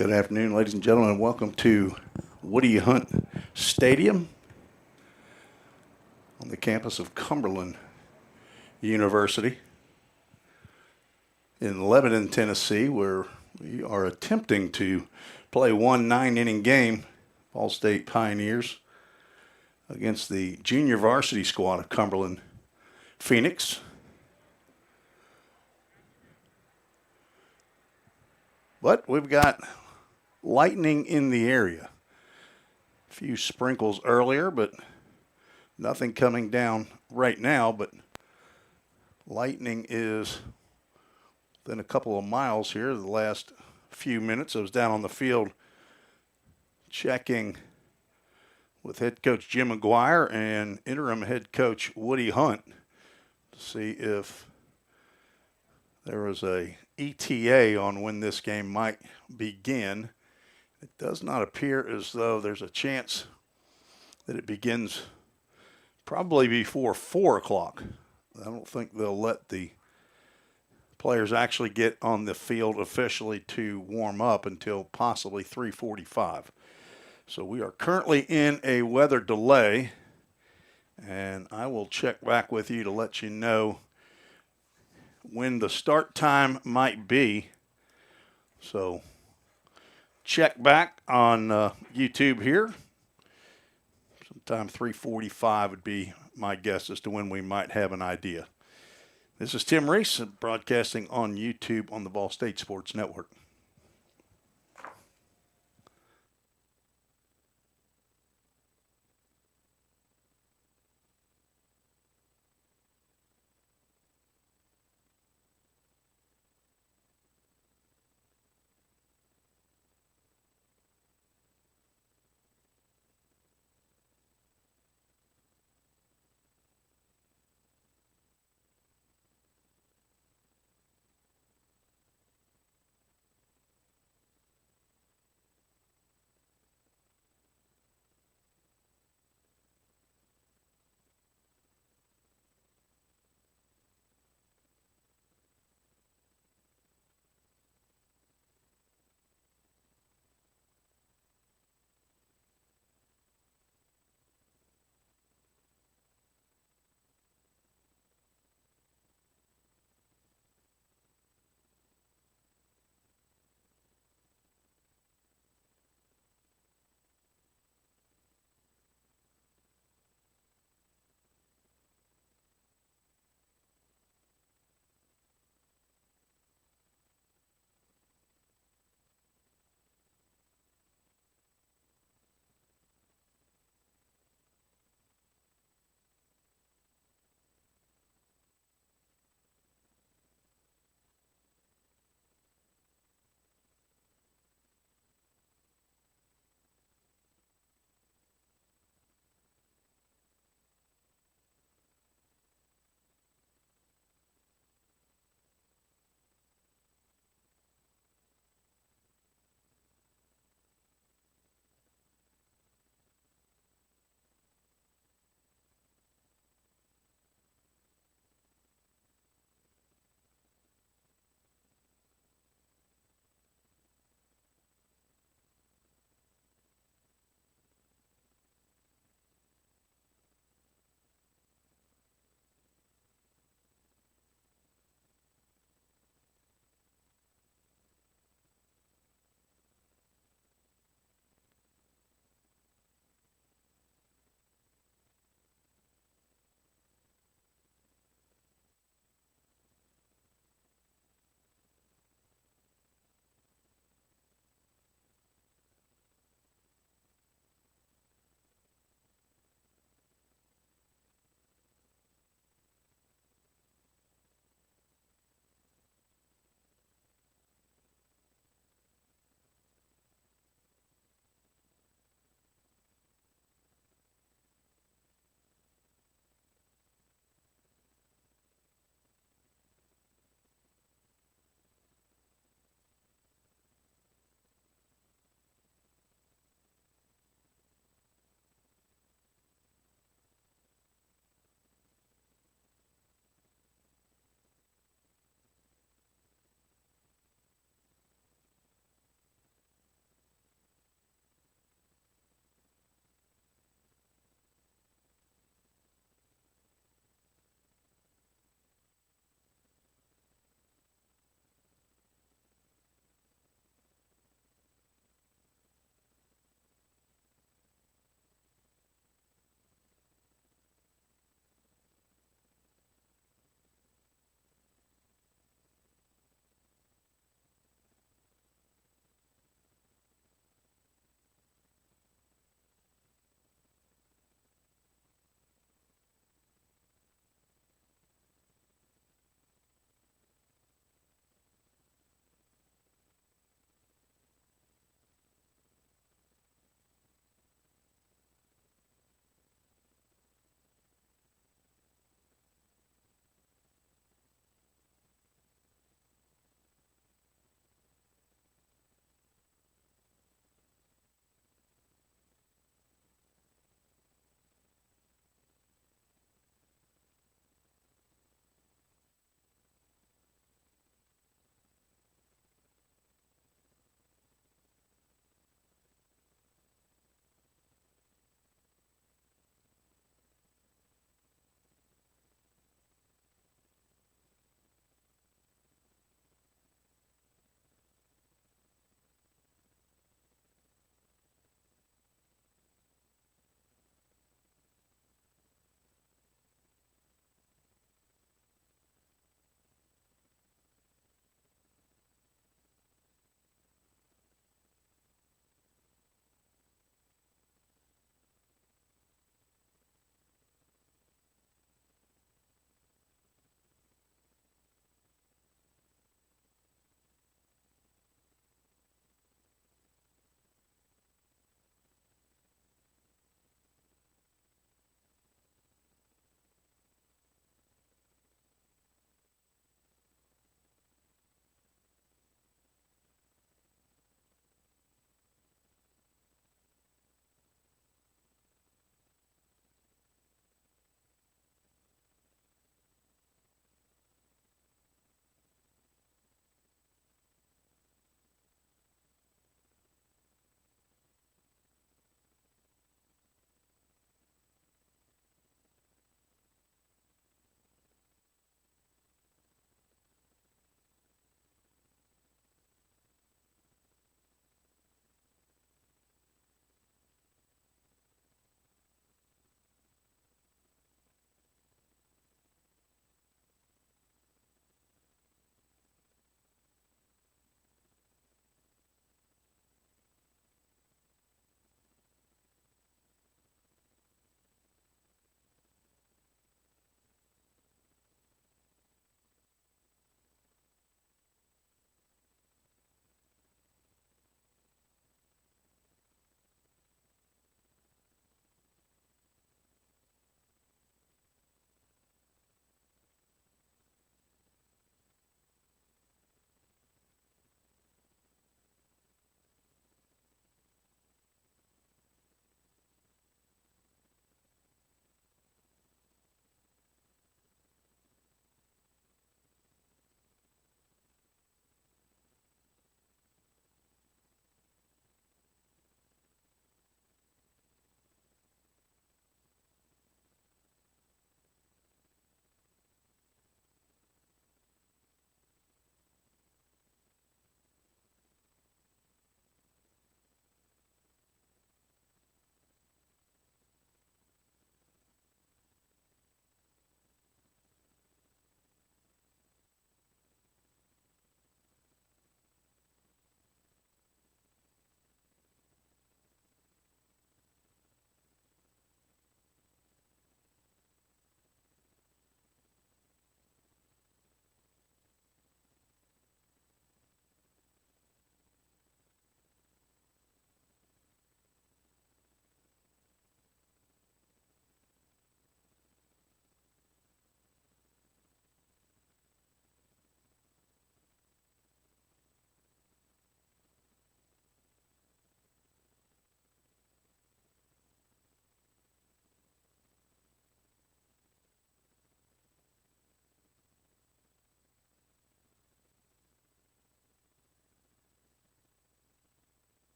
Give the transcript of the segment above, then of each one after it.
Good afternoon, ladies and gentlemen, and welcome to Woody Hunt Stadium on the campus of Cumberland University in Lebanon, Tennessee, where we are attempting to play one 9-inning game, Ball State Pioneers, against the junior varsity squad of Cumberland Phoenix. But we've got lightning in the area. A few sprinkles earlier, but nothing coming down right now. But lightning is within a couple of miles here. The last few minutes, I was down on the field checking with head coach Jim McGuire and interim head coach Woody Hunt to see if there was a ETA on when this game might begin. It does not appear as though there's a chance that it begins probably before 4 o'clock. I don't think they'll let the players actually get on the field officially to warm up until possibly 3:45. So we are currently in a weather delay, and I will check back with you to let you know when the start time might be. So check back on YouTube here. Sometime 3:45 would be my guess as to when we might have an idea. This is Tim Reese, broadcasting on YouTube on the Ball State Sports Network.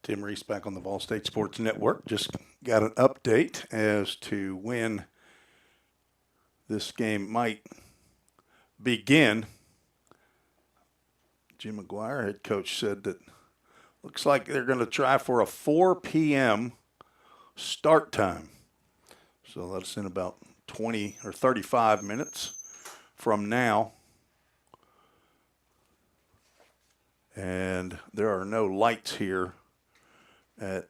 Tim Reese back on the Vol State Sports Network. Just got an update as to when this game might begin. Jim McGuire, head coach, said that looks like they're going to try for a 4 p.m. start time. So that's in about 20 or 35 minutes from now. And there are no lights here at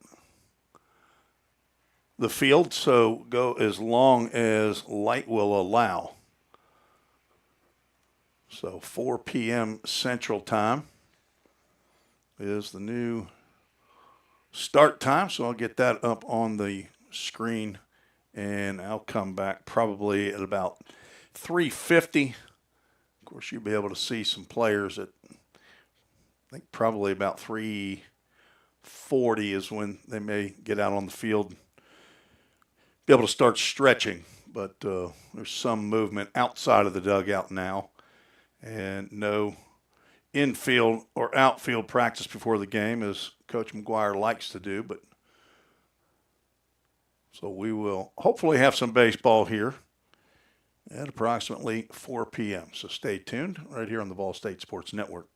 the field, so go as long as light will allow. So 4 p.m. Central Time is the new start time. So I'll get that up on the screen, and I'll come back probably at about 3:50. Of course, you'll be able to see some players at, I think, probably about 3:40 is when they may get out on the field, be able to start stretching. But there's some movement outside of the dugout now, and no infield or outfield practice before the game, as Coach McGuire likes to do. But so we will hopefully have some baseball here at approximately 4 p.m. So stay tuned right here on the Vol State Sports Network.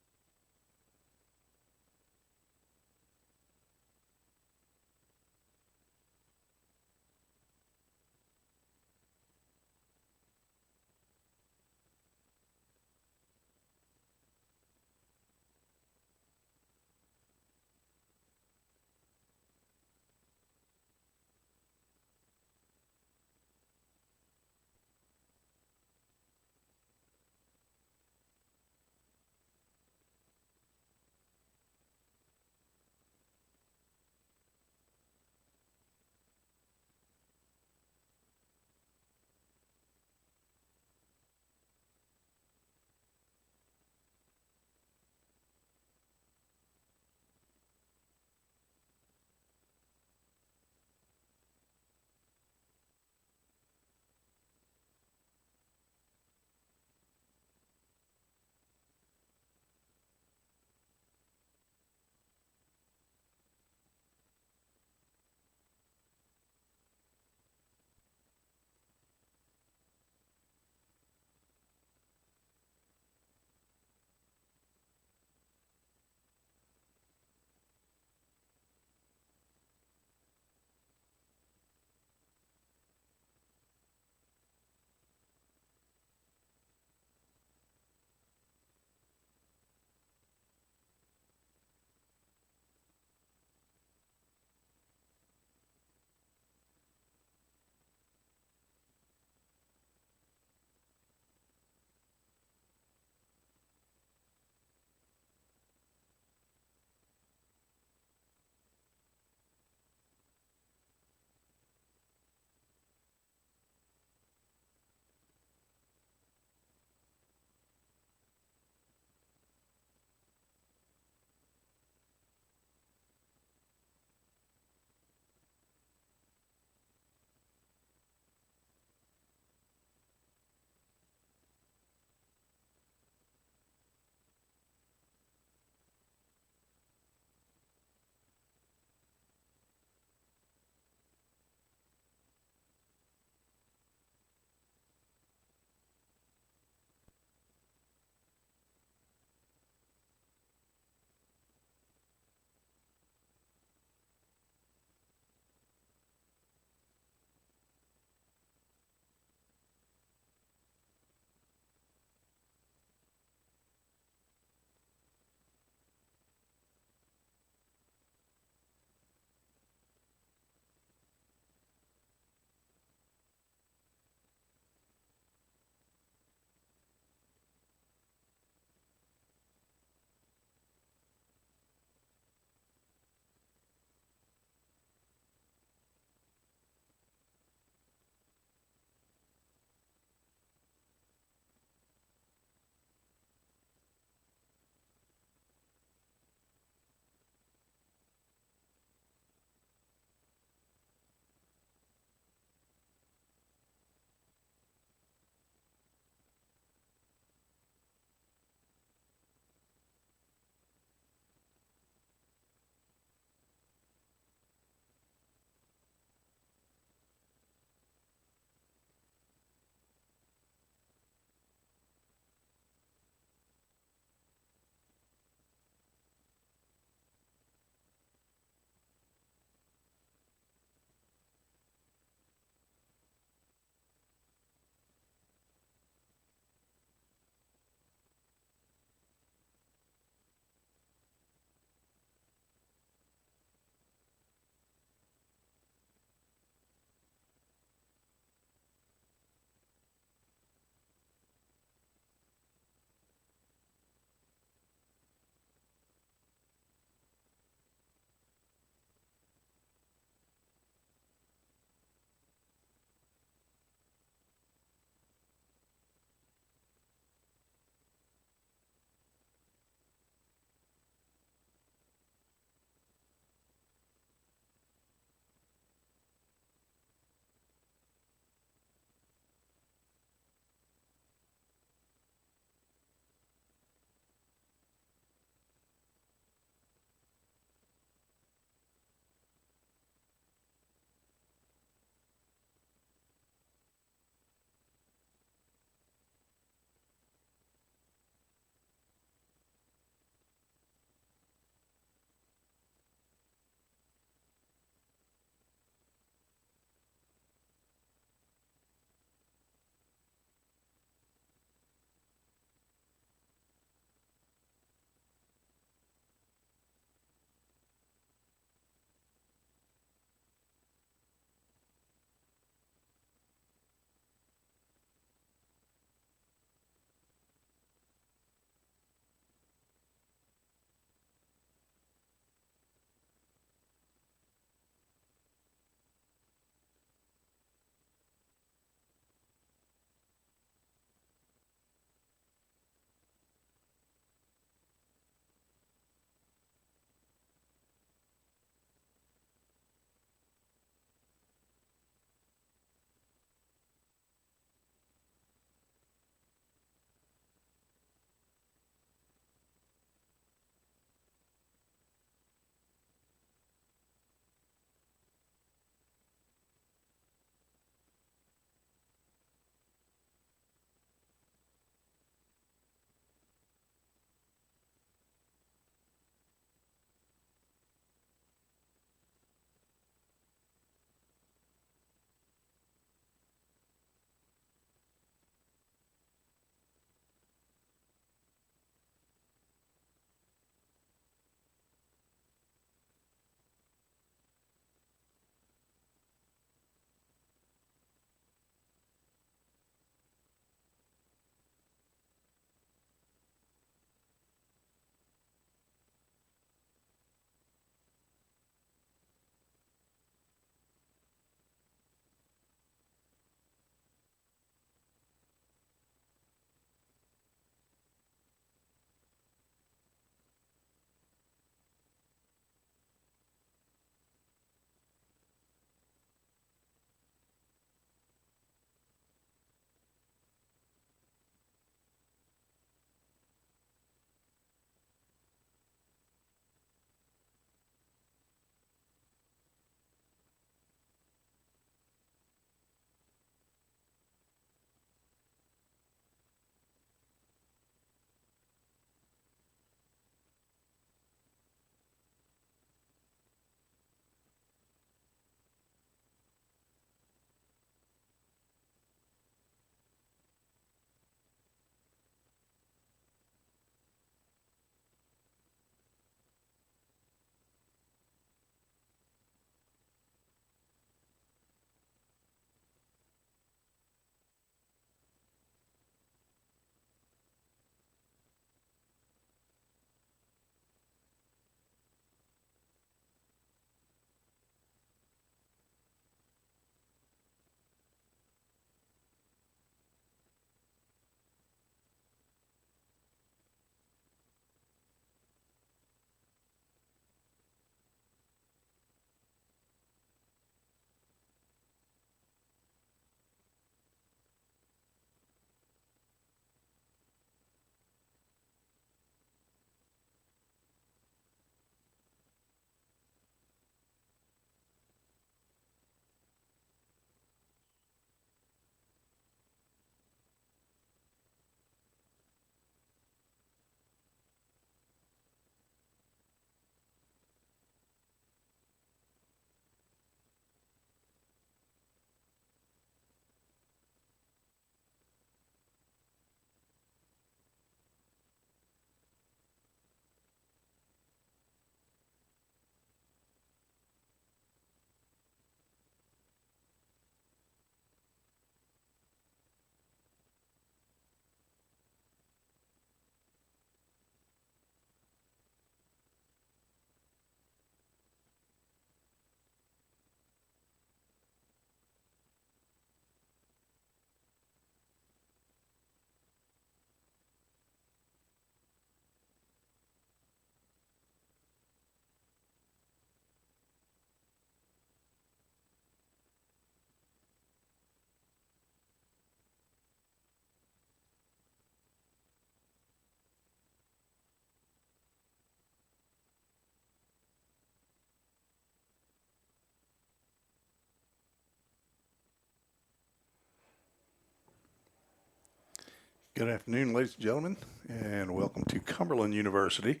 Good afternoon, ladies and gentlemen, and welcome to Cumberland University,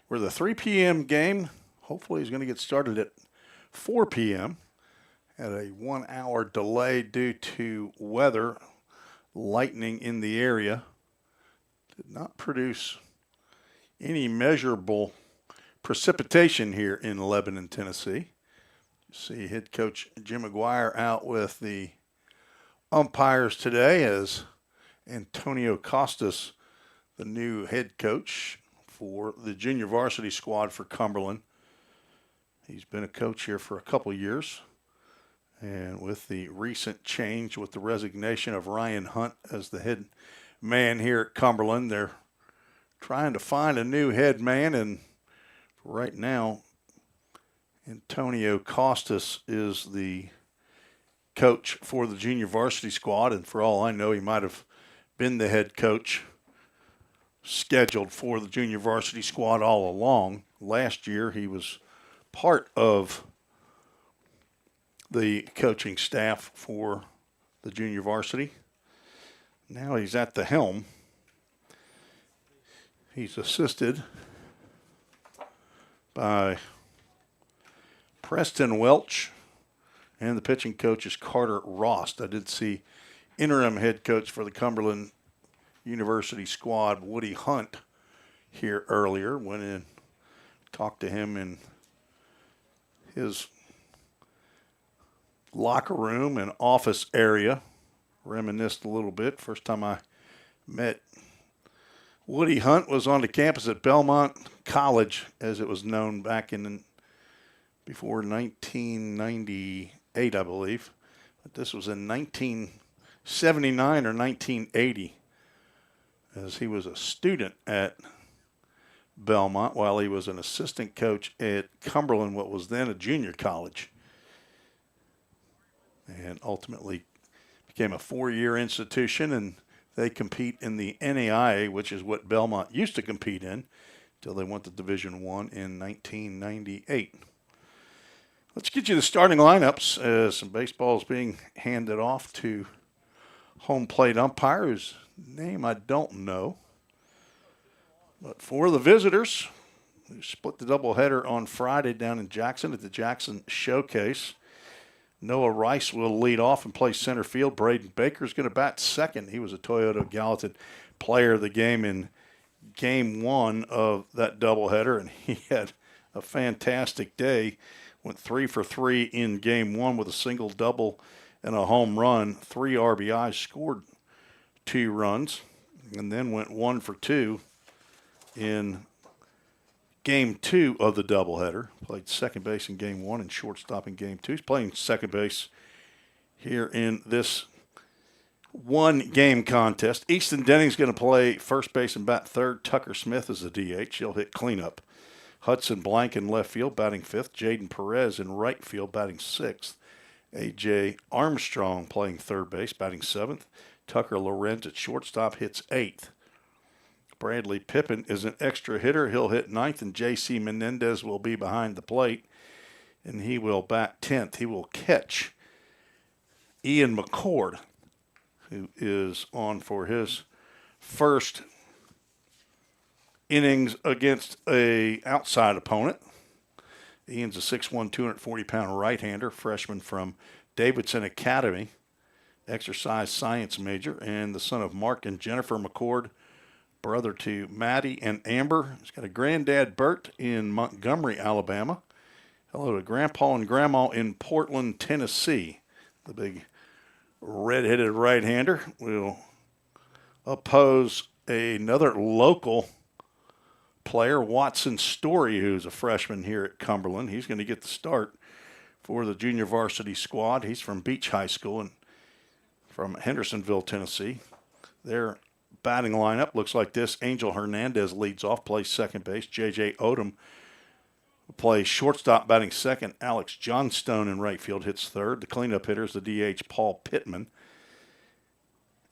where the 3 p.m. game hopefully is going to get started at 4 p.m. Had a 1 hour delay due to weather, lightning in the area. Did not produce any measurable precipitation here in Lebanon, Tennessee. You see head coach Jim McGuire out with the umpires today as Antonio Costas, the new head coach for the junior varsity squad for Cumberland. He's been a coach here for a couple years. And with the recent change with the resignation of Ryan Hunt as the head man here at Cumberland, they're trying to find a new head man. And right now, Antonio Costas is the coach for the junior varsity squad. And for all I know, he might have been the head coach scheduled for the junior varsity squad all along. Last year, he was part of the coaching staff for the junior varsity. Now he's at the helm. He's assisted by Preston Welch, and the pitching coach is Carter Rost. I did see interim head coach for the Cumberland University squad, Woody Hunt, here earlier. Went in, talked to him in his locker room and office area. Reminisced a little bit. First time I met Woody Hunt was on the campus at Belmont College, as it was known back in before 1998, I believe. But this was in 1979 or 1980, as he was a student at Belmont while he was an assistant coach at Cumberland, what was then a junior college, and ultimately became a 4-year institution, and they compete in the NAIA, which is what Belmont used to compete in, until they went to Division I in 1998. Let's get you the starting lineups as some baseball is being handed off to home plate umpire, whose name I don't know. But for the visitors, who split the doubleheader on Friday down in Jackson at the Jackson Showcase, Noah Rice will lead off and play center field. Braden Baker is going to bat second. He was a Toyota Gallatin player of the game in Game 1 of that doubleheader, and he had a fantastic day. Went 3 for 3 in Game 1 with a single, double, and a home run. 3 RBIs, scored 2 runs, and then went 1 for 2 in Game 2 of the doubleheader. Played second base in Game 1 and shortstop in Game 2. He's playing second base here in this one-game contest. Easton Denning's going to play first base and bat third. Tucker Smith is the DH. He'll hit cleanup. Hudson Blank in left field, batting fifth. Jaden Perez in right field, batting sixth. A.J. Armstrong playing third base, batting seventh. Tucker Lorenz at shortstop hits eighth. Bradley Pippin is an extra hitter. He'll hit ninth, and J.C. Menendez will be behind the plate, and he will bat 10th. He will catch Ian McCord, who is on for his first innings against a outside opponent. Ian's a 6'1", 240-pound right-hander, freshman from Davidson Academy, exercise science major, and the son of Mark and Jennifer McCord, brother to Maddie and Amber. He's got a granddad, Bert, in Montgomery, Alabama. Hello to Grandpa and Grandma in Portland, Tennessee. The big red-headed right-hander will oppose another local player, Watson Story, who's a freshman here at Cumberland. He's going to get the start for the junior varsity squad. He's from Beach High School and from Hendersonville, Tennessee. Their batting lineup looks like this. Angel Hernandez leads off, plays second base. J.J. Odom plays shortstop, batting second. Alex Johnstone in right field hits third. The cleanup hitter is the DH, Paul Pittman.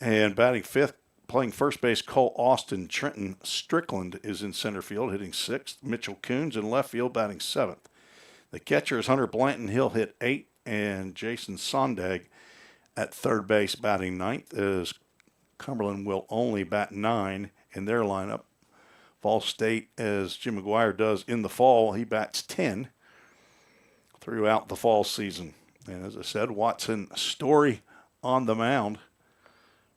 And batting fifth, playing first base, Cole Austin. Trenton Strickland is in center field, hitting sixth. Mitchell Coons in left field, batting seventh. The catcher is Hunter Blanton. He'll hit eighth. And Jason Sondag at third base, batting ninth, as Cumberland will only bat 9 in their lineup. Vol State, as Jim McGuire does in the fall, he bats 10 throughout the fall season. And as I said, Watson Story on the mound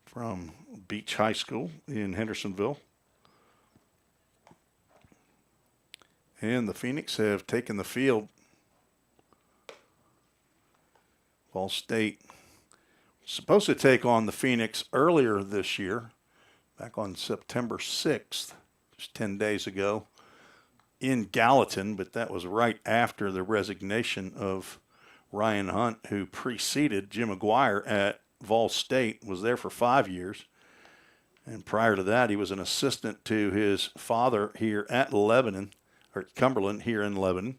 from Beach High School in Hendersonville. And the Phoenix have taken the field. Vol State supposed to take on the Phoenix earlier this year, back on September 6th, just 10 days ago, in Gallatin, but that was right after the resignation of Ryan Hunt, who preceded Jim McGuire at Vol State, was there for 5 years. And prior to that, he was an assistant to his father here at Lebanon, or Cumberland here in Lebanon.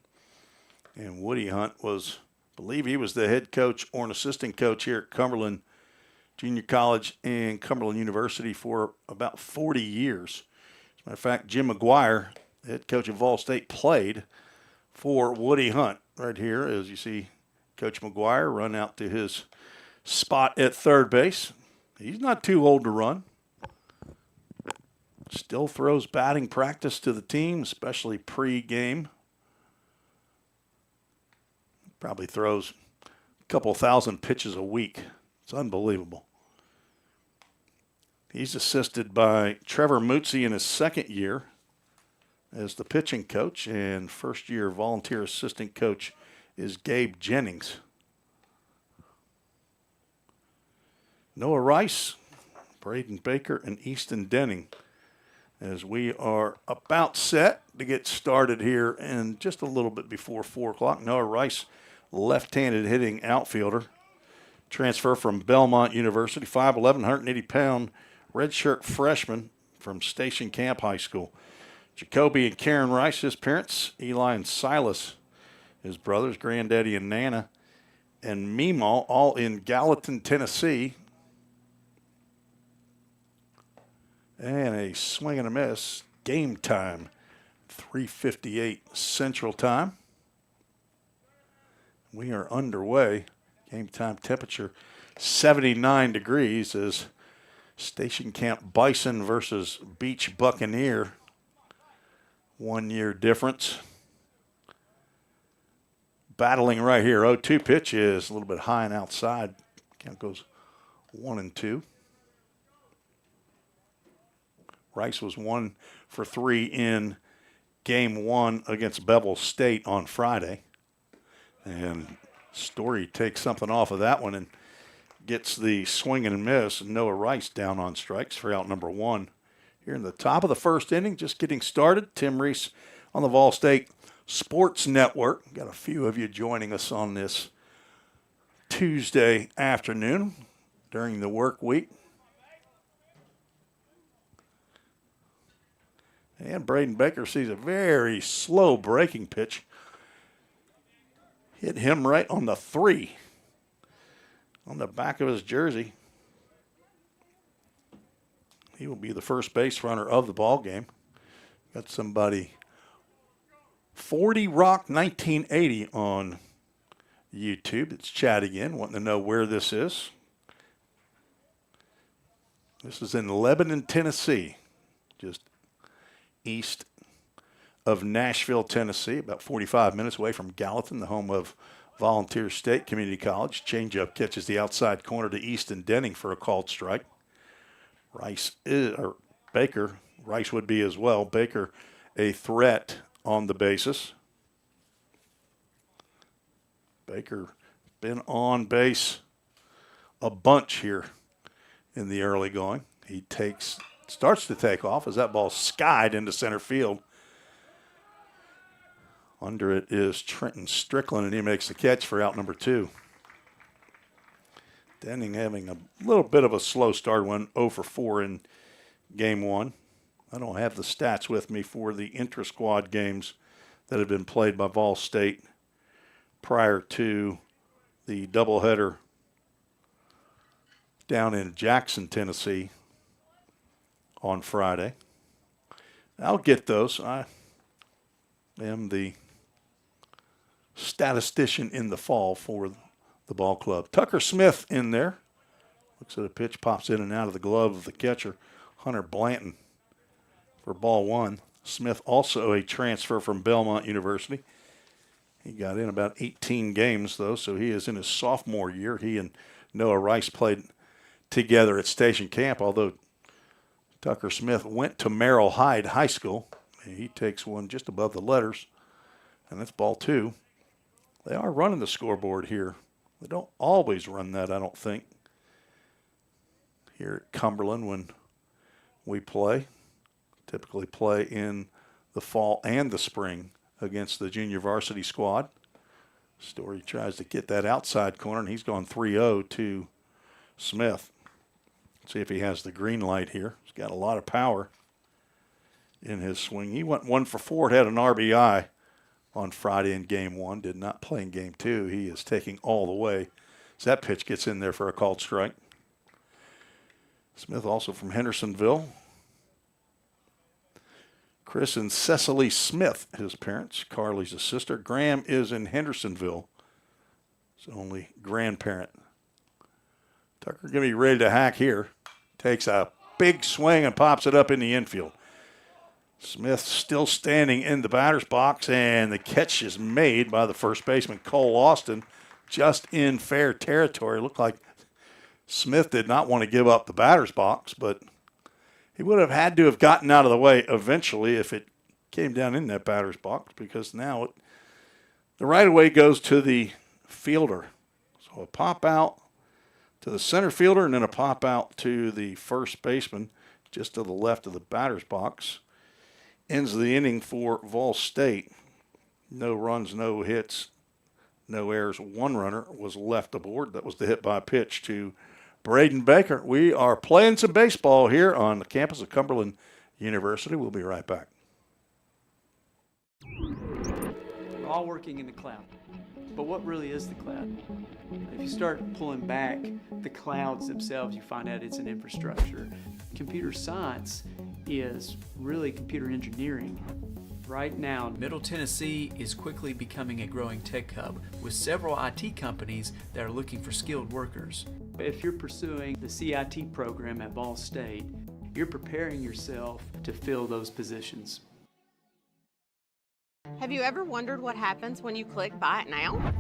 And Woody Hunt was, I believe he was the head coach or an assistant coach here at Cumberland Junior College and Cumberland University for about 40 years. As a matter of fact, Jim McGuire, head coach of Vol State, played for Woody Hunt right here, as you see Coach McGuire run out to his spot at third base. He's not too old to run. Still throws batting practice to the team, especially pre-game. Probably throws a couple thousand pitches a week. It's unbelievable. He's assisted by Trevor Mootsie in his second year as the pitching coach, and first-year volunteer assistant coach is Gabe Jennings. Noah Rice, Braden Baker, and Easton Denning, as we are about set to get started here in just a little bit before 4 o'clock. Noah Rice, left-handed hitting outfielder, transfer from Belmont University, 5'11", 180-pound redshirt freshman from Station Camp High School. Jacoby and Karen Rice, his parents, Eli and Silas, his brothers, Granddaddy and Nana, and Meemaw, all in Gallatin, Tennessee. And a swing and a miss. Game time, 3:58 Central Time. We are underway. Game time temperature 79 degrees as Station Camp Bison versus Beach Buccaneer. 1 year difference. Battling right here. 0-2 pitch is a little bit high and outside. Count goes 1-2. Rice was 1 for 3 in game 1 against Bevel State on Friday. And Story takes something off of that one and gets the swing and miss. Noah Rice down on strikes for out number 1. Here in the top of the first inning, just getting started. Tim Reese on the Vol State Sports Network. Got a few of you joining us on this Tuesday afternoon during the work week. And Braden Baker sees a very slow breaking pitch. Hit him right on the 3, on the back of his jersey. He will be the first base runner of the ball game. Got somebody 40 Rock 1980 on YouTube. It's chatting in, wanting to know where this is. This is in Lebanon, Tennessee, just east of Nashville, Tennessee, about 45 minutes away from Gallatin, the home of Volunteer State Community College. Changeup catches the outside corner to Easton Denning for a called strike. Baker, Rice would be as well. Baker, a threat on the bases. Baker been on base a bunch here in the early going. He starts to take off as that ball skied into center field. Under it is Trenton Strickland, and he makes the catch for out number 2. Denning having a little bit of a slow start, went 0 for 4 in game 1. I don't have the stats with me for the intra-squad games that have been played by Vol State prior to the doubleheader down in Jackson, Tennessee on Friday. I'll get those. I am the statistician in the fall for the ball club. Tucker Smith in there Looks at a pitch, pops in and out of the glove of the catcher, Hunter Blanton, for ball one. Smith, also a transfer from Belmont University. He got in about 18 games, though, so he is in his sophomore year. He and Noah Rice played together at Station Camp, although Tucker Smith went to Merrill Hyde High School. He takes one just above the letters, and that's ball two. They are running the scoreboard here. They don't always run that, I don't think, here at Cumberland when we play. Typically play in the fall and the spring against the junior varsity squad. Story tries to get that outside corner, and he's gone 3-0 to Smith. See if he has the green light here. He's got a lot of power in his swing. He went 1 for 4, had an RBI on Friday in game one. Did not play in game two. He is taking all the way. So that pitch gets in there for a called strike. Smith also from Hendersonville. Chris and Cecily Smith, his parents. Carly's a sister. Graham is in Hendersonville. His only grandparent. Tucker going to be ready to hack here. Takes a big swing and pops it up in the infield. Smith still standing in the batter's box, and the catch is made by the first baseman, Cole Austin, just in fair territory. Looked like Smith did not want to give up the batter's box, but he would have had to have gotten out of the way eventually if it came down in that batter's box, because now the right-of-way goes to the fielder. So a pop out to the center fielder and then a pop out to the first baseman just to the left of the batter's box. Ends the inning for Vol State. No runs, no hits, no errors. One runner was left aboard. That was the hit by pitch to Braden Baker. We are playing some baseball here on the campus of Cumberland University. We'll be right back. We're all working in the cloud. But what really is the cloud? If you start pulling back the clouds themselves, you find out it's an infrastructure. Computer science is really computer engineering. Right now, Middle Tennessee is quickly becoming a growing tech hub with several IT companies that are looking for skilled workers. if you're pursuing the CIT program at Vol State, you're preparing yourself to fill those positions. Have you ever wondered what happens when you click Buy It Now?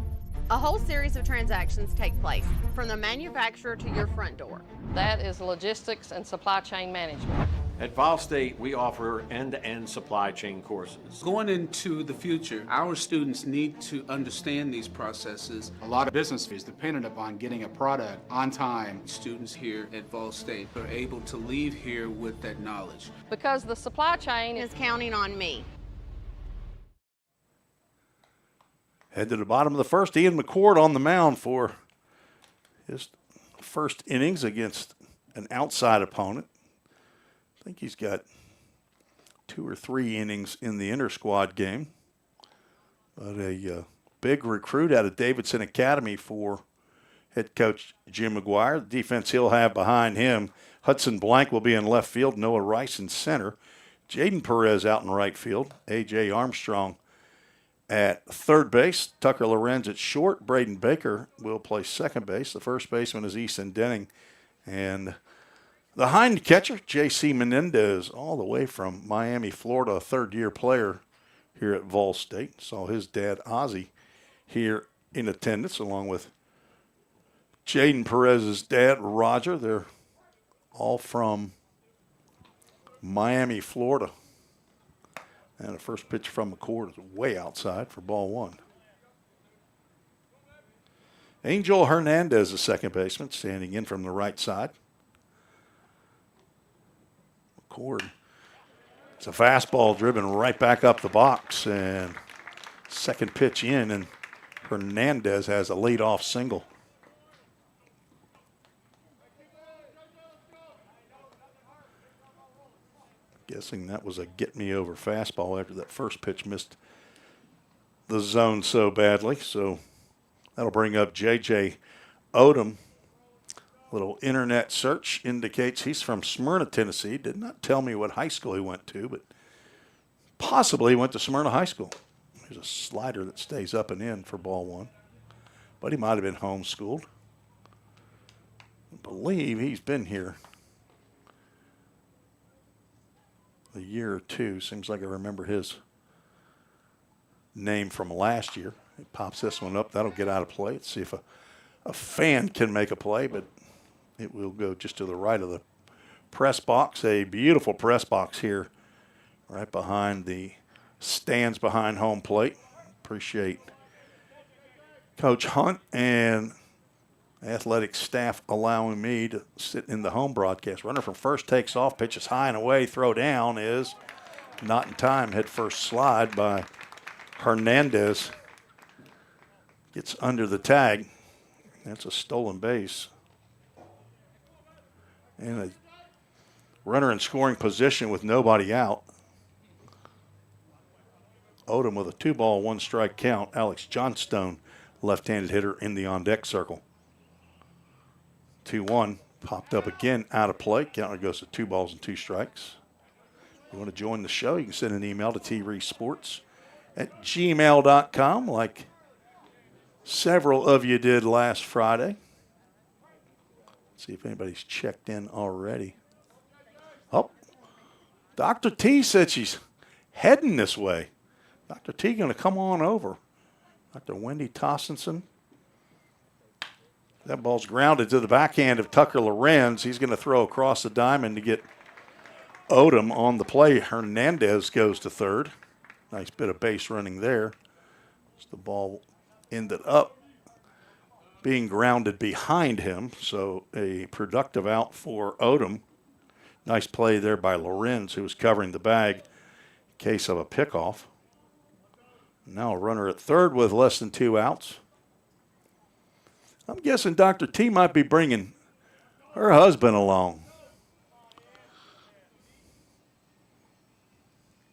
A whole series of transactions take place, from the manufacturer to your front door. That is logistics and supply chain management. At Vol State, we offer end-to-end supply chain courses. Going into the future, our students need to understand these processes. A lot of business is dependent upon getting a product on time. Students here at Vol State are able to leave here with that knowledge. Because the supply chain Is counting on me. Head to the bottom of the first. Ian McCord on the mound for his first innings against an outside opponent. I think he's got 2 or 3 innings in the inter-squad game. But a big recruit out of Davidson Academy for head coach Jim McGuire. The defense he'll have behind him, Hudson Blank will be in left field, Noah Rice in center, Jaden Perez out in right field, A.J. Armstrong at third base, Tucker Lorenz at short, Braden Baker will play second base. The first baseman is Easton Denning. And the hind catcher, J.C. Menendez, all the way from Miami, Florida, a third-year player here at Vol State. Saw his dad, Ozzie, here in attendance, along with Jaden Perez's dad, Roger. They're all from Miami, Florida. And the first pitch from McCord is way outside for ball one. Angel Hernandez, the second baseman, standing in from the right side. McCord. It's a fastball driven right back up the box, and second pitch in, and Hernandez has a leadoff single. Guessing that was a get-me-over fastball after that first pitch missed the zone so badly. So that'll bring up J.J. Odom. Little internet search indicates he's from Smyrna, Tennessee. Did not tell me what high school he went to, but possibly he went to Smyrna High School. There's a slider that stays up and in for ball one. But he might have been homeschooled. I believe he's been here a year or two. Seems like I remember his name from last year. He pops this one up. That'll get out of play. Let's see if a fan can make a play, but it will go just to the right of the press box. A beautiful press box here right behind the stands behind home plate. Appreciate Coach Hunt and athletic staff allowing me to sit in the home broadcast. Runner from first takes off, pitches high and away, throw down is not in time. Head first slide by Hernandez. Gets under the tag. That's a stolen base. And a runner in scoring position with nobody out. Odom with a 2-ball, 1-strike count. Alex Johnstone, left-handed hitter in the on-deck circle. 2-1, popped up again, out of play. Counter goes to 2 balls and 2 strikes. If you want to join the show, you can send an email to treesports@gmail.com like several of you did last Friday. Let's see if anybody's checked in already. Oh, Dr. T said she's heading this way. Dr. T going to come on over. Dr. Wendy Tossenson. That ball's grounded to the backhand of Tucker Lorenz. He's going to throw across the diamond to get Odom on the play. Hernandez goes to third. Nice bit of base running there. As the ball ended up being grounded behind him, so a productive out for Odom. Nice play there by Lorenz, who was covering the bag in case of a pickoff. Now a runner at third with less than 2 outs. I'm guessing Dr. T might be bringing her husband along.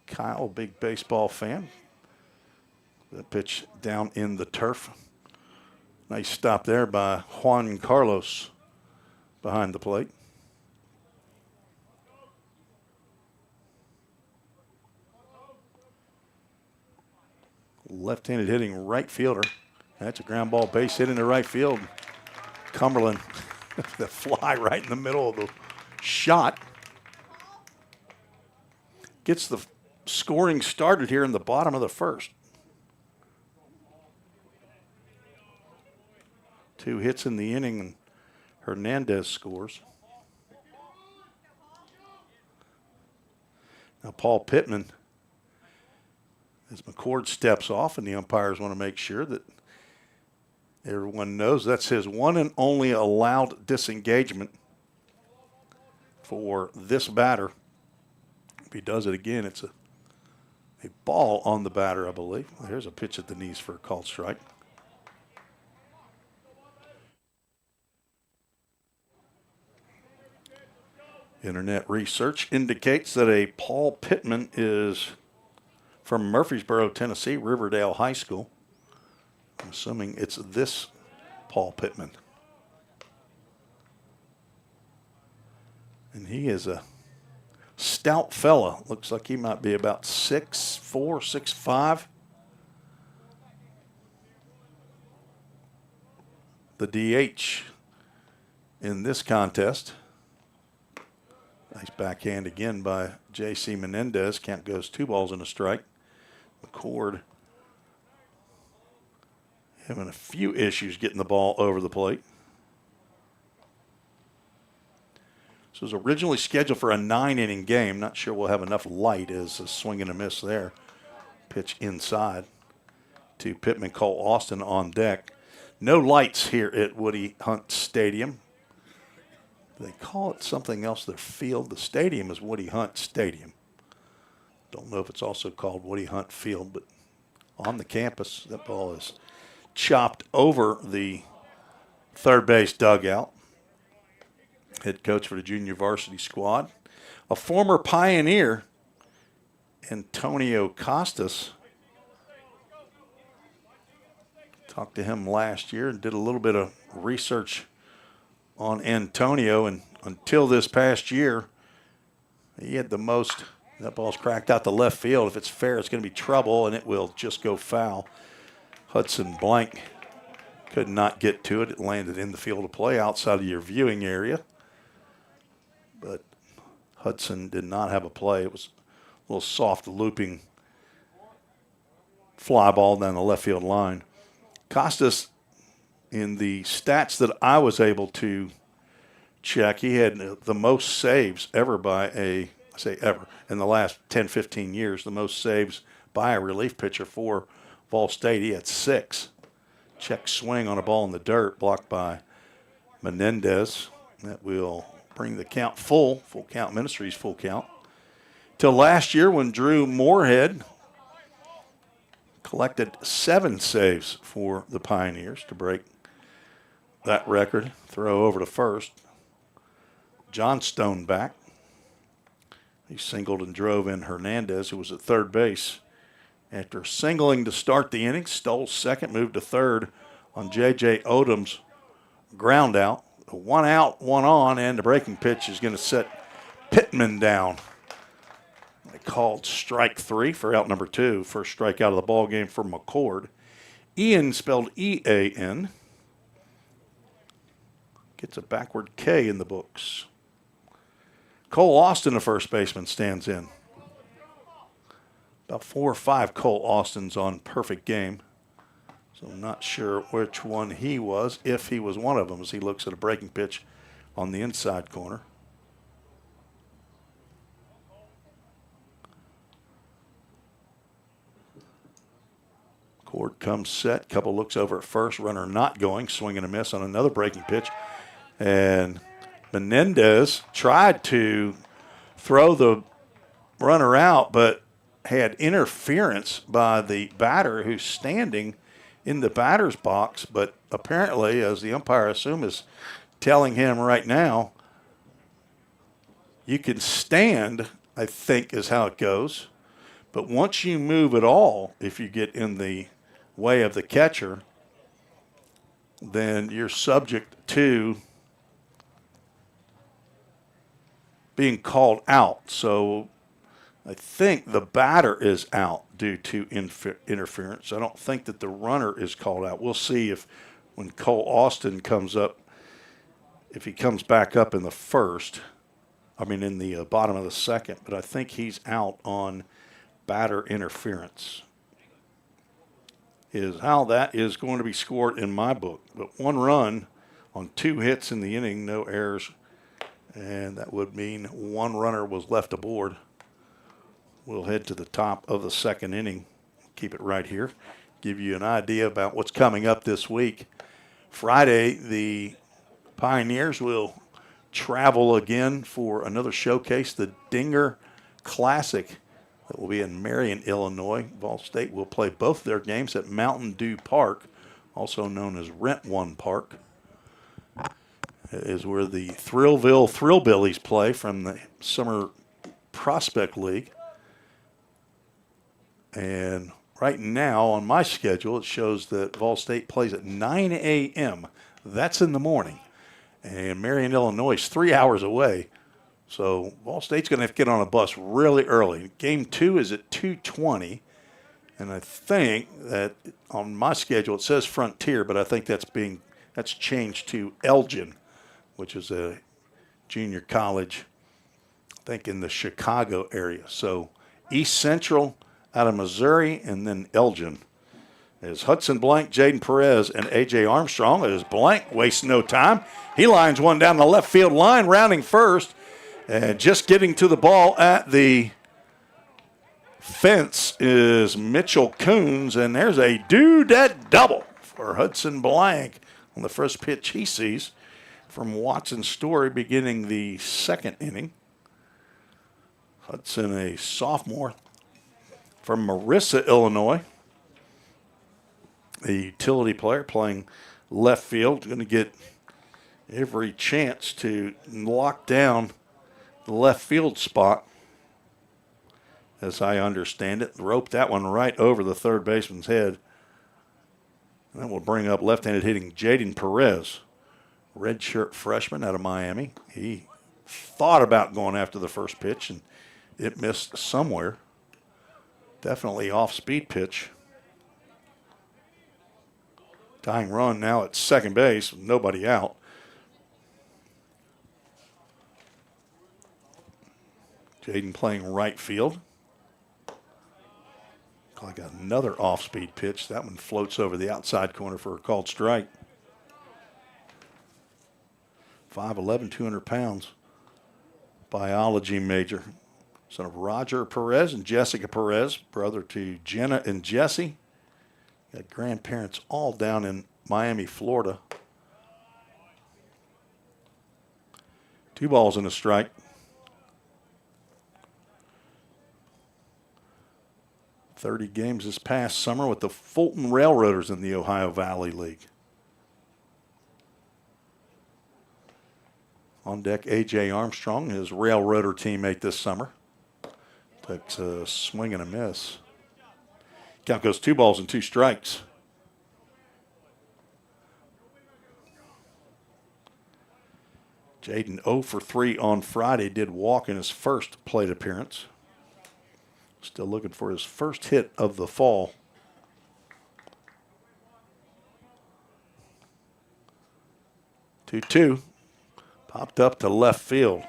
Kyle, big baseball fan. The pitch down in the turf. Nice stop there by Juan Carlos behind the plate. Left-handed hitting right fielder. That's a ground ball base hit into right field. Cumberland, the fly right in the middle of the shot. Gets the scoring started here in the bottom of the first. 2 hits in the inning, and Hernandez scores. Now Paul Pittman, as McCord steps off, and the umpires want to make sure that everyone knows that's his one and only allowed disengagement for this batter. If he does it again, it's a ball on the batter, I believe. There's a pitch at the knees for a called strike. Internet research indicates that a Paul Pittman is from Murfreesboro, Tennessee, Riverdale High School. I'm assuming it's this Paul Pittman. And he is a stout fella. Looks like he might be about 6'4", 6'5". The DH in this contest. Nice backhand again by J.C. Menendez. Count goes 2 balls and a strike. McCord having a few issues getting the ball over the plate. This was originally scheduled for a 9-inning game. Not sure we'll have enough light as a swing and a miss there. Pitch inside to Pittman. Cole Austin on deck. No lights here at Woody Hunt Stadium. They call it something else, their field. The stadium is Woody Hunt Stadium. Don't know if it's also called Woody Hunt Field, but on the campus, that ball is chopped over the third base dugout. Head coach for the junior varsity squad, a former Pioneer, Antonio Costas. Talked to him last year and did a little bit of research on Antonio, and until this past year, he had the most. That ball's cracked out to left field. If it's fair, it's going to be trouble, and it will just go foul. Hudson Blank Could not get to it. It landed in the field of play outside of your viewing area. But Hudson did not have a play. It was a little soft looping fly ball down the left field line. Costas, in the stats that I was able to check, he had the most saves ever I say ever, in the last 10, 15 years, the most saves by a relief pitcher for Vol State. He had 6. Check swing on a ball in the dirt, blocked by Menendez. That will bring the count full count Ministries, full count. Till last year when Drew Moorhead collected 7 saves for the Pioneers to break that record. Throw over to first. John Stone back. He singled and drove in Hernandez, who was at third base. After singling to start the inning, stole second, moved to third on J.J. Odom's ground out. 1 out, 1 on, and the breaking pitch is going to set Pittman down. They called strike 3 for out number 2. First strikeout of the ball game for McCord. Ian, spelled E-A-N, gets a backward K in the books. Cole Austin, the first baseman, stands in. About 4 or 5 Cole Austins on perfect game. So I'm not sure which one he was, if he was one of them, as he looks at a breaking pitch on the inside corner. Cord comes set. Couple looks over at first. Runner not going. Swing and a miss on another breaking pitch. And Menendez tried to throw the runner out, but had interference by the batter who's standing in the batter's box. But apparently, as the umpire, I assume, is telling him right now, you can stand, I think is how it goes. But once you move at all, if you get in the way of the catcher, then you're subject to being called out. So I think the batter is out due to interference. I don't think that the runner is called out. We'll see if when Cole Austin comes up, if he comes back up in the first, in the bottom of the second. But I think he's out on batter interference is how that is going to be scored in my book. But 1 run on 2 hits in the inning, no errors, and that would mean 1 runner was left aboard. We'll head to the top of the second inning. Keep it right here. Give you an idea about what's coming up this week. Friday, the Pioneers will travel again for another showcase, the Dinger Classic. That will be in Marion, Illinois. Vol State will play both their games at Mountain Dew Park, also known as Rent One Park. It is where the Thrillville Thrillbillies play from the Summer Prospect League. And right now on my schedule, it shows that Vol State plays at 9 a.m. That's in the morning. And Marion, Illinois is 3 hours away. So Vol State's going to have to get on a bus really early. Game 2 is at 2:20. And I think that on my schedule it says Frontier, but I think that's changed to Elgin, which is a junior college, I think in the Chicago area. So East Central out of Missouri, and then Elgin. As Hudson Blank, Jaden Perez, and A.J. Armstrong. As Blank wastes no time. He lines one down the left field line, rounding first. And just getting to the ball at the fence is Mitchell Coons. And there's a dudette double for Hudson Blank on the first pitch he sees from Watson Story beginning the second inning. Hudson, a sophomore from Marissa, Illinois. A utility player playing left field. Going to get every chance to lock down the left field spot, as I understand it. Rope that one right over the third baseman's head. And that will bring up left-handed hitting Jaden Perez, redshirt freshman out of Miami. He thought about going after the first pitch, and it missed somewhere. Definitely off-speed pitch. Tying run now at second base with nobody out. Jaden playing right field. I got another off-speed pitch. That one floats over the outside corner for a called strike. 5'11", 200 pounds. Biology major. Son of Roger Perez and Jessica Perez, brother to Jenna and Jesse. Got grandparents all down in Miami, Florida. 2 balls and a strike. .30 games this past summer with the Fulton Railroaders in the Ohio Valley League. On deck, A.J. Armstrong, his Railroader teammate this summer. Takes a swing and a miss. Count goes 2 balls and 2 strikes. Jaden 0 for 3 on Friday, did walk in his first plate appearance. Still looking for his first hit of the fall. Two. Popped up to left field.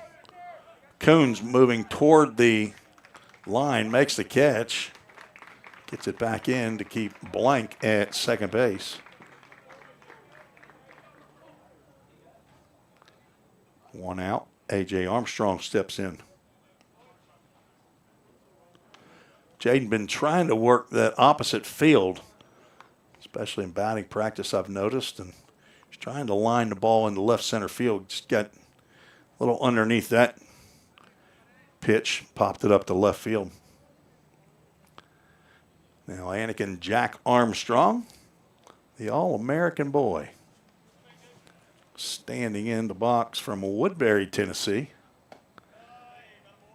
Coons moving toward the line, makes the catch. Gets it back in to keep Blank at second base. One out. A.J. Armstrong steps in. Jaden been trying to work that opposite field, especially in batting practice, I've noticed, and he's trying to line the ball into left center field. Just got a little underneath that pitch, popped it up to left field. Now Anakin Jack Armstrong, the All-American boy, standing in the box from Woodbury, Tennessee.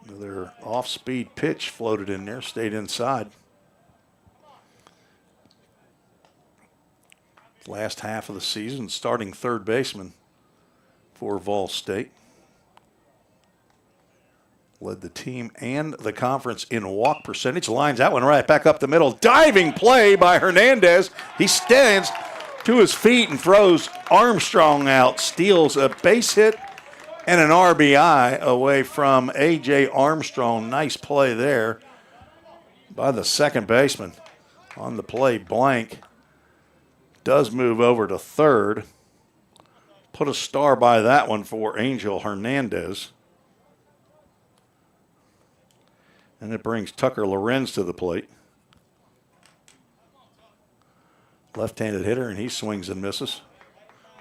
Another off-speed pitch floated in there, stayed inside. Last half of the season, starting third baseman for Vol State. Led the team and the conference in walk percentage. Lines that one right back up the middle. Diving play by Hernandez. He stands to his feet and throws Armstrong out. Steals a base hit and an RBI away from A.J. Armstrong. Nice play there by the second baseman. On the play, Blank does move over to third. Put a star by that one for Angel Hernandez. And it brings Tucker Lorenz to the plate. Left-handed hitter, and he swings and misses.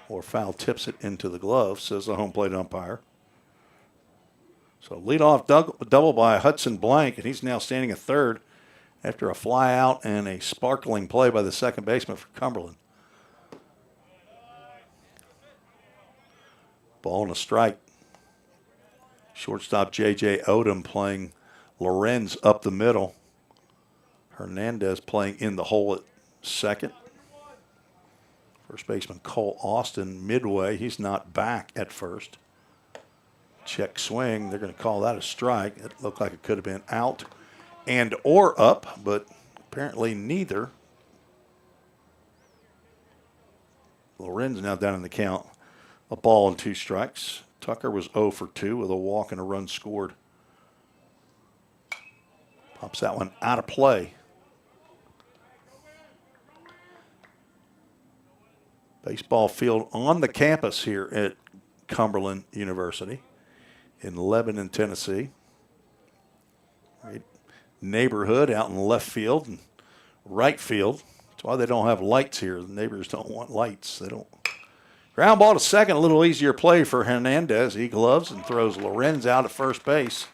Or foul tips it into the glove, says the home plate umpire. So leadoff double by Hudson Blank, and he's now standing at third after a fly out and a sparkling play by the second baseman for Cumberland. Ball and a strike. Shortstop J.J. Odom playing Lorenz up the middle. Hernandez playing in the hole at second. First baseman Cole Austin midway. He's not back at first. Check swing. They're going to call that a strike. It looked like it could have been out and or up, but apparently neither. Lorenz now down in the count. A ball and 2 strikes. Tucker was 0 for 2 with a walk and a run scored. Pops that one out of play. Baseball field on the campus here at Cumberland University in Lebanon, Tennessee. Right neighborhood out in left field and right field. That's why they don't have lights here. The neighbors don't want lights. They don't. Ground ball to second, a little easier play for Hernandez. He gloves and throws Lorenz out at first base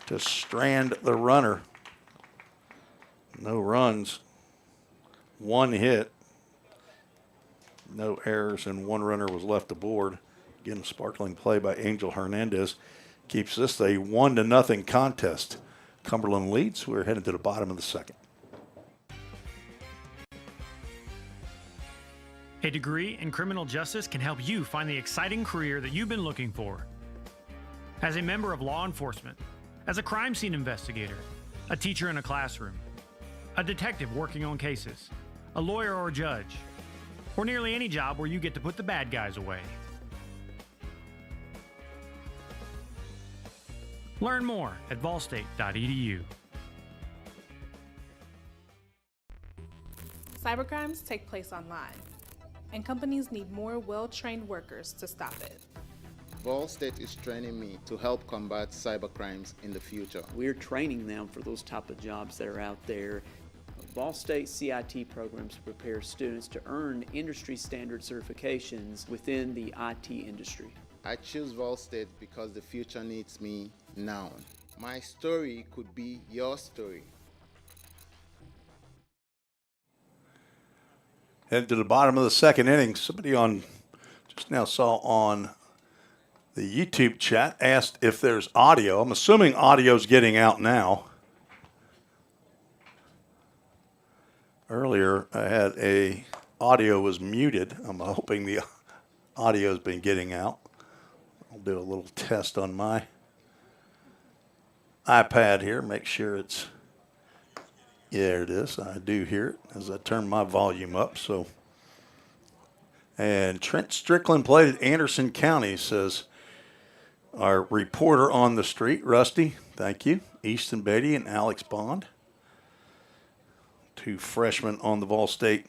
to strand the runner. No runs, 1 hit. No errors, and 1 runner was left aboard. Again, a sparkling play by Angel Hernandez keeps this a 1-0 contest. Cumberland leads. We're headed to the bottom of the second. A degree in criminal justice can help you find the exciting career that you've been looking for. As a member of law enforcement, as a crime scene investigator, a teacher in a classroom, a detective working on cases, a lawyer or judge, or nearly any job where you get to put the bad guys away. Learn more at volstate.edu. Cybercrimes take place online, and companies need more well-trained workers to stop it. Vol State is training me to help combat cybercrimes in the future. We're training them for those type of jobs that are out there. Vol State CIT programs prepare students to earn industry standard certifications within the IT industry. I choose Vol State because the future needs me now. My story could be your story. Headed to the bottom of the second inning. Somebody just now saw on the YouTube chat asked if there's audio. I'm assuming audio's getting out now. Earlier, I had audio was muted. I'm hoping the audio's been getting out. I'll do a little test on my iPad here. Make sure it's, there it is. I do hear it as I turn my volume up. And Trent Strickland played at Anderson County, says our reporter on the street, Rusty. Thank you. Easton Beatty and Alex Bond. Two freshmen on the Vol State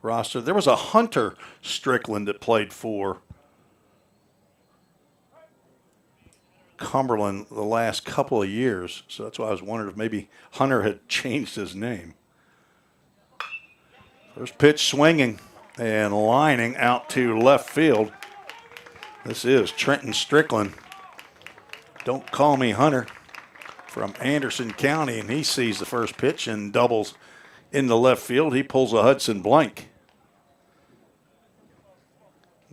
roster. There was a Hunter Strickland that played for Cumberland the last couple of years. So that's why I was wondering if maybe Hunter had changed his name. First pitch swinging and lining out to left field. This is Trenton Strickland. Don't call me Hunter, from Anderson County, and he sees the first pitch and doubles into left field. He pulls a Hudson blank.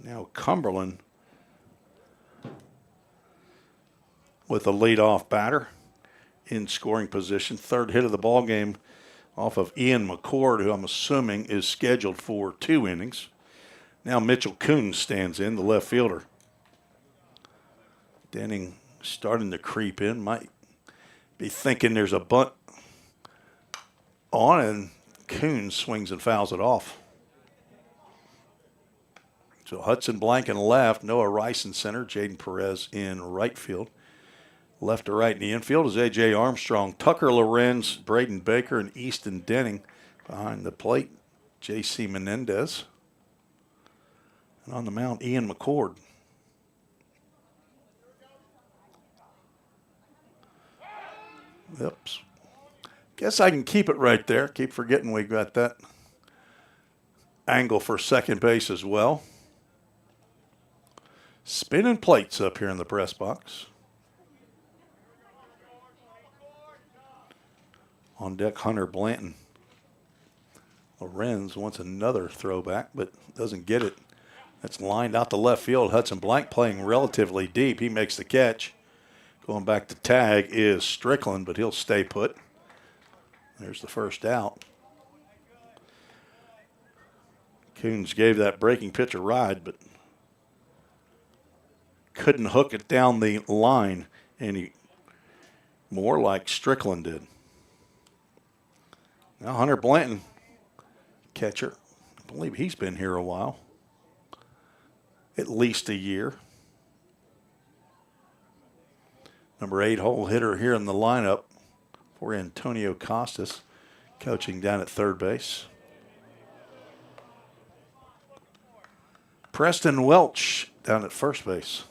Now Cumberland with a leadoff batter in scoring position. Third hit of the ball game off of Ian McCord, who I'm assuming is scheduled for 2 innings. Now Mitchell Coons stands in, the left fielder. Denning starting to creep in. Might be thinking there's a bunt on, and Coons swings and fouls it off. So Hudson blank in left, Noah Rice in center, Jaden Perez in right field. Left to right in the infield is A.J. Armstrong, Tucker Lorenz, Braden Baker, and Easton Denning. Behind the plate, J.C. Menendez. And on the mound, Ian McCord. Oops. Guess I can keep it right there. Keep forgetting we got that angle for second base as well. Spinning plates up here in the press box. On deck, Hunter Blanton. Lorenz wants another throwback, but doesn't get it. That's lined out to left field. Hudson Blank playing relatively deep. He makes the catch. Going back to tag is Strickland, but he'll stay put. There's the first out. Coons gave that breaking pitch a ride, but couldn't hook it down the line any more like Strickland did. Now Hunter Blanton, catcher. I believe he's been here a while. At least a year. Number 8 hole hitter here in the lineup for Antonio Costas, coaching down at third base. Preston Welch down at first base.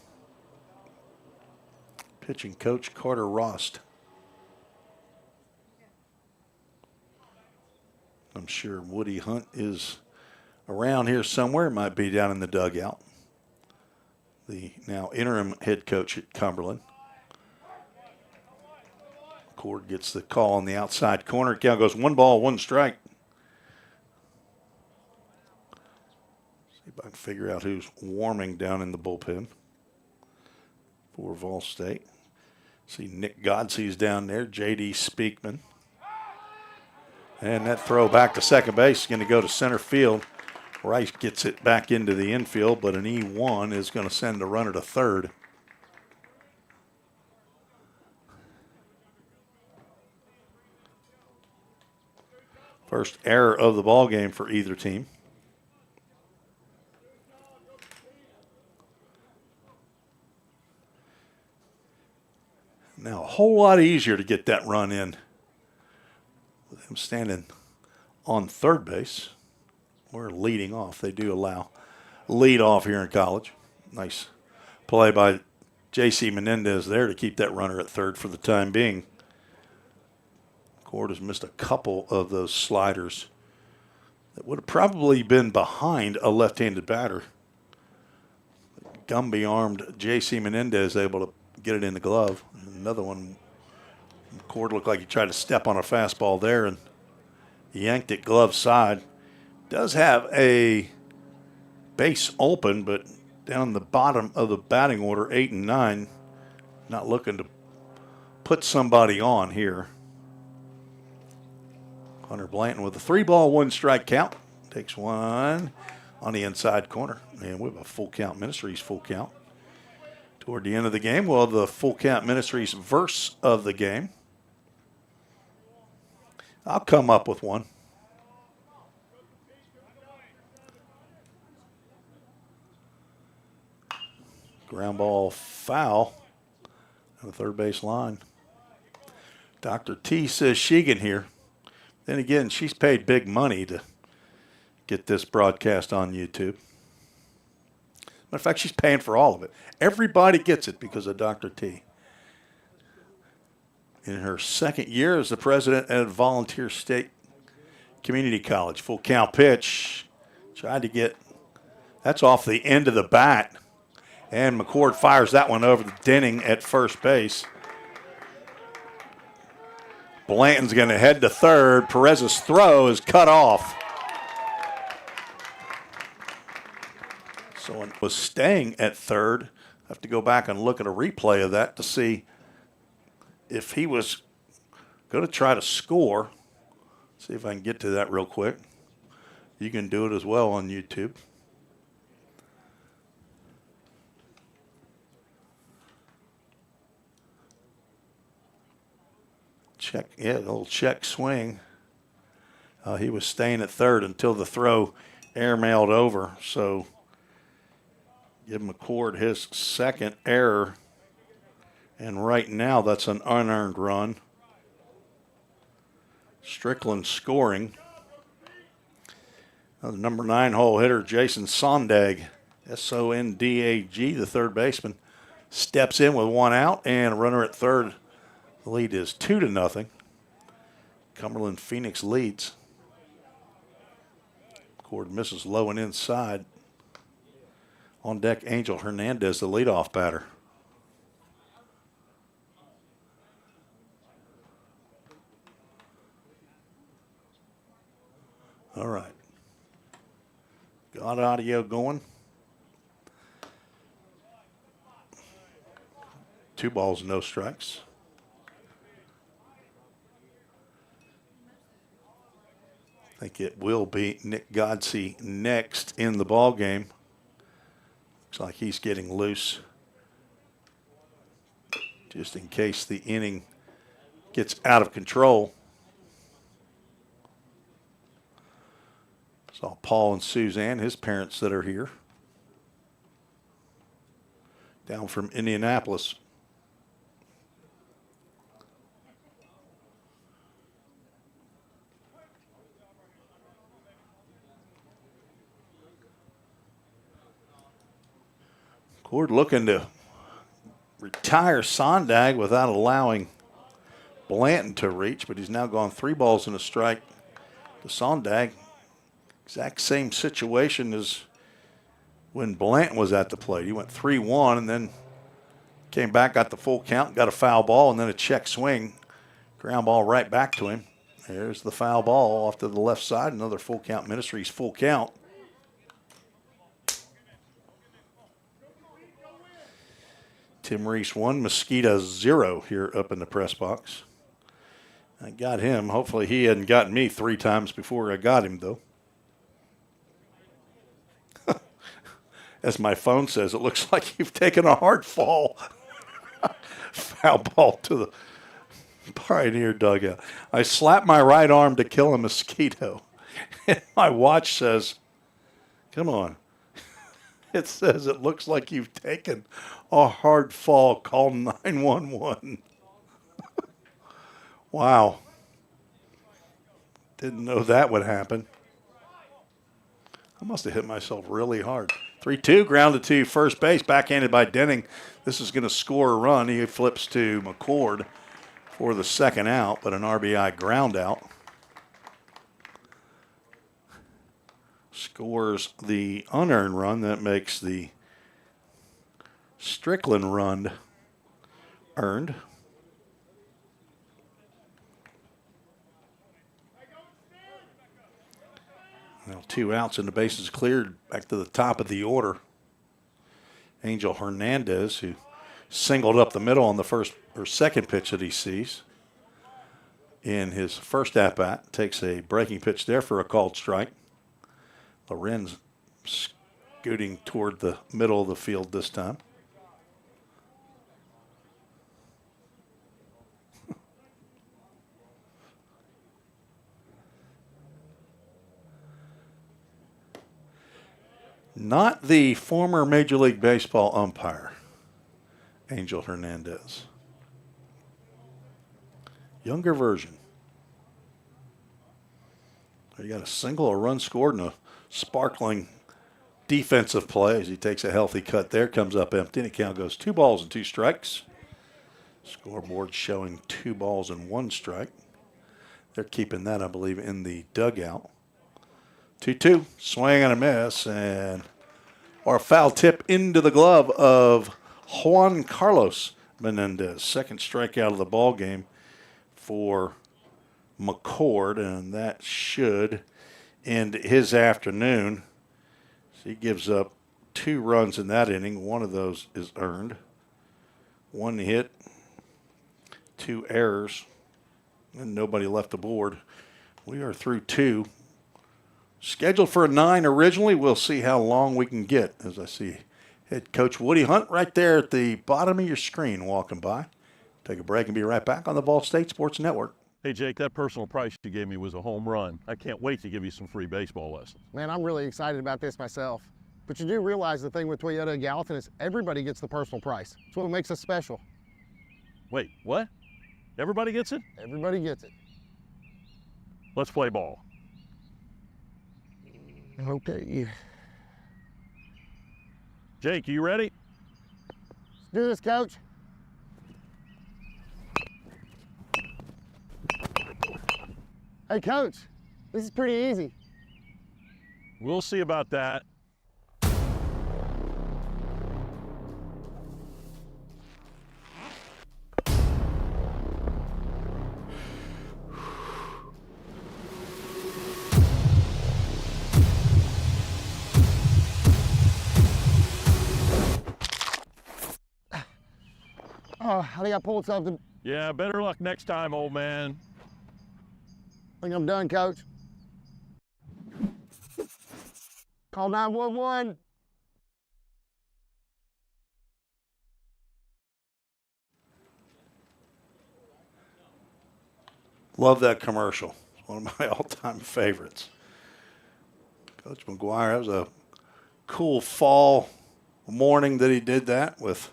Pitching coach Carter Rost. I'm sure Woody Hunt is around here somewhere. Might be down in the dugout. The now interim head coach at Cumberland. Cord gets the call on the outside corner. Count goes 1 ball, 1 strike. See if I can figure out who's warming down in the bullpen for Vol State. See Nick Godsey's down there, J.D. Speakman. And that throw back to second base is going to go to center field. Rice gets it back into the infield, but an E1 is going to send the runner to third. First error of the ball game for either team. whole lot easier to get that run in with him standing on third base. We're leading off. They do allow lead off here in college. Nice play by J.C. Menendez there to keep that runner at third for the time being. Cord has missed a couple of those sliders that would have probably been behind a left-handed batter. Gumby-armed J.C. Menendez able to get it in the glove. Another one, Cord looked like he tried to step on a fastball there and yanked it glove side. Does have a base open, but down the bottom of the batting order, 8 and 9, not looking to put somebody on here. Hunter Blanton with a 3-ball, 1-strike count. Takes one on the inside corner. And we have a full count, Ministries full count. Toward the end of the game, we'll have the full count Ministries verse of the game. I'll come up with one. Ground ball foul on the third base line. Dr. T says Sheegan here. Then again, she's paid big money to get this broadcast on YouTube. Matter of fact, she's paying for all of it. Everybody gets it because of Dr. T. In her second year as the president at Volunteer State Community College. Full count pitch. Tried to get, that's off the end of the bat. And McCord fires that one over to Denning at first base. Blanton's going to head to third. Perez's throw is cut off. Someone was staying at third. I have to go back and look at a replay of that to see if he was going to try to score. See if I can get to that real quick. You can do it as well on YouTube. Check, yeah, a little check swing. He was staying at third until the throw airmailed over. So give McCord his second error. And right now that's an unearned run. Strickland scoring. The number 9 hole hitter, Jason Sondag, S-O-N-D-A-G, the third baseman, steps in with one out and a runner at third. The lead is 2-0. Cumberland Phoenix leads. Cord misses low and inside. On deck, Angel Hernandez, the leadoff batter. All right. Got audio going. 2 balls, no strikes. I think it will be Nick Godsey next in the ball game. Looks like he's getting loose. Just in case the inning gets out of control. Saw Paul and Suzanne, his parents that are here. Down from Indianapolis. Cord looking to retire Sondag without allowing Blanton to reach, but he's now gone 3 balls and a strike to Sondag. Exact same situation as when Blanton was at the plate. He went 3-1 and then came back, got the full count, got a foul ball, and then a check swing. Ground ball right back to him. There's the foul ball off to the left side. Another full count, Ministries full count. Tim Reese 1, Mosquito 0 here up in the press box. I got him. Hopefully he hadn't gotten me 3 times before I got him, though. As my phone says, it looks like you've taken a hard fall. Foul ball to the Pioneer dugout. I slapped my right arm to kill a mosquito. And my watch says, come on. It says it looks like you've taken a hard fall. Call 911. Wow. Didn't know that would happen. I must have hit myself really hard. 3-2, grounded to first base, backhanded by Denning. This is going to score a run. He flips to McCord for the second out, but an RBI ground out. Scores the unearned run. That makes the Strickland run earned. Now 2 outs and the bases cleared. Back to the top of the order. Angel Hernandez, who singled up the middle on the first or second pitch that he sees in his first at-bat, takes a breaking pitch there for a called strike. Lorenz scooting toward the middle of the field this time. Not the former Major League Baseball umpire, Angel Hernandez. Younger version. You got a single, a run scored, and a sparkling defensive play as he takes a healthy cut there, comes up empty, and the count goes 2 balls and 2 strikes. Scoreboard showing 2 balls and 1 strike. They're keeping that, I believe, in the dugout. 2-2, swing and a miss, and or a foul tip into the glove of Juan Carlos Menendez. Second strikeout of the ball game for McCord, and that should end his afternoon. So he gives up 2 runs in that inning. One of those is earned. 1 hit, 2 errors, and nobody left the board. We are through 2. Scheduled for a 9 originally. We'll see how long we can get, as I see head coach Woody Hunt right there at the bottom of your screen walking by. Take a break and be right back on the Ball State Sports Network. Hey, Jake, that personal price you gave me was a home run. I can't wait to give you some free baseball lessons. Man, I'm really excited about this myself. But you do realize the thing with Toyota of Gallatin is everybody gets the personal price. It's what makes us special. Wait, what? Everybody gets it? Everybody gets it. Let's play ball. Okay. Jake, you ready? Let's do this, Coach. Hey, Coach, this is pretty easy. We'll see about that. Oh, I think I pulled something. Yeah, better luck next time, old man. I think I'm done, Coach. Call 911. Love that commercial. It's one of my all-time favorites. Coach McGuire, that was a cool fall morning that he did that with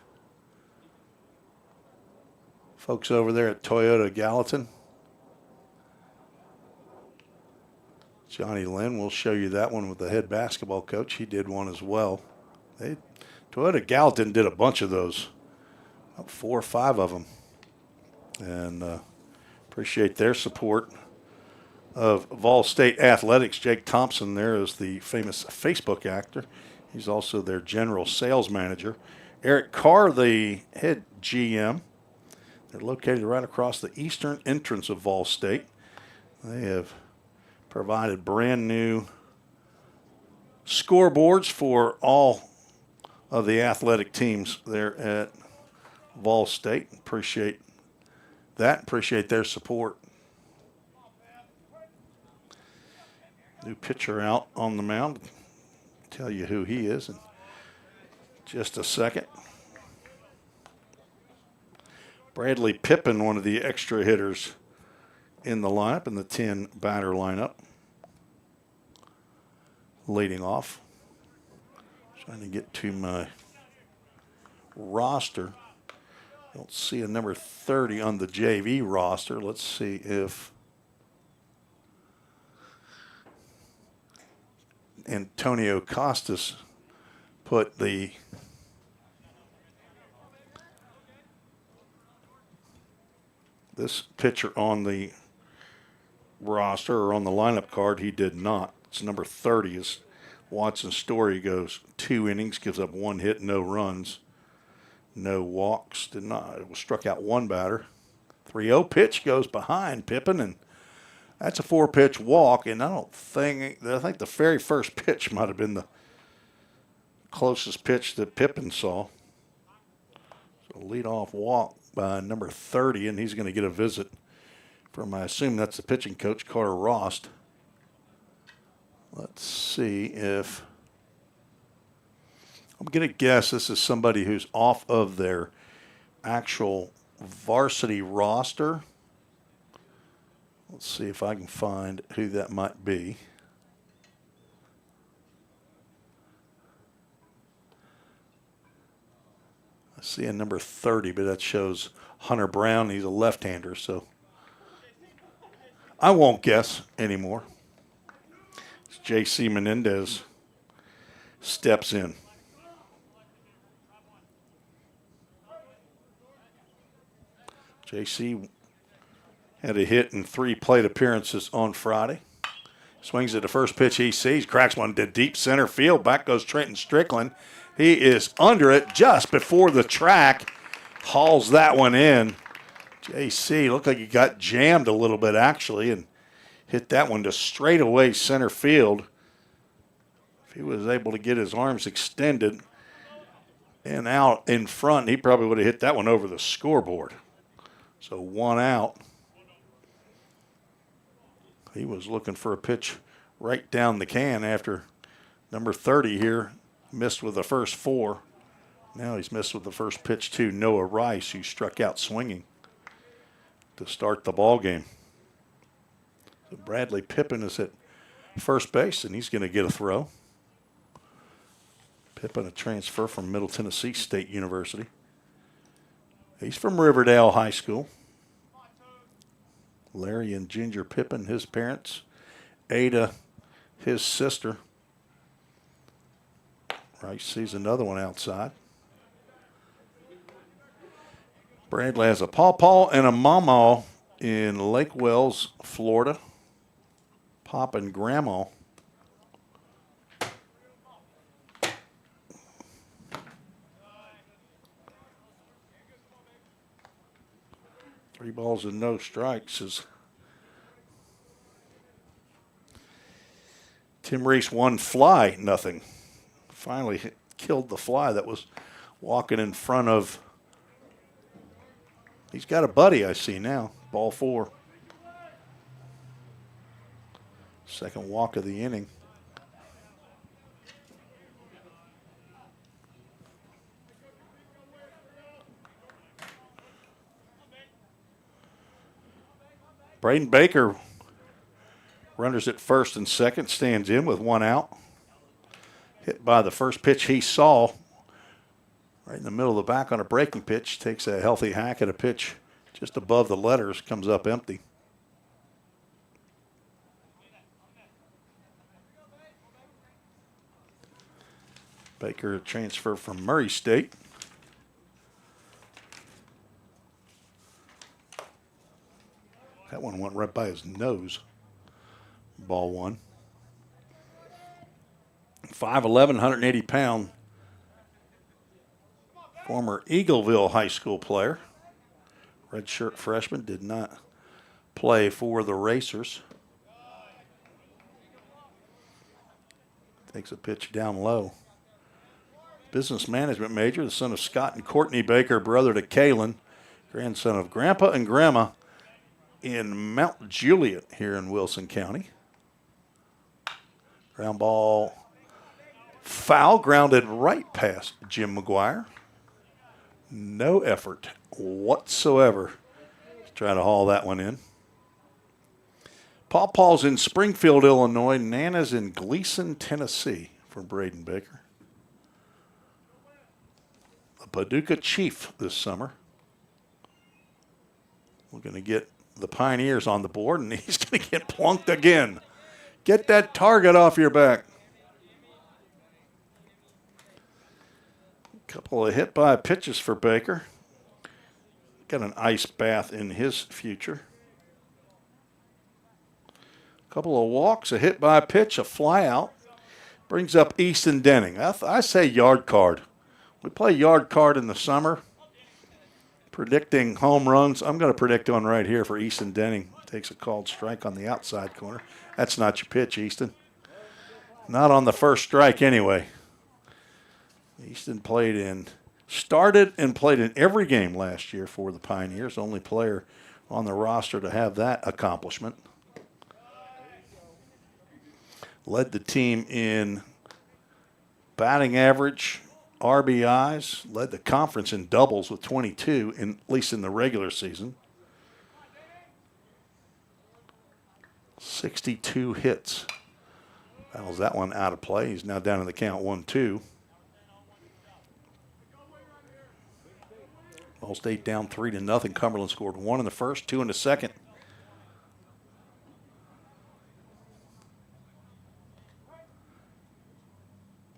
folks over there at Toyota Gallatin. Johnny Lynn will show you that one with the head basketball coach. He did one as well. Toyota Gallatin did a bunch of those, about 4 or 5 of them. And appreciate their support of Vol State Athletics. Jake Thompson there is the famous Facebook actor. He's also their general sales manager. Eric Carr, the head GM. They're located right across the eastern entrance of Vol State. They have provided brand new scoreboards for all of the athletic teams there at Vol State. Appreciate that. Appreciate their support. New pitcher out on the mound. Tell you who he is in just a second. Bradley Pippin, one of the extra hitters in the lineup, in the 10 batter lineup. Leading off. Trying to get to my roster. Don't see a number 30 on the JV roster. Let's see if Antonio Costas put this pitcher on the roster or on the lineup card. He did not. It's number 30 is Watson Story. Goes 2 innings, gives up 1 hit, no runs, no walks. Did not. It was struck out 1 batter. 3-0 pitch goes behind Pippin, and that's a 4-pitch walk. And I think the very first pitch might have been the closest pitch that Pippin saw. So leadoff walk by number 30, and he's going to get a visit from, I assume that's the pitching coach, Carter Rost. Let's see if, I'm going to guess this is somebody who's off of their actual varsity roster. Let's see if I can find who that might be. I see a number 30, but that shows Hunter Brown. He's a left-hander, so I won't guess anymore. J.C. Menendez steps in. J.C. had a hit in 3 plate appearances on Friday. Swings at the first pitch he sees, cracks one to deep center field. Back goes Trenton Strickland. He is under it just before the track. Hauls that one in. J.C. looked like he got jammed a little bit, actually, and hit that one to straightaway center field. If he was able to get his arms extended and out in front, he probably would have hit that one over the scoreboard. So 1 out. He was looking for a pitch right down the can after number 30 here missed with the first 4. Now he's missed with the first pitch to Noah Rice, who struck out swinging to start the ball game. So Bradley Pippin is at first base, and he's going to get a throw. Pippin, a transfer from Middle Tennessee State University. He's from Riverdale High School. Larry and Ginger Pippin, his parents. Ada, his sister. Rice sees another one outside. Bradley has a pawpaw and a mamaw in Lake Wells, Florida. Pop and Grandma. Three balls and no strikes as Tim Reese one fly, nothing. Finally killed the fly that was walking in front of. He's got a buddy I see now. Ball 4. Second walk of the inning. Braden Baker, runners at first and second, stands in with 1 out. Hit by the first pitch he saw. Right in the middle of the back on a breaking pitch. Takes a healthy hack at a pitch just above the letters. Comes up empty. Baker, a transfer from Murray State. That one went right by his nose. Ball 1. 5'11", 180-pound former Eagleville High School player. Redshirt freshman, did not play for the Racers. Takes a pitch down low. Business management major, the son of Scott and Courtney Baker, brother to Kalen, grandson of Grandpa and Grandma in Mount Juliet here in Wilson County. Ground ball foul, grounded right past Jim McGuire. No effort whatsoever to try to haul that one in. Pawpaw's in Springfield, Illinois. Nana's in Gleason, Tennessee for Braden Baker. A Paducah Chief this summer. We're going to get the Pioneers on the board, and he's going to get plunked again. Get that target off your back. Couple of hit-by pitches for Baker. Got an ice bath in his future. Couple of walks, a hit-by pitch, a fly-out. Brings up Easton Denning. I say yard card. We play yard card in the summer. Predicting home runs. I'm going to predict one right here for Easton Denning. Takes a called strike on the outside corner. That's not your pitch, Easton. Not on the first strike anyway. Easton started and played in every game last year for the Pioneers. Only player on the roster to have that accomplishment. Led the team in batting average, RBIs, led the conference in doubles with 22, at least in the regular season. 62 hits. Fouls that one out of play. He's now down in the count 1-2. Ball State down 3-0. Cumberland scored 1 in the first, 2 in the second.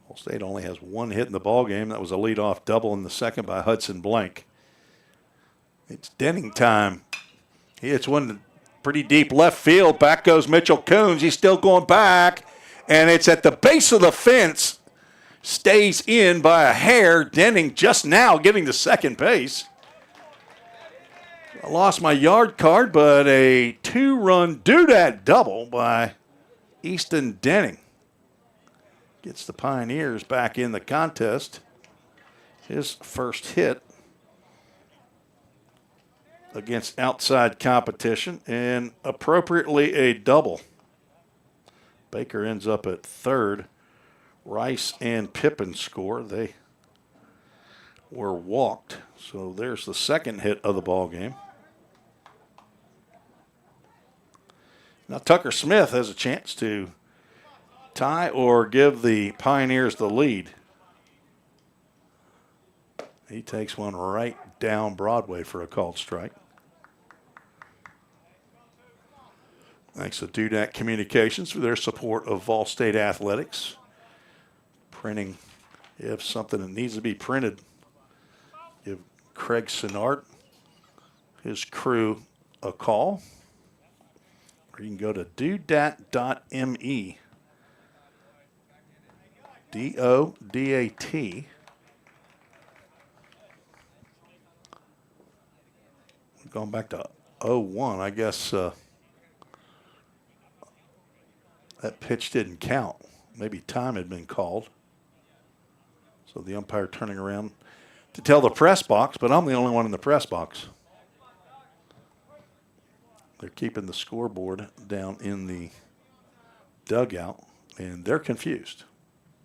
Ball State only has 1 hit in the ball game. That was a leadoff double in the second by Hudson Blank. It's Denning time. He hits one pretty deep left field. Back goes Mitchell Coons. He's still going back, and it's at the base of the fence. Stays in by a hair. Denning just now getting to second base. I lost my yard card, but a 2-run do-dat double by Easton Denning. Gets the Pioneers back in the contest. His first hit against outside competition, and appropriately a double. Baker ends up at third. Rice and Pippin score. They were walked. So there's the second hit of the ball game. Now Tucker Smith has a chance to tie or give the Pioneers the lead. He takes one right down Broadway for a called strike. Thanks to Dudak Communications for their support of Vol State Athletics. Printing, if something that needs to be printed, give Craig Sinard, his crew, a call. Or you can go to dudat.me. DODAT. Going back to 01, I guess that pitch didn't count. Maybe time had been called. So the umpire turning around to tell the press box, but I'm the only one in the press box. They're keeping the scoreboard down in the dugout, and they're confused.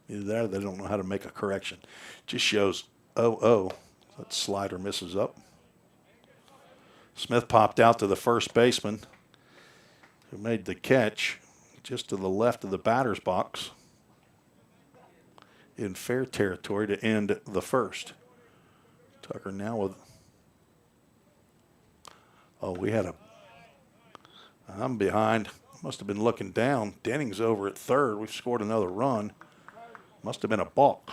Either there, they don't know how to make a correction. Just shows 0-0. That slider misses up. Smith popped out to the first baseman, who made the catch just to the left of the batter's box in fair territory to end the first. Tucker now with, I'm behind. Must have been looking down. Denning's over at third. We've scored another run. Must have been a balk.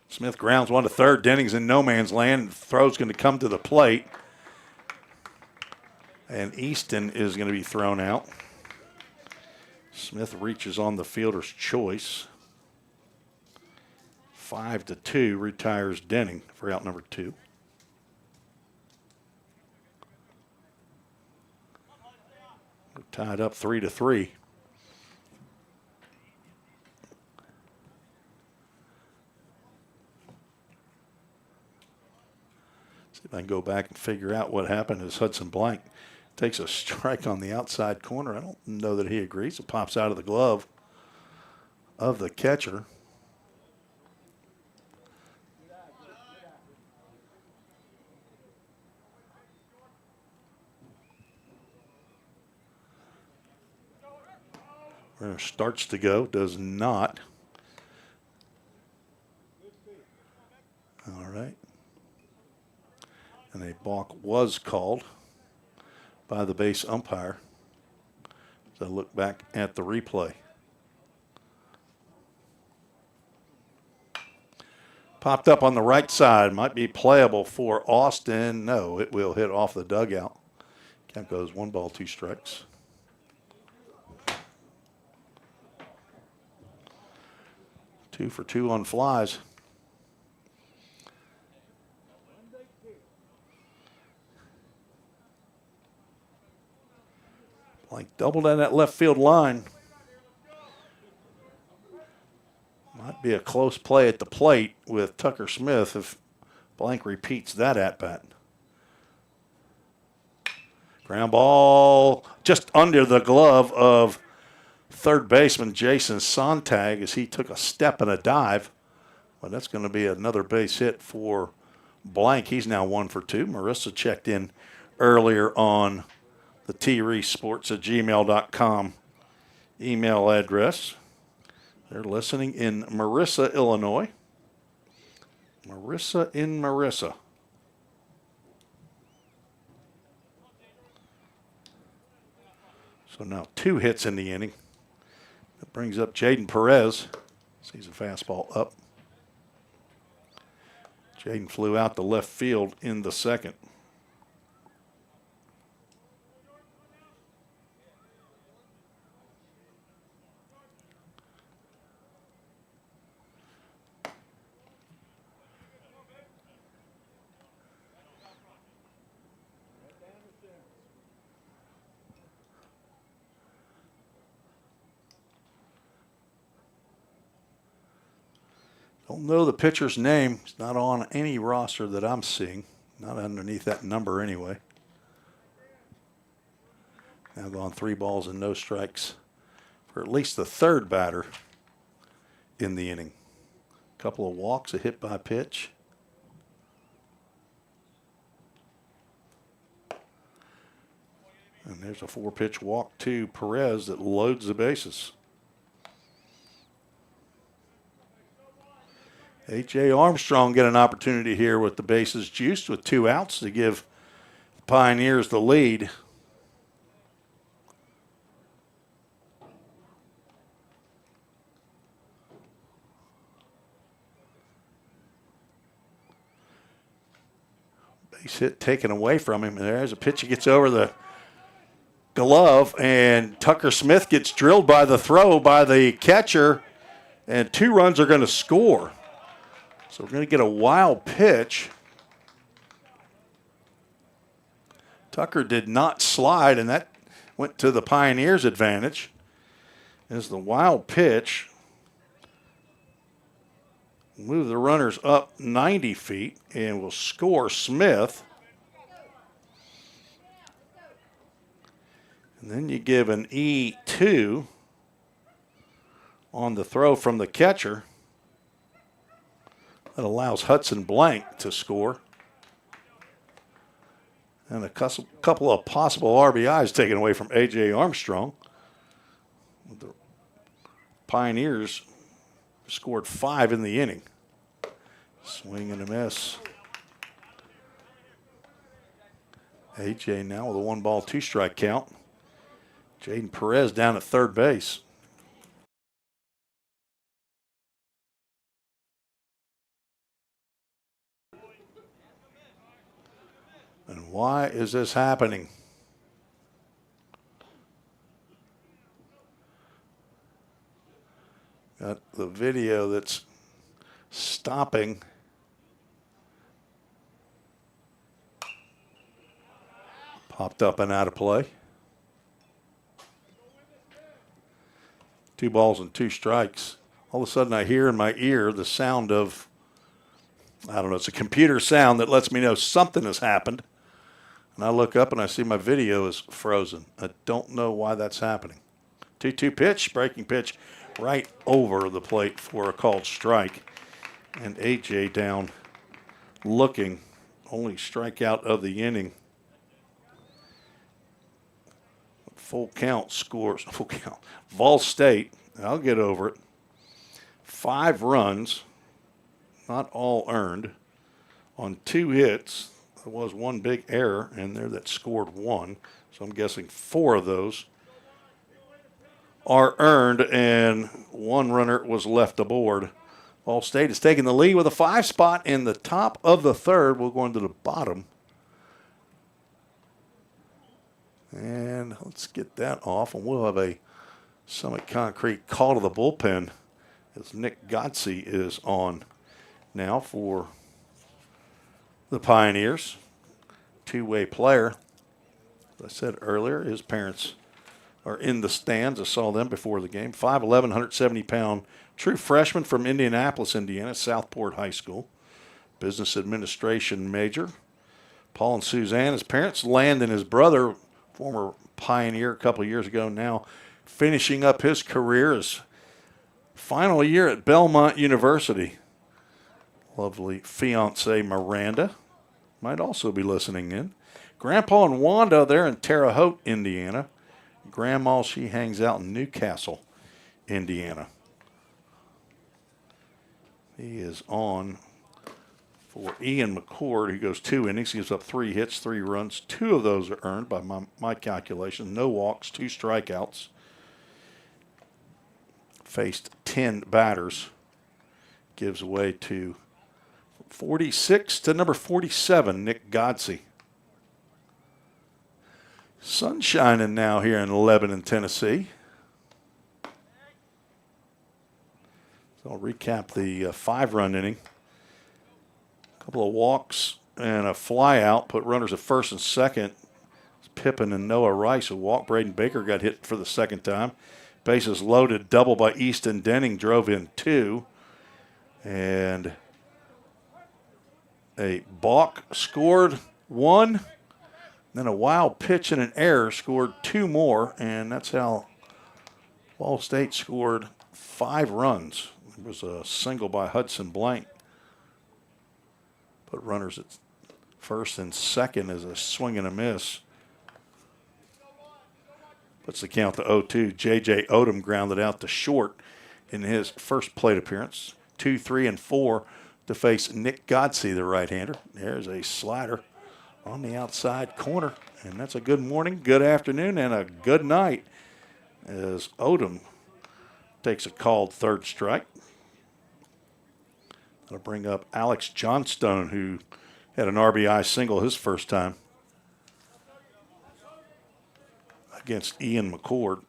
Smith grounds one to third. Denning's in no man's land. Throw's going to come to the plate. And Easton is going to be thrown out. Smith reaches on the fielder's choice. 5-2 retires Denning for out number 2. We're tied up 3-3. See if I can go back and figure out what happened as Hudson Blank takes a strike on the outside corner. I don't know that he agrees. It pops out of the glove of the catcher. Runner starts to go, does not. All right. And a balk was called by the base umpire. So look back at the replay. Popped up on the right side. Might be playable for Austin. No, it will hit off the dugout. Count goes 1 ball, 2 strikes. Two for 2 on flies. Blank doubled on that left field line. Might be a close play at the plate with Tucker Smith if Blank repeats that at-bat. Ground ball just under the glove of third baseman Jason Sontag as he took a step and a dive. Well, that's going to be another base hit for Blank. He's now 1 for 2. Marissa checked in earlier on the treesports@gmail.com email address. They're listening in Marissa, Illinois. Marissa in Marissa. So now 2 hits in the inning. That brings up Jaden Perez. Sees a fastball up. Jaden flew out to left field in the second. Don't know the pitcher's name. It's not on any roster that I'm seeing. Not underneath that number anyway. Now gone 3 balls and no strikes for at least the third batter in the inning. Couple of walks, a hit by pitch. And there's a 4-pitch walk to Perez that loads the bases. A.J. Armstrong get an opportunity here with the bases juiced with 2 outs to give the Pioneers the lead. Base hit taken away from him. And there's a pitch that gets over the glove, and Tucker Smith gets drilled by the throw by the catcher, and 2 runs are going to score. So we're going to get a wild pitch. Tucker did not slide, and that went to the Pioneers' advantage. As the wild pitch move the runners up 90 feet and will score Smith. And then you give an E2 on the throw from the catcher. That allows Hudson Blank to score. And a couple of possible RBIs taken away from A.J. Armstrong. The Pioneers scored 5 in the inning. Swing and a miss. A.J. now with a 1 ball, 2 strike count. Jaden Perez down at third base. And why is this happening? Got the video that's stopping. Popped up and out of play. 2 balls and 2 strikes. All of a sudden I hear in my ear the sound of, I don't know, it's a computer sound that lets me know something has happened. And I look up and I see my video is frozen. I don't know why that's happening. 2-2 pitch, breaking pitch right over the plate for a called strike. And AJ down looking, only strikeout of the inning. Full count scores. Full count. Vol State, I'll get over it. 5 runs, not all earned, on 2 hits. There was one big error in there that scored 1. So I'm guessing 4 of those are earned, and 1 runner was left aboard. Vol State is taking the lead with a 5 spot in the top of the 3rd. We'll go into the bottom. And let's get that off, and we'll have a Summit Concrete call to the bullpen as Nick Godsey is on now for the Pioneers. 2-way player. As I said earlier, his parents are in the stands. I saw them before the game. 5'11", 170-pound true freshman from Indianapolis, Indiana, Southport High School. Business administration major. Paul and Suzanne, his parents, Landon, his brother, former Pioneer a couple of years ago, now finishing up his career as final year at Belmont University. Lovely fiance Miranda might also be listening in. Grandpa and Wanda, they're in Terre Haute, Indiana. Grandma, she hangs out in Newcastle, Indiana. He is on for Ian McCord, who goes 2 innings, gives up 3 hits, 3 runs. 2 of those are earned by my calculation. No walks, 2 strikeouts. Faced 10 batters. Gives away to 46 to number 47, Nick Godsey. Sun shining now here in Lebanon, Tennessee. So I'll recap the 5-run inning. A couple of walks and a fly out put runners at first and second. Pippin and Noah Rice, a walk. Braden Baker got hit for the 2nd time. Bases loaded, double by Easton Denning, drove in 2. And a balk scored 1. Then a wild pitch and an error scored 2 more, and that's how Ball State scored 5 runs. It was a single by Hudson Blank. Put runners at first and second as a swing and a miss. Puts the count to 0-2. J.J. Odom grounded out to short in his first plate appearance. 2, 3, and 4 to face Nick Godsey, the right-hander. There's a slider on the outside corner, and that's a good morning, good afternoon, and a good night as Odom takes a called 3rd strike. That'll bring up Alex Johnstone, who had an RBI single his first time against Ian McCord.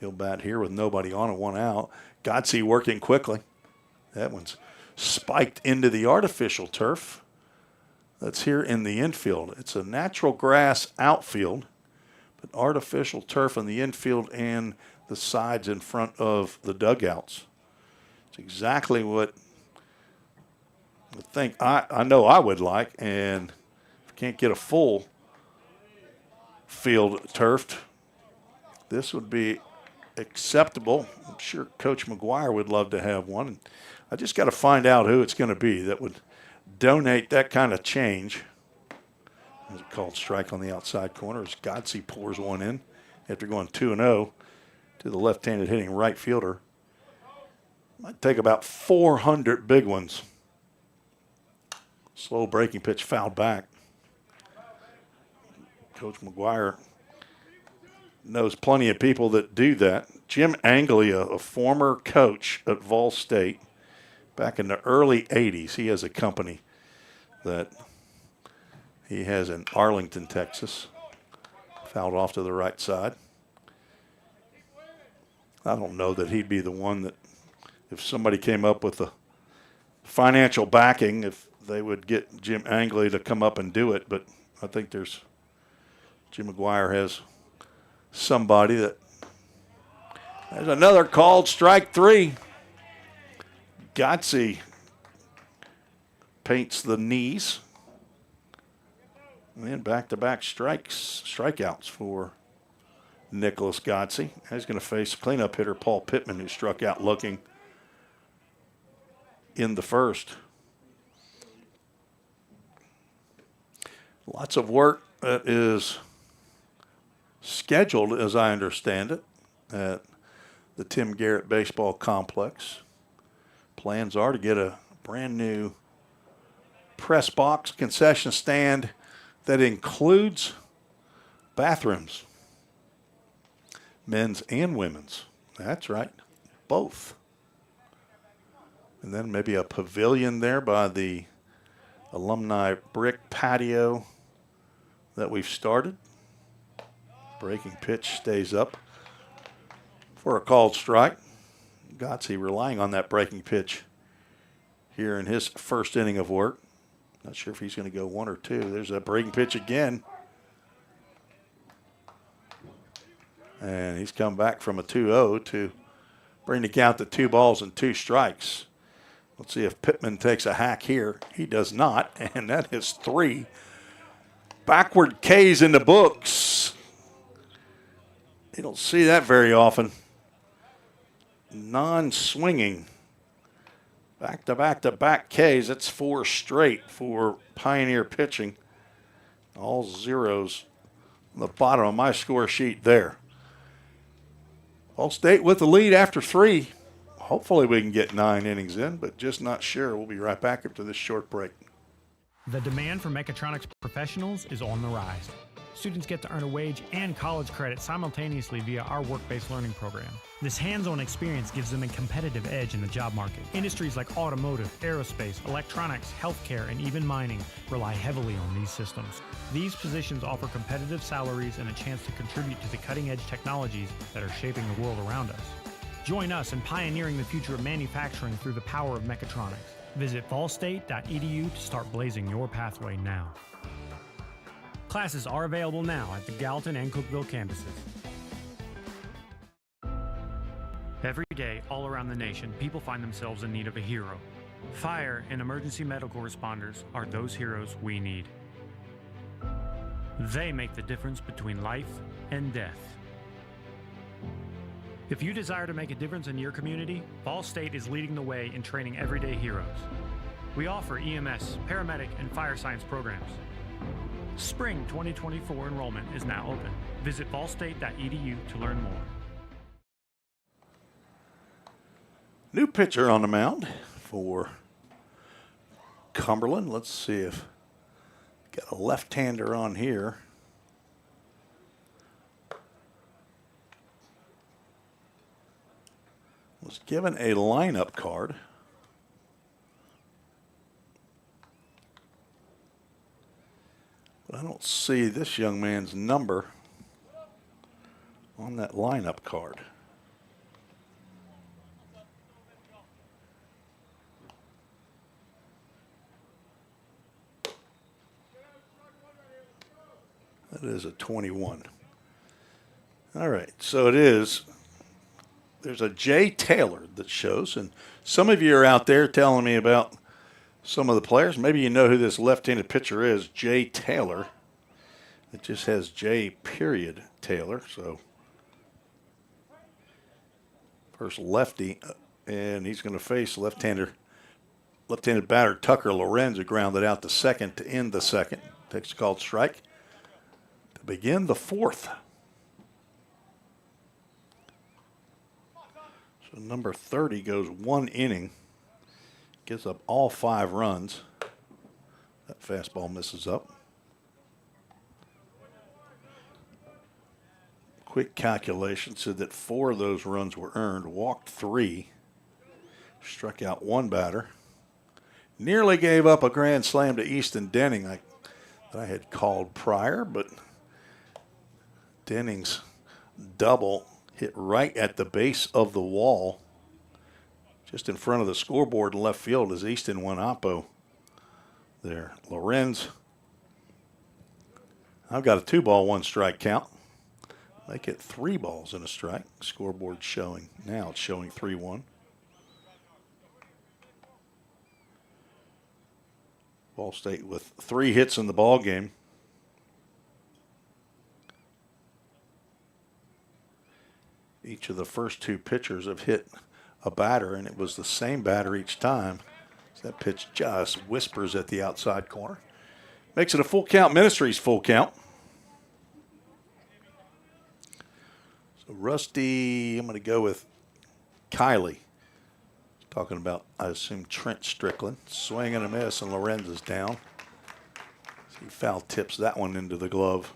He'll bat here with nobody on and 1 out. Godsey working quickly. That one's spiked into the artificial turf. That's here in the infield. It's a natural grass outfield, but artificial turf in the infield and the sides in front of the dugouts. It's exactly what I know I would like, and if you can't get a full field turfed, this would be acceptable. I'm sure Coach McGuire would love to have one. I just got to find out who it's going to be that would donate that kind of change. There's a called strike on the outside corner as Godsey pours one in after going 2-0 to the left-handed hitting right fielder. Might take about 400 big ones. Slow breaking pitch fouled back. Coach McGuire knows plenty of people that do that. Jim Anglia, a former coach at Vol State back in the early 80s. He has a company that he has in Arlington, Texas. Fouled off to the right side. I don't know that he'd be the one that, if somebody came up with the financial backing, if they would get Jim Anglia to come up and do it. But I think Jim McGuire has somebody that. There's another called strike 3. Godsey paints the knees. And then back-to-back strikeouts for Nicholas Godsey. He's going to face cleanup hitter Paul Pittman, who struck out looking in the first. Lots of work that is scheduled, as I understand it, at the Tim Garrett Baseball Complex. Plans are to get a brand new press box concession stand that includes bathrooms, men's and women's. That's right, both. And then maybe a pavilion there by the alumni brick patio that we've started. Breaking pitch stays up for a called strike. Gotze relying on that breaking pitch here in his first inning of work. Not sure if he's going to go 1 or 2. There's a breaking pitch again. And he's come back from a 2-0 to bring the count to 2 balls and 2 strikes. Let's see if Pittman takes a hack here. He does not, and that is 3 backward Ks in the books. You don't see that very often. Non-swinging. Back-to-back-to-back Ks. That's 4 straight for Pioneer pitching. All zeros on the bottom of my score sheet there. Ball State with the lead after 3. Hopefully we can get 9 innings in, but just not sure. We'll be right back after this short break. The demand for mechatronics professionals is on the rise. Students get to earn a wage and college credit simultaneously via our work-based learning program. This hands-on experience gives them a competitive edge in the job market. Industries like automotive, aerospace, electronics, healthcare, and even mining rely heavily on these systems. These positions offer competitive salaries and a chance to contribute to the cutting-edge technologies that are shaping the world around us. Join us in pioneering the future of manufacturing through the power of mechatronics. Visit fallstate.edu to start blazing your pathway now. Classes are available now at the Gallatin and Cookeville campuses. Every day, all around the nation, people find themselves in need of a hero. Fire and emergency medical responders are those heroes we need. They make the difference between life and death. If you desire to make a difference in your community, Ball State is leading the way in training everyday heroes. We offer EMS, paramedic, and fire science programs. Spring 2024 enrollment is now open. Visit ballstate.edu to learn more. New pitcher on the mound for Cumberland. Let's see if got a left-hander on here. Was given a lineup card. But I don't see this young man's number on that lineup card. That is a 21. All right, so it is. There's a Jay Taylor that shows, and some of you are out there telling me about some of the players. Maybe you know who this left-handed pitcher is, Jay Taylor. It just has J. period Taylor, so first lefty, and he's going to face left-handed batter Tucker Lorenz, who grounded out to second to end the second. Takes a called strike to begin the 4th. So number 30 goes 1 inning, gives up all 5 runs. That fastball misses up. Quick calculation said that 4 of those runs were earned, walked 3, struck out 1 batter. Nearly gave up a grand slam to Easton Denning that I had called prior, but Denning's double hit right at the base of the wall, just in front of the scoreboard in left field as Easton went oppo there. Lorenz, I've got a 2-ball, 1 strike count. Make it 3 balls and a strike. Scoreboard showing, now it's showing 3-1. Ball State with 3 hits in the ball game. Each of the first 2 pitchers have hit a batter, and it was the same batter each time. So that pitch just whispers at the outside corner. Makes it a full count. Ministries full count. Rusty, I'm going to go with Kylie. Talking about, I assume, Trent Strickland. Swing and a miss, and Lorenz is down. He foul tips that one into the glove.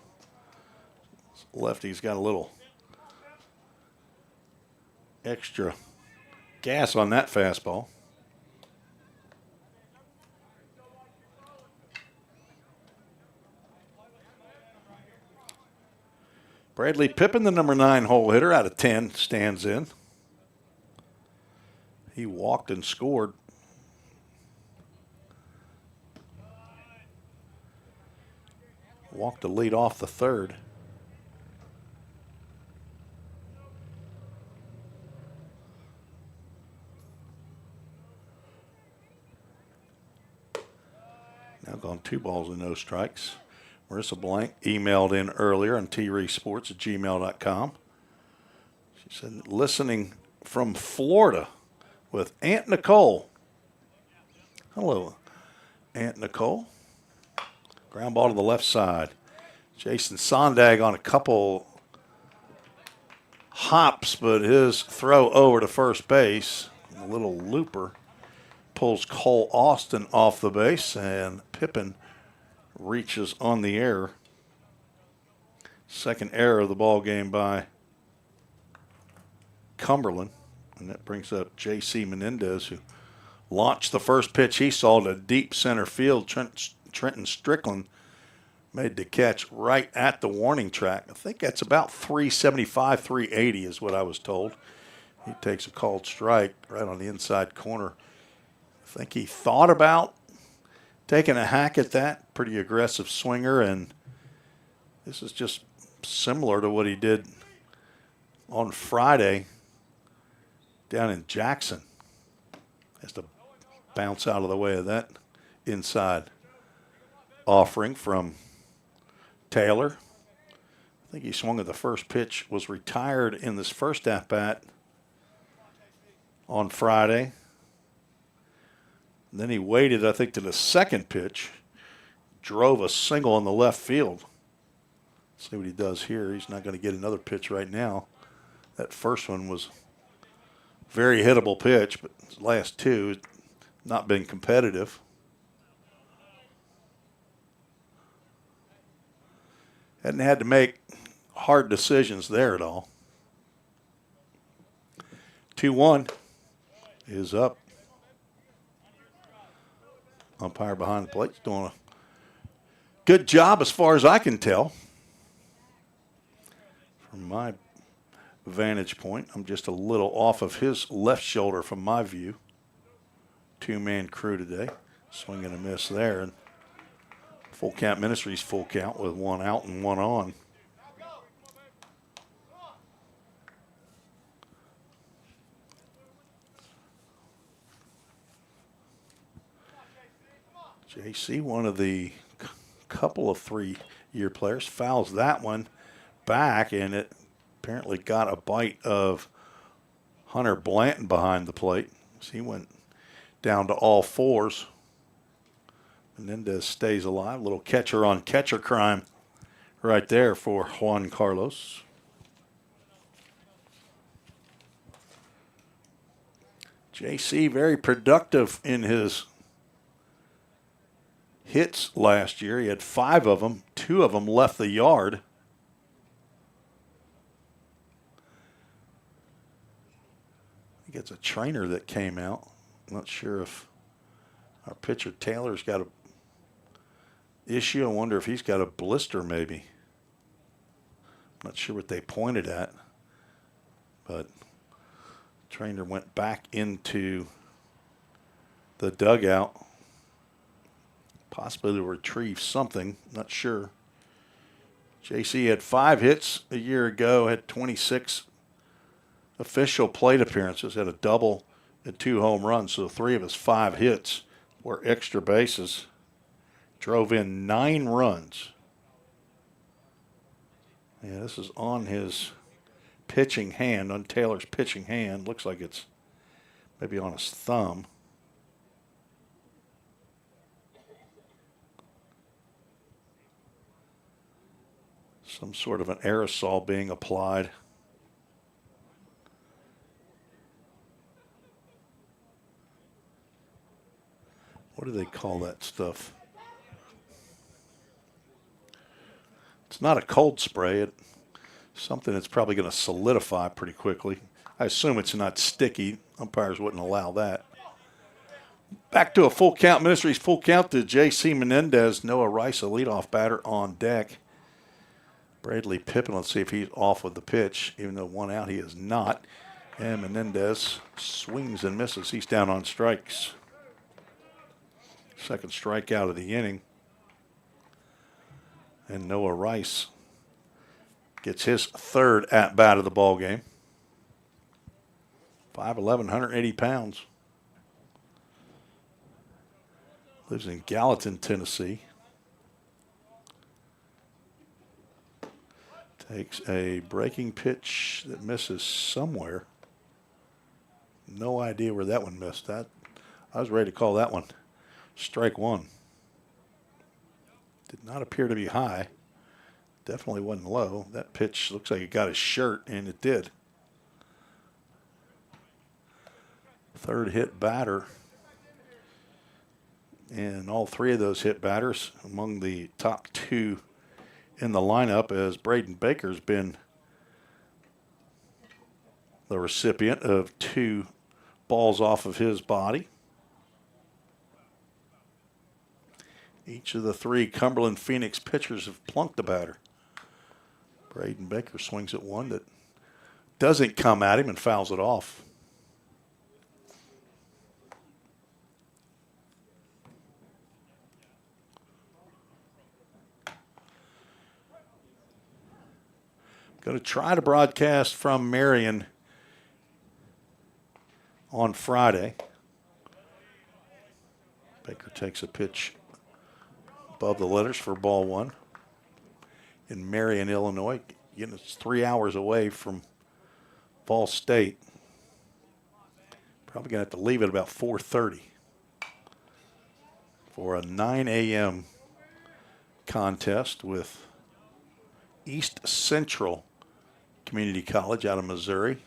Lefty's got a little extra gas on that fastball. Bradley Pippin, the number 9 hole hitter out of 10, stands in. He walked and scored. Walked to lead off the third. Now gone 2 balls and no strikes. Marissa Blank emailed in earlier on tresports@gmail.com. She said, listening from Florida with Aunt Nicole. Hello, Aunt Nicole. Ground ball to the left side. Jason Sondag on a couple hops, but his throw over to first base, a little looper, pulls Cole Austin off the base, and Pippin reaches on the error. Second error of the ball game by Cumberland, and that brings up J.C. Menendez, who launched the first pitch he saw to deep center field. Trenton Strickland made the catch right at the warning track. I think that's about 375, 380 is what I was told. He takes a called strike right on the inside corner. I think he thought about taking a hack at that. Pretty aggressive swinger, and this is just similar to what he did on Friday down in Jackson. Has to bounce out of the way of that inside offering from Taylor. I think he swung at the first pitch, was retired in this first at-bat on Friday. And then he waited, I think, to the second pitch, drove a single in the left field. See what he does here. He's not going to get another pitch right now. That first one was very hittable pitch, but his last two not been competitive. Hadn't had to make hard decisions there at all. 2-1 is up. Umpire behind the plate is doing a good job as far as I can tell. From my vantage point, I'm just a little off of his left shoulder from my view. 2-man crew today. Swing and a miss there. And Full Count Ministries full count with 1 out and 1 on. JC, one of the couple of 3-year players, fouls that one back, and it apparently got a bite of Hunter Blanton behind the plate. So he went down to all fours. Menendez stays alive. Little catcher on catcher crime right there for Juan Carlos. JC very productive in his hits last year. He had 5 of them. 2 of them left the yard. I think it's a trainer that came out. I'm not sure if our pitcher Taylor's got a issue. I wonder if he's got a blister maybe. I'm not sure what they pointed at, but trainer went back into the dugout, possibly to retrieve something. Not sure. JC had 5 hits a year ago, had 26 official plate appearances, had a double and 2 home runs, so 3 of his 5 hits were extra bases. Drove in 9 runs. Yeah, this is on his pitching hand, on Taylor's pitching hand. Looks like it's maybe on his thumb. Some sort of an aerosol being applied What do they call that stuff? It's not a cold spray. It's something that's probably going to solidify pretty quickly. I assume it's not sticky. Umpires wouldn't allow that. Back to a full count. Ministries full count to J.C. Menendez. Noah Rice, a leadoff batter on deck. Bradley Pippin, let's see if he's off with the pitch. Even though one out, he is not. And Menendez swings and misses. He's down on strikes. Second strikeout of the inning. And Noah Rice gets his third at-bat of the ball game. 5'11", 180 pounds. Lives in Gallatin, Tennessee. Takes a breaking pitch that misses somewhere. No idea where that one missed. I was ready to call that one strike one. Did not appear to be high. Definitely wasn't low. That pitch looks like it got his shirt, and it did. Third hit batter. And all three of those hit batters among the top two in the lineup, as Braden Baker's been the recipient of 2 balls off of his body. Each of the 3 Cumberland Phoenix pitchers have plunked the batter. Braden Baker swings at one that doesn't come at him and fouls it off. Going to try to broadcast from Marion on Friday. Baker takes a pitch above the letters for ball one in Marion, Illinois. Again, it's 3 hours away from Ball State. Probably going to have to leave at about 4:30 for a 9 a.m. contest with East Central Community College out of Missouri.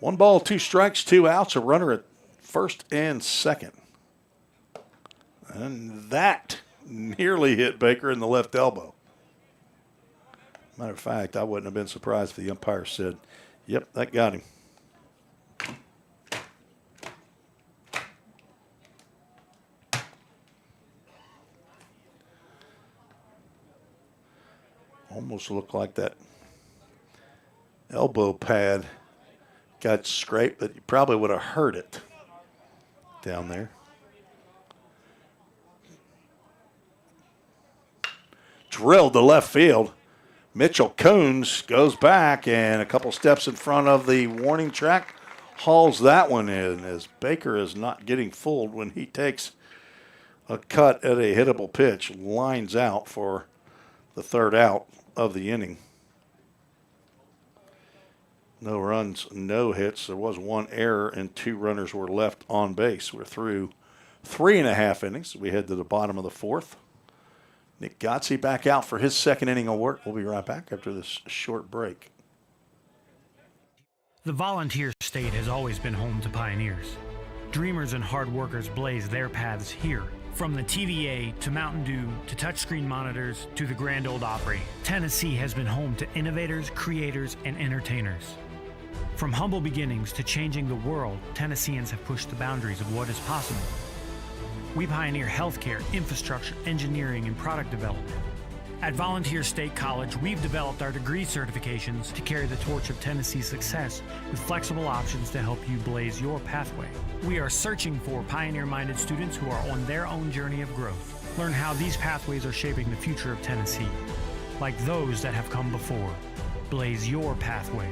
One ball, 2 strikes, 2 outs, a runner at first and second. And that nearly hit Baker in the left elbow. Matter of fact, I wouldn't have been surprised if the umpire said, yep, that got him. Almost looked like that elbow pad got scraped, but you probably would have heard it down there. Drilled to left field. Mitchell Coons goes back and a couple steps in front of the warning track, hauls that one in as Baker is not getting fooled when he takes a cut at a hittable pitch, lines out for the third out of the inning. No runs, no hits. There was 1 error and 2 runners were left on base. We're through 3.5 innings. We head to the bottom of the 4th. Nick Gotze back out for his second inning of work. We'll be right back after this short break. The Volunteer State has always been home to pioneers. Dreamers and hard workers blaze their paths here. From the TVA to Mountain Dew to touchscreen monitors to the Grand Ole Opry, Tennessee has been home to innovators, creators, and entertainers. From humble beginnings to changing the world, Tennesseans have pushed the boundaries of what is possible. We pioneer healthcare, infrastructure, engineering, and product development. At Volunteer State College, we've developed our degree certifications to carry the torch of Tennessee's success with flexible options to help you blaze your pathway. We are searching for pioneer-minded students who are on their own journey of growth. Learn how these pathways are shaping the future of Tennessee. Like those that have come before, blaze your pathway.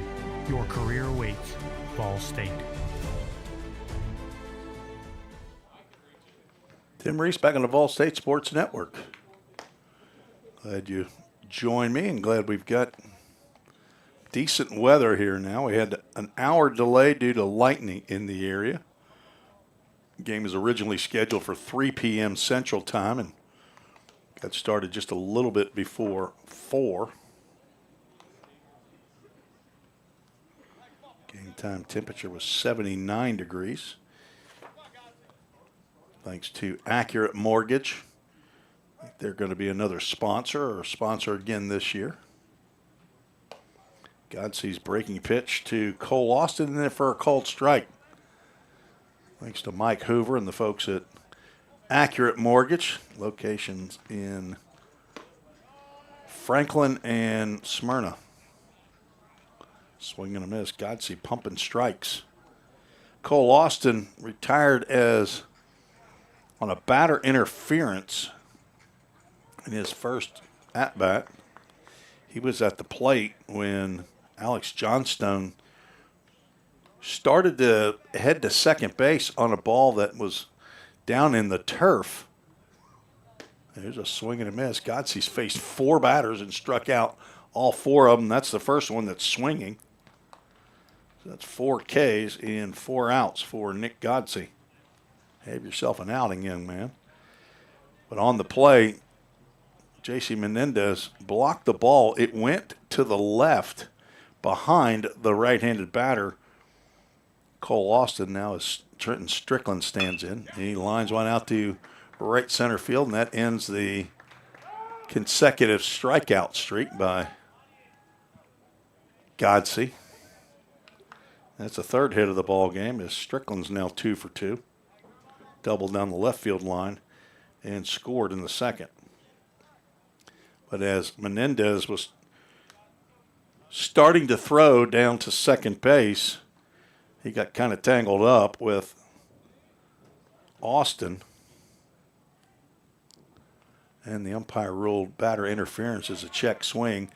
Your career awaits. Ball State. Tim Reese back on the Ball State Sports Network. Glad you joined me and glad we've got decent weather here now. We had an hour delay due to lightning in the area. The game was originally scheduled for 3 p.m. Central Time and got started just a little bit before 4. Daytime temperature was 79 degrees. Thanks to Accurate Mortgage. They're going to be another sponsor or sponsor again this year. Godsey's breaking pitch to Cole Austin and then for a called strike. Thanks to Mike Hoover and the folks at Accurate Mortgage. Locations in Franklin and Smyrna. Swing and a miss. Godsey pumping strikes. Cole Austin retired as on a batter interference in his first at-bat. He was at the plate when Alex Johnstone started to head to second base on a ball that was down in the turf. There's a swing and a miss. Godsey's faced 4 batters and struck out all 4 of them. That's the first one that's swinging. So that's 4 Ks and 4 outs for Nick Godsey. Have yourself an outing, young man. But on the play, J.C. Menendez blocked the ball. It went to the left behind the right-handed batter, Cole Austin. Now as Trenton Strickland stands in. He lines one out to right center field, and that ends the consecutive strikeout streak by Godsey. That's the 3rd hit of the ball game as Strickland's now 2 for 2. Doubled down the left field line and scored in the second. But as Menendez was starting to throw down to second base, he got kind of tangled up with Austin. And the umpire ruled batter interference as a check swing.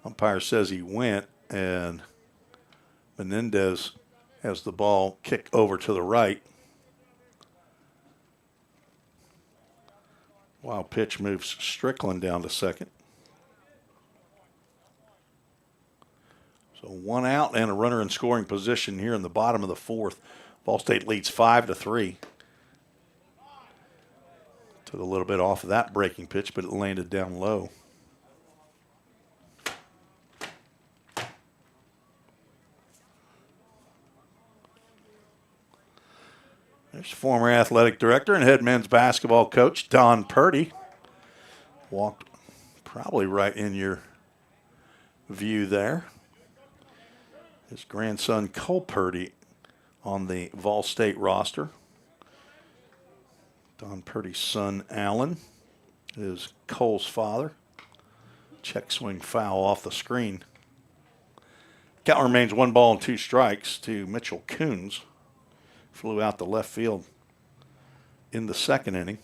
Umpire says he went, and Menendez has the ball kick over to the right. Wild pitch moves Strickland down to second. So 1 out and a runner in scoring position here in the bottom of the 4th. Ball State leads 5-3. Took a little bit off of that breaking pitch, but it landed down low. There's former athletic director and head men's basketball coach Don Purdy. Walked probably right in your view there. His grandson Cole Purdy on the Vol State roster. Don Purdy's son Alan is Cole's father. Check swing foul off the screen. Count remains 1 ball and 2 strikes to Mitchell Coons. Flew out the left field in the 2nd inning.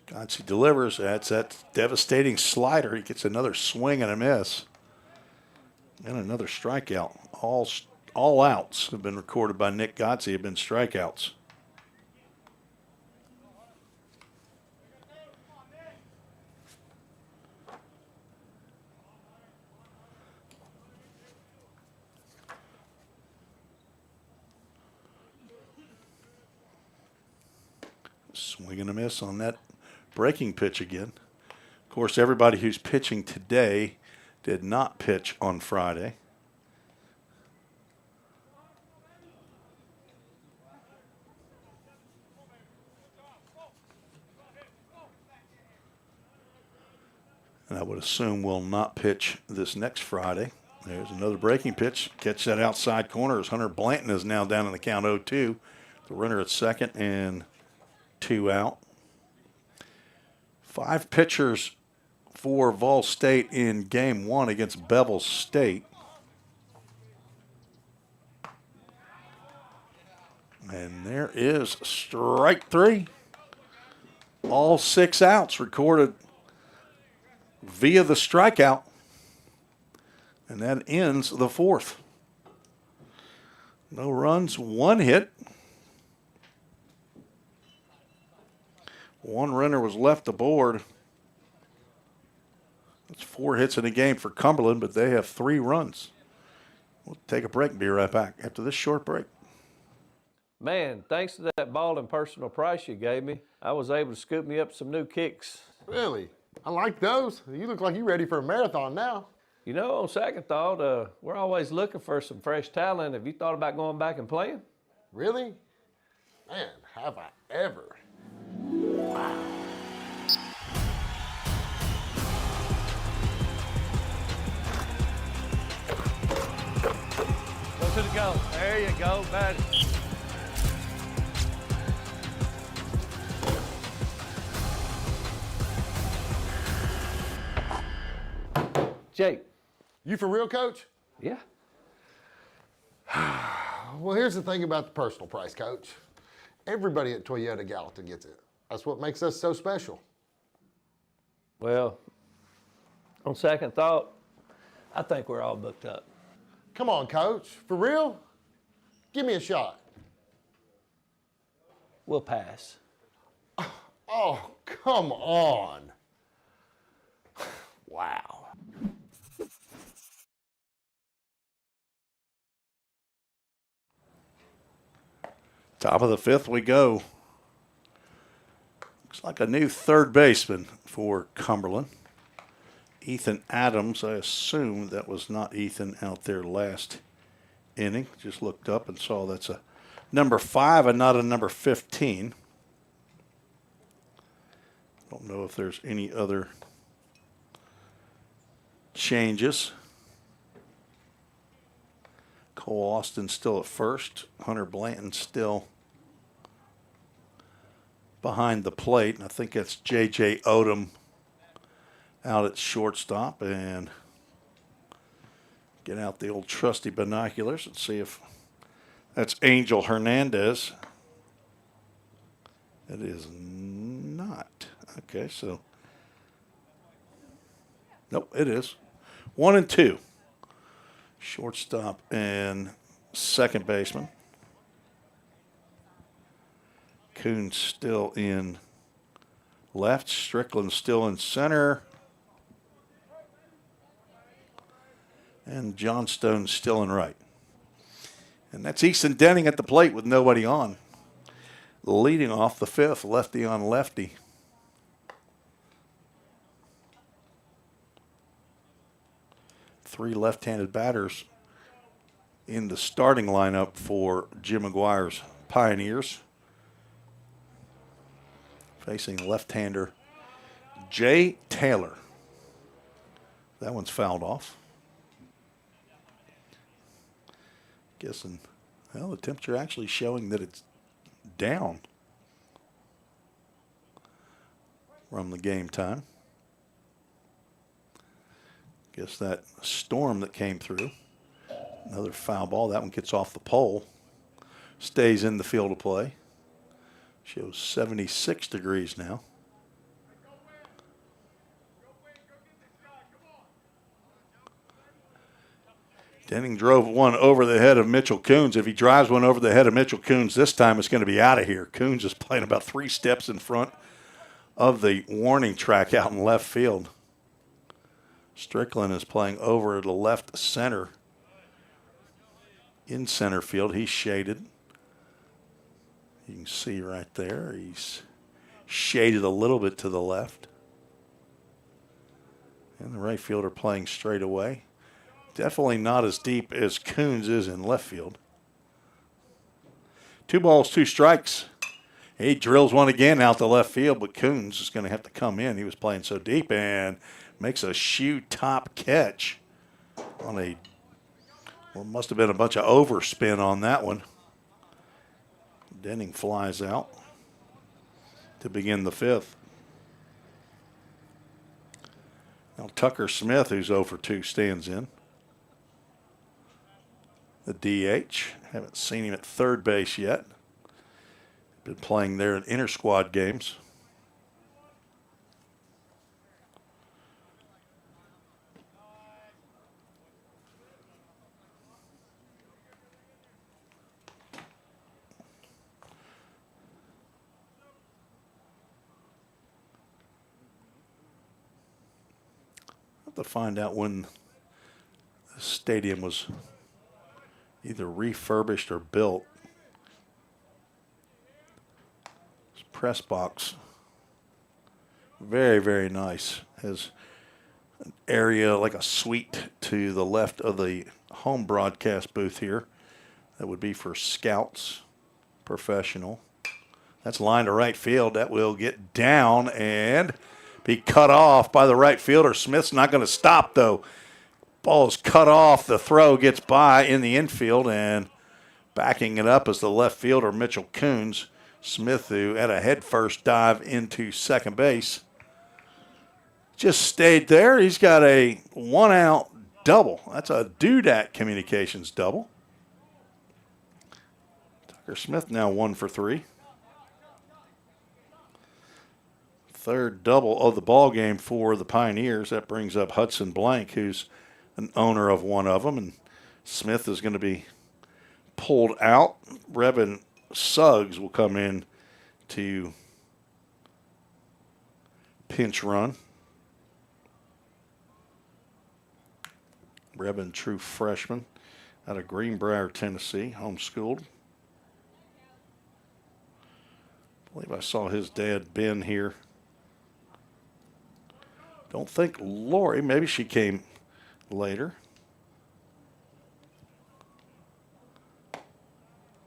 Godsey delivers. That's that devastating slider. He gets another swing and a miss. And another strikeout. All outs have been recorded by Nick Godsey have been strikeouts. Swing and a miss on that breaking pitch again. Of course, everybody who's pitching today did not pitch on Friday. And I would assume will not pitch this next Friday. There's another breaking pitch. Catch that outside corner as Hunter Blanton is now down in the count 0-2. The runner at second and 2 out. 5 pitchers for Vol State in game 1 against Bevel State. And there is strike 3. All 6 outs recorded via the strikeout. And that ends the 4th. No runs, 1 hit. 1 runner was left aboard. That's 4 hits in a game for Cumberland, but they have 3 runs. We'll take a break and be right back after this short break. Man, thanks to that ball and personal price you gave me, I was able to scoop me up some new kicks. Really? I like those. You look like you're ready for a marathon now. You know, on second thought, we're always looking for some fresh talent. Have you thought about going back and playing? Really? Man, have I ever. Wow. Go to the goal. There you go, buddy. Jake. You for real, Coach? Yeah. Well, here's the thing about the personal price, Coach. Everybody at Toyota Gallatin gets it. That's what makes us so special. Well, on second thought, I think we're all booked up. Come on, Coach. For real? Give me a shot. We'll pass. Oh, come on. Wow. Top of the fifth we go. Looks like a new third baseman for Cumberland. Ethan Adams, I assume that was not Ethan out there last inning. Just looked up and saw that's a number 5 and not a number 15. Don't know if there's any other changes. Cole Austin still at first. Hunter Blanton still behind the plate. And I think that's J.J. Odom out at shortstop. And get out the old trusty binoculars and see if that's Angel Hernandez. It is not. Okay, so. Nope, it is. 1 and 2. Shortstop and second baseman. Coons still in left. Strickland still in center. And Johnstone still in right. And that's Easton Denning at the plate with nobody on. Leading off the fifth, lefty on lefty. Three left-handed batters in the starting lineup for Jim McGuire's Pioneers. Facing left-hander Jay Taylor. That one's fouled off. Guessing, well, the temperature actually showing that it's down from the game time. Guess that storm that came through. Another foul ball. That one gets off the pole. Stays in the field of play. Shows 76 degrees now. Denning drove one over the head of Mitchell Coons. If he drives one over the head of Mitchell Coons this time, it's going to be out of here. Coons is playing about 3 steps in front of the warning track out in left field. Strickland is playing over to left center. In center field, he's shaded. You can see right there, he's shaded a little bit to the left. And the right fielder playing straight away. Definitely not as deep as Coons is in left field. 2 balls, 2 strikes. He drills one again out to left field, but Coons is going to have to come in. He was playing so deep and makes a shoe top catch on a, well, must have been a bunch of overspin on that one. Denning flies out to begin the fifth. Now Tucker Smith, who's over 2, stands in. The DH. Haven't seen him at third base yet. Been playing there in inter-squad games. To find out when the stadium was either refurbished or built. press box. Very, very nice. Has an area like a suite to the left of the home broadcast booth here. That would be for scouts, professional. That's line to right field. That will get down and be cut off by the right fielder. Smith's not going to stop, though. Ball is cut off. The throw gets by in the infield, and backing it up is the left fielder, Mitchell Coons. Smith, who had a head-first dive into second base, just stayed there. He's got a one-out double. That's a Dudat Communications double. Tucker Smith now 1 for 3. Third double of the ball game for the Pioneers. That brings up Hudson Blank, who's an owner of one of them, and Smith is going to be pulled out. Brevin Suggs will come in to pinch run. Brevin, true freshman out of Greenbrier, Tennessee, homeschooled. I believe I saw his dad, Ben, here. Don't think Lori, maybe she came later.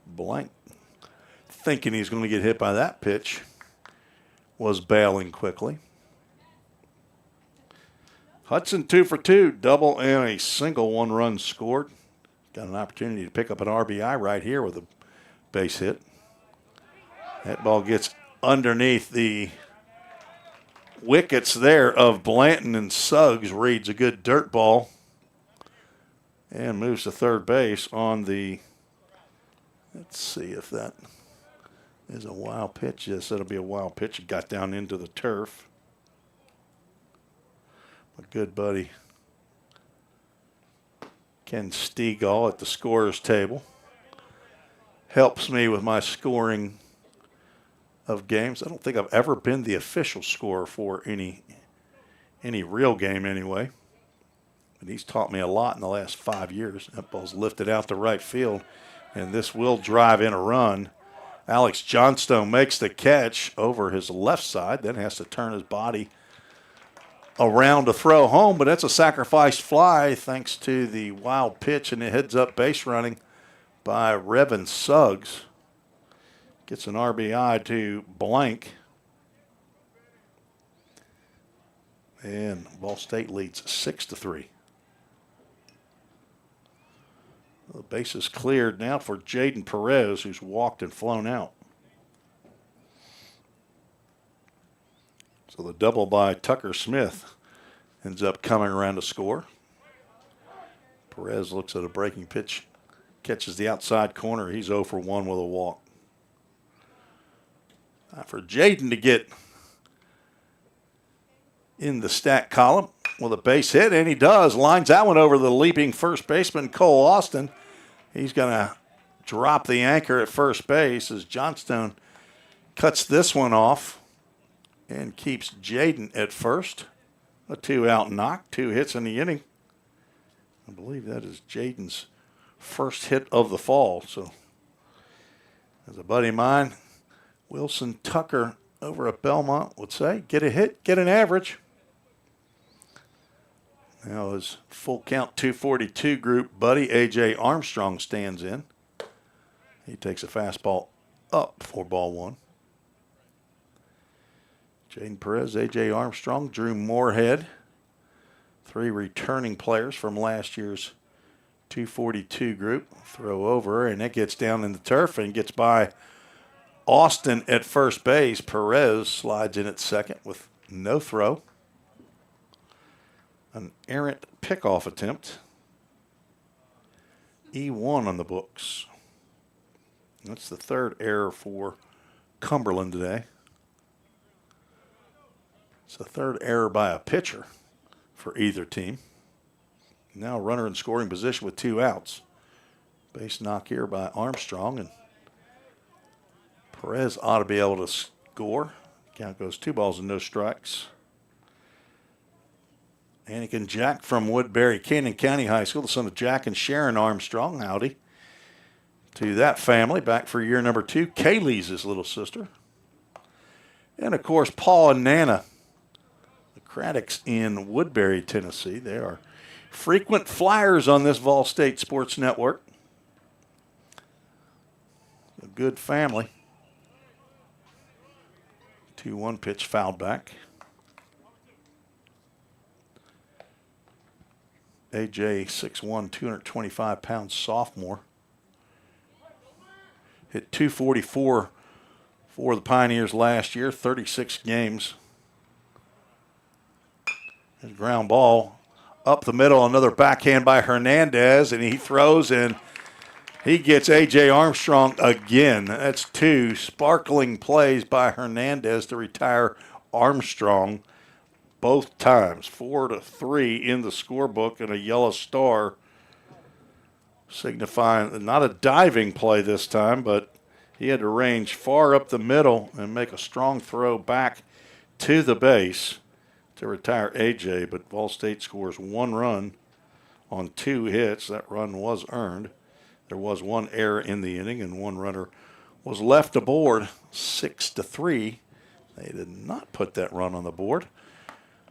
Blank, thinking he's going to get hit by that pitch, was bailing quickly. Hudson 2 for 2, double and a single, 1 run scored. Got an opportunity to pick up an RBI right here with a base hit. That ball gets underneath the wickets there of Blanton, and Suggs reads a good dirt ball and moves to third base on the, let's see if that is a wild pitch. Yes, it'll be a wild pitch. It got down into the turf. My good buddy Ken Stegall at the scorer's table helps me with my scoring of games. I don't think I've ever been the official scorer for any real game anyway. But he's taught me a lot in the last 5 years. That ball's lifted out to right field, and this will drive in a run. Alex Johnstone makes the catch over his left side, then has to turn his body around to throw home, but that's a sacrifice fly thanks to the wild pitch and the heads-up base running by Brevin Suggs. Gets an RBI to Blank. And Ball State leads 6-3. The base is cleared now for Jaden Perez, who's walked and flown out. So the double by Tucker Smith ends up coming around to score. Perez looks at a breaking pitch, catches the outside corner. He's 0 for 1 with a walk. For Jaden to get in the stat column with a base hit, and he does. Lines that one over the leaping first baseman, Cole Austin. He's going to drop the anchor at first base as Johnstone cuts this one off and keeps Jaden at first. A 2-out knock, 2 hits in the inning. I believe that is Jaden's first hit of the fall. So, as a buddy of mine, Wilson Tucker over at Belmont would say, get a hit, get an average. Now his full count 242 group buddy, A.J. Armstrong, stands in. He takes a fastball up for ball 1. Jaden Perez, A.J. Armstrong, Drew Moorhead, 3 returning players from last year's 242 group. Throw over, and that gets down in the turf and gets by Austin at first base. Perez slides in at second with no throw. An errant pickoff attempt. E1 on the books. That's the third error for Cumberland today. It's the third error by a pitcher for either team. Now runner in scoring position with 2 outs. Base knock here by Armstrong, and Perez ought to be able to score. Count goes 2 balls and no strikes. Anakin Jack from Woodbury, Canyon County High School, the son of Jack and Sharon Armstrong. Howdy to that family, back for year number 2. Kaylee's his little sister. And, of course, Paul and Nana, the Craddock's in Woodbury, Tennessee. They are frequent flyers on this Vol State Sports Network. A good family. 2-1 pitch fouled back. AJ, 6'1", 225-pound sophomore. Hit .244 for the Pioneers last year, 36 games. His ground ball up the middle, another backhand by Hernandez, and he throws, and he gets A.J. Armstrong again. That's two sparkling plays by Hernandez to retire Armstrong both times. 4-3 in the scorebook, and a yellow star signifying not a diving play this time, but he had to range far up the middle and make a strong throw back to the base to retire A.J., but Vol State scores 1 run on 2 hits. That run was earned. There was 1 error in the inning, and 1 runner was left aboard. 6-3. They did not put that run on the board.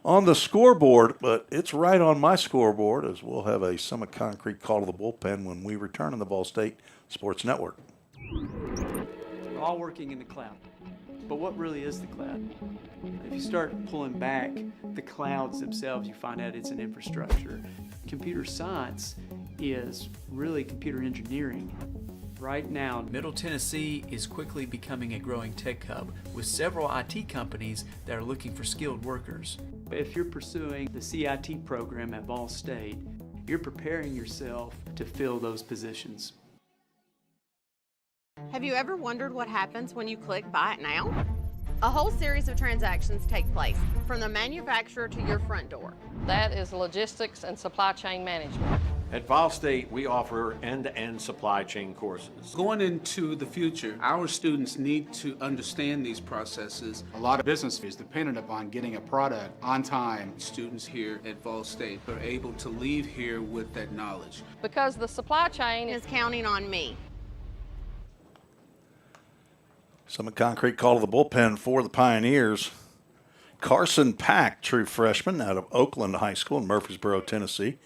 On the scoreboard, but it's right on my scoreboard, as we'll have a Summit Concrete call to the bullpen when we return on the Vol State Sports Network. We're all working in the cloud. But what really is the cloud? If you start pulling back the clouds themselves, you find out it's an infrastructure. Computer science is really computer engineering. Right now, Middle Tennessee is quickly becoming a growing tech hub with several IT companies that are looking for skilled workers. if you're pursuing the CIT program at Vol State, you're preparing yourself to fill those positions. Have you ever wondered what happens when you click Buy It Now? A whole series of transactions take place, from the manufacturer to your front door. That is logistics and supply chain management. At Vol State, we offer end-to-end supply chain courses. Going into the future, our students need to understand these processes. A lot of business is dependent upon getting a product on time. Students here at Vol State are able to leave here with that knowledge. Because the supply chain is counting on me. Summit Concrete call to the bullpen for the Pioneers. Carson Pack, true freshman out of Oakland High School in Murfreesboro, Tennessee,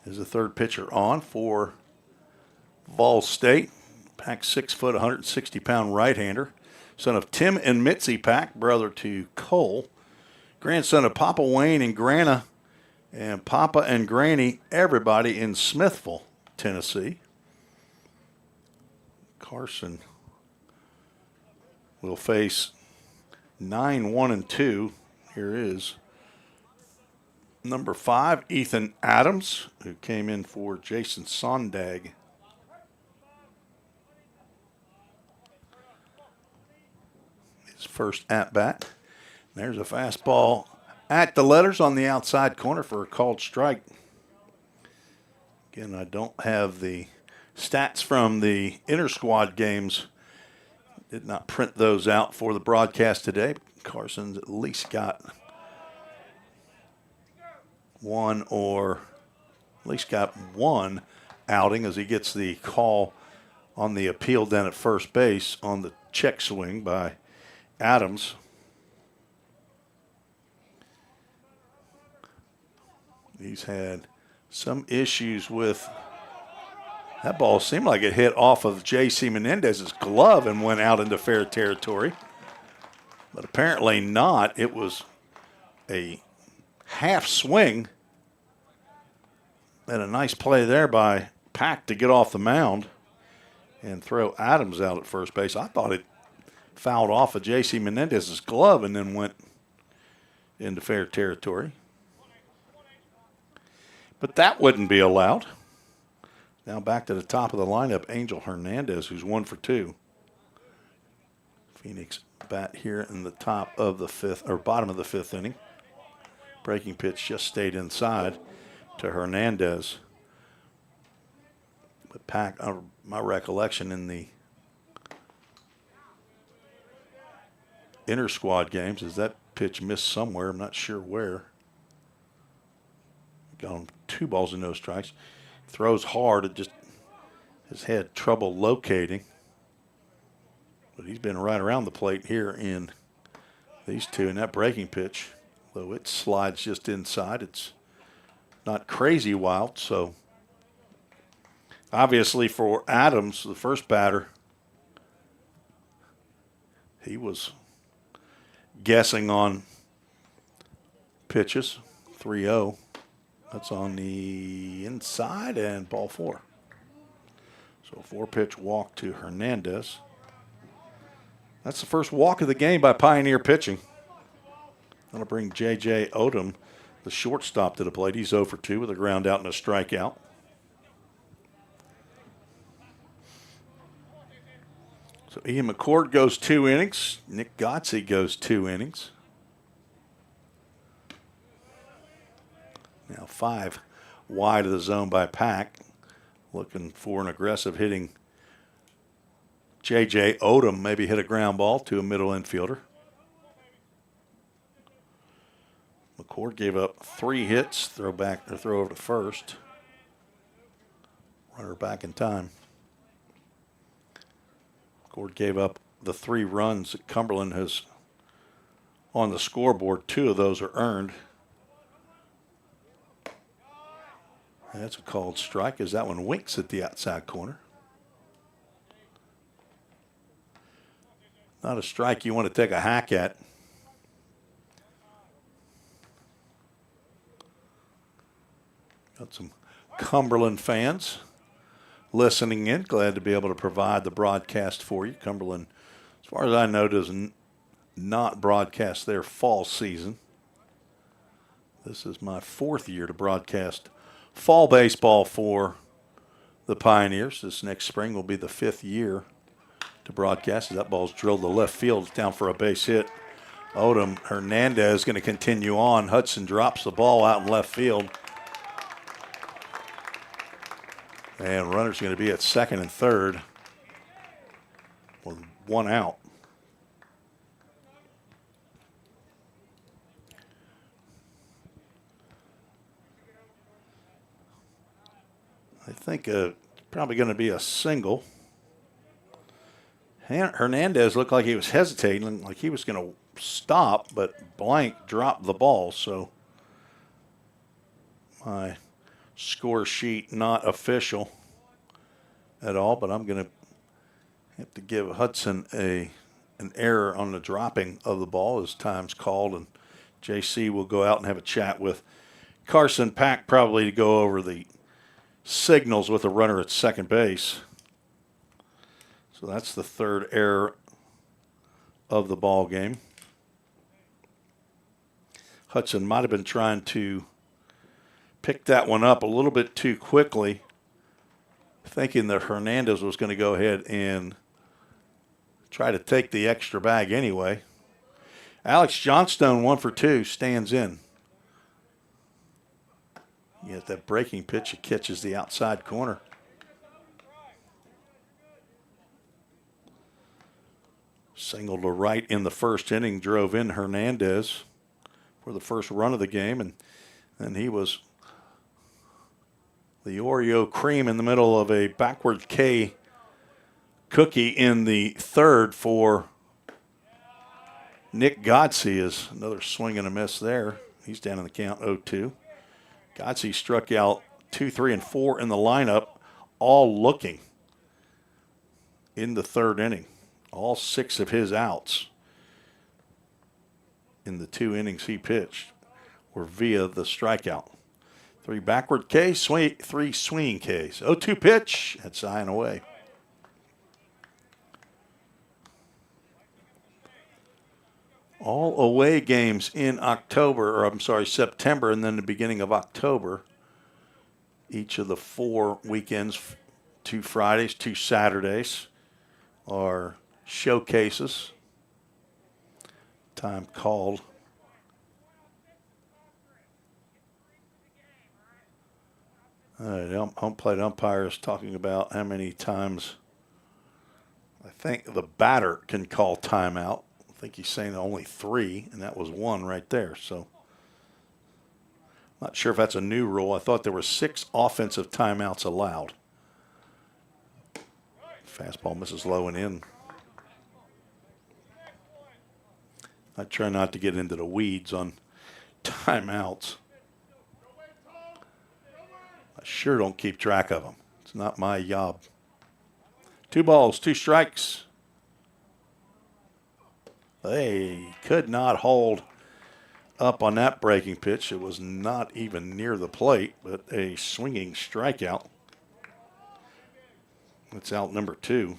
is the third pitcher on for Vol State. Pack 6 foot, 160-pound right-hander. Son of Tim and Mitzi Pack, brother to Cole. Grandson of Papa Wayne and Grana, and Papa and Granny, everybody in Smithville, Tennessee. Carson will face 9-1-2. Here is number 5, Ethan Adams, who came in for Jason Sondag. His first at-bat. There's a fastball at the letters on the outside corner for a called strike. Again, I don't have the stats from the inter-squad games. Did not print those out for the broadcast today. Carson's at least got one outing as he gets the call on the appeal down at first base on the check swing by Adams. He's had some issues with that ball. Seemed like it hit off of J.C. Menendez's glove and went out into fair territory. But apparently not. It was a half swing. And a nice play there by Pack to get off the mound and throw Adams out at first base. I thought it fouled off of J.C. Menendez's glove and then went into fair territory. But that wouldn't be allowed. Now back to the top of the lineup, Angel Hernandez, who's 1 for 2. Phoenix bat here in the top of the fifth, or bottom of the fifth inning. Breaking pitch just stayed inside to Hernandez. But Pack, my recollection in the inter-squad games is that pitch missed somewhere. I'm not sure where. Got him 2 balls and no strikes. Throws hard. It just has had trouble locating. But he's been right around the plate here in These two in that breaking pitch, though it slides just inside, it's not crazy wild. So obviously for Adams, the first batter, he was guessing on pitches. 3-0. That's on the inside and ball 4. So 4-pitch walk to Hernandez. That's the first walk of the game by Pioneer pitching. Going to bring J.J. Odom, the shortstop, to the plate. He's 0 for 2 with a ground out and a strikeout. So Ian McCord goes 2 innings. Nick Gotze goes 2 innings. Now 5 wide of the zone by Pack. Looking for an aggressive hitting J.J. Odom. Maybe hit a ground ball to a middle infielder. McCord gave up 3 hits. Throw over to first. Runner back in time. McCord gave up the 3 runs that Cumberland has on the scoreboard. 2 of those are earned. That's a called strike as that one winks at the outside corner. Not a strike you want to take a hack at. Got some Cumberland fans listening in. Glad to be able to provide the broadcast for you. Cumberland, as far as I know, does not broadcast their fall season. This is my 4th year to broadcast fall baseball for the Pioneers. This next spring will be the 5th year to broadcast. That ball's drilled to left field. It's down for a base hit. Odom, Hernandez going to continue on. Hudson drops the ball out in left field. And runner's going to be at second and third with 1 out. I think probably going to be a single. Hernandez looked like he was hesitating, like he was going to stop, but blank dropped the ball. So my score sheet not official at all, but I'm going to have to give Hudson an error on the dropping of the ball as time's called, and JC will go out and have a chat with Carson Pack probably to go over the signals with a runner at second base. So that's the 3rd error of the ball game. Hudson might have been trying to pick that one up a little bit too quickly, thinking that Hernandez was going to go ahead and try to take the extra bag anyway. Alex Johnstone, 1 for 2, stands in. Yet that breaking pitch, it catches the outside corner. Single to right in the first inning, drove in Hernandez for the first run of the game, and then he was the Oreo cream in the middle of a backward K cookie in the 3rd for Nick Gotze. Is another swing and a miss there. He's down in the count 0-2. Gotze struck out 2, 3, and 4 in the lineup, all looking in the 3rd inning. All 6 of his outs in the 2 innings he pitched were via the strikeout. 3 backward Ks, 3 swinging Ks. 0-2 pitch. That's high and away. All away games in September, and then the beginning of October. Each of the 4 weekends, 2 Fridays, 2 Saturdays, are showcases. Time called. All right, home plate umpire is talking about how many times I think the batter can call timeout. I think he's saying only 3, and that was 1 right there. So not sure if that's a new rule. I thought there were 6 offensive timeouts allowed. Fastball misses low and in. I try not to get into the weeds on timeouts. I sure don't keep track of them. It's not my job. 2 balls, 2 strikes. They could not hold up on that breaking pitch. It was not even near the plate, but a swinging strikeout. That's out number 2.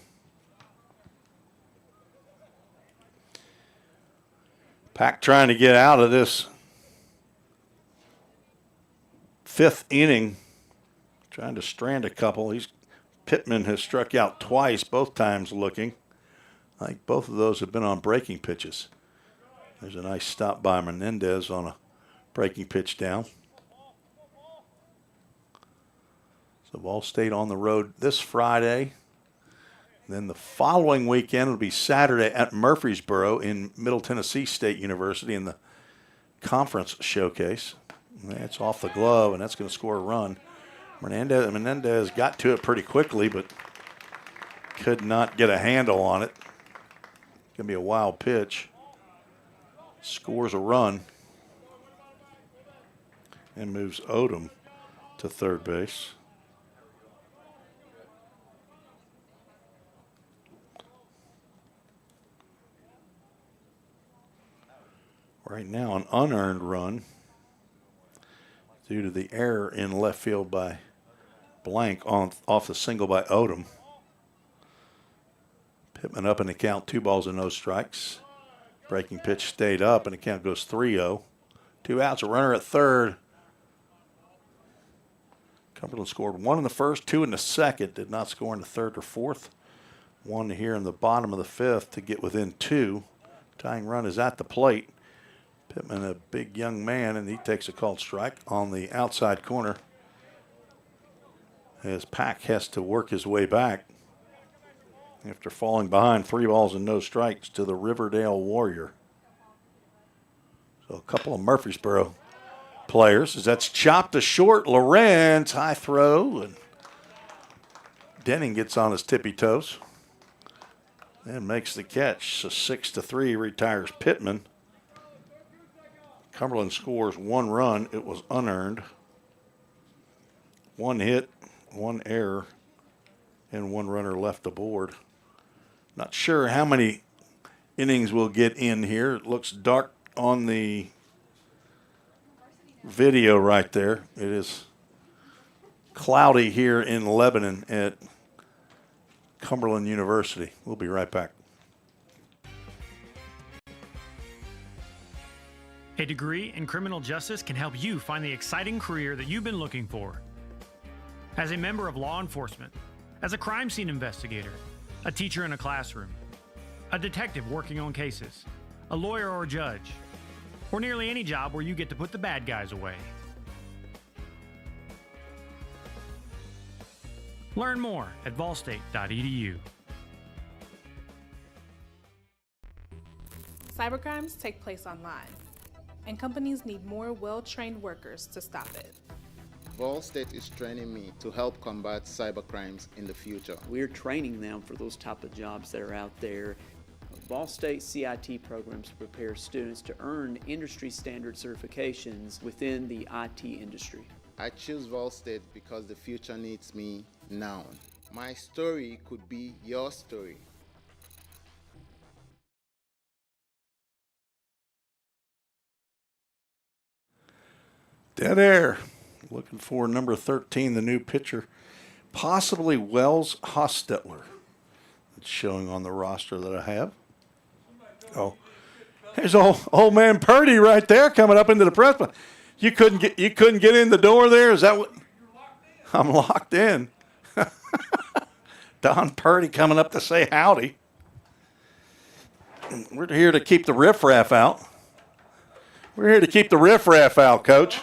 Pack trying to get out of this 5th inning, trying to strand a couple. Pittman has struck out twice, both times looking. I think both of those have been on breaking pitches. There's a nice stop by Menendez on a breaking pitch down. So Ball State on the road this Friday. Then the following weekend will be Saturday at Murfreesboro in Middle Tennessee State University in the conference showcase. That's off the glove, and that's going to score a run. Menendez got to it pretty quickly, but could not get a handle on it. Going to be a wild pitch. Scores a run and moves Odom to third base. Right now, an unearned run due to the error in left field by Blank off the single by Odom. Pittman up in the count, 2 balls and no strikes. Breaking pitch stayed up, and the count goes 3-0. 2 outs, a runner at third. Cumberland scored 1 in the first, 2 in the second. Did not score in the third or fourth. 1 here in the bottom of the 5th to get within 2. Tying run is at the plate. Pittman, a big young man, and he takes a called strike on the outside corner as Pack has to work his way back after falling behind 3 balls and no strikes to the Riverdale Warrior. So a couple of Murfreesboro players as that's chopped to short. Lorenz, high throw, and Denning gets on his tippy toes and makes the catch. So 6-3 retires Pittman. Cumberland scores 1 run. It was unearned. 1 hit, 1 error, and 1 runner left aboard. Not sure how many innings we'll get in here. It looks dark on the video right there. It is cloudy here in Lebanon at Cumberland University. We'll be right back. A degree in criminal justice can help you find the exciting career that you've been looking for. As a member of law enforcement, as a crime scene investigator, a teacher in a classroom, a detective working on cases, a lawyer or a judge, or nearly any job where you get to put the bad guys away. Learn more at volstate.edu. Cybercrimes take place online, and companies need more well-trained workers to stop it. Ball State is training me to help combat cybercrimes in the future. We're training them for those type of jobs that are out there. Ball State CIT programs prepare students to earn industry standard certifications within the IT industry. I choose Ball State because the future needs me now. My story could be your story. Dead air. Looking for number 13, the new pitcher, possibly Wells Hostetler. It's showing on the roster that I have. Oh, there's old man Purdy right there coming up into the press box. You couldn't get in the door there. Is that what? I'm locked in. Don Purdy coming up to say howdy. We're here to keep the riffraff out. We're here to keep the riffraff out, Coach.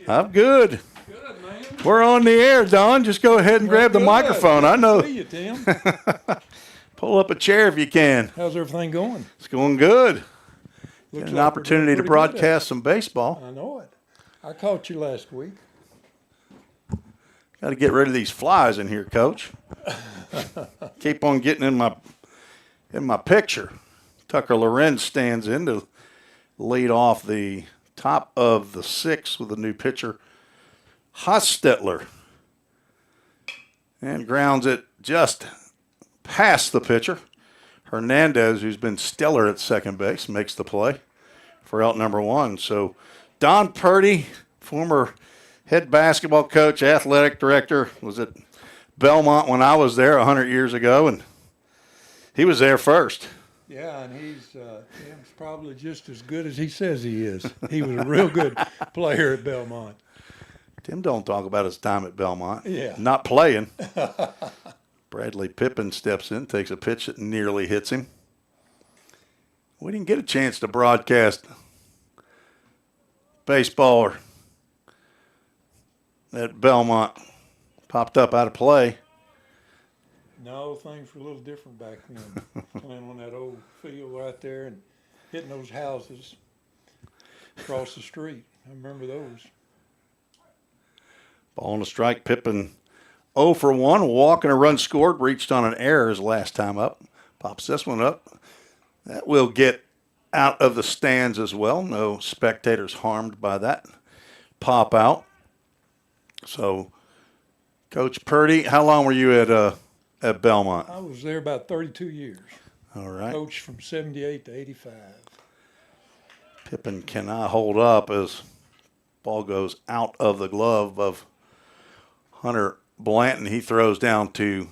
I'm good. Good, man. We're on the air, Don. Just go ahead and grab the microphone. I know. See you, Tim. Pull up a chair if you can. How's everything going? It's going good. Looks Got an like opportunity to we're doing pretty good broadcast some baseball. I know it. I caught you last week. Got to get rid of these flies in here, Coach. Keep on getting in my In my picture, Tucker Lorenz stands in to lead off the top of the 6th with a new pitcher, Hostetler. And grounds it just past the pitcher. Hernandez, who's been stellar at second base, makes the play for out number 1. So Don Purdy, former head basketball coach, athletic director, was at Belmont when I was there 100 years ago, and he was there first. Yeah, and Tim's probably just as good as he says he is. He was a real good player at Belmont. Tim don't talk about his time at Belmont. Yeah. Not playing. Bradley Pippin steps in, takes a pitch that nearly hits him. We didn't get a chance to broadcast baseball at Belmont. Popped up out of play. No, things were a little different back then. Playing on that old field right there and hitting those houses across the street. I remember those. Ball on a strike. Pippin 0 for 1. Walk and a run scored. Reached on an error his last time up. Pops this one up. That will get out of the stands as well. No spectators harmed by that pop out. So, Coach Purdy, how long were you at Belmont? I was there about 32 years. All right. Coached from 78 to 85. Pippin cannot hold up as ball goes out of the glove of Hunter Blanton. He throws down to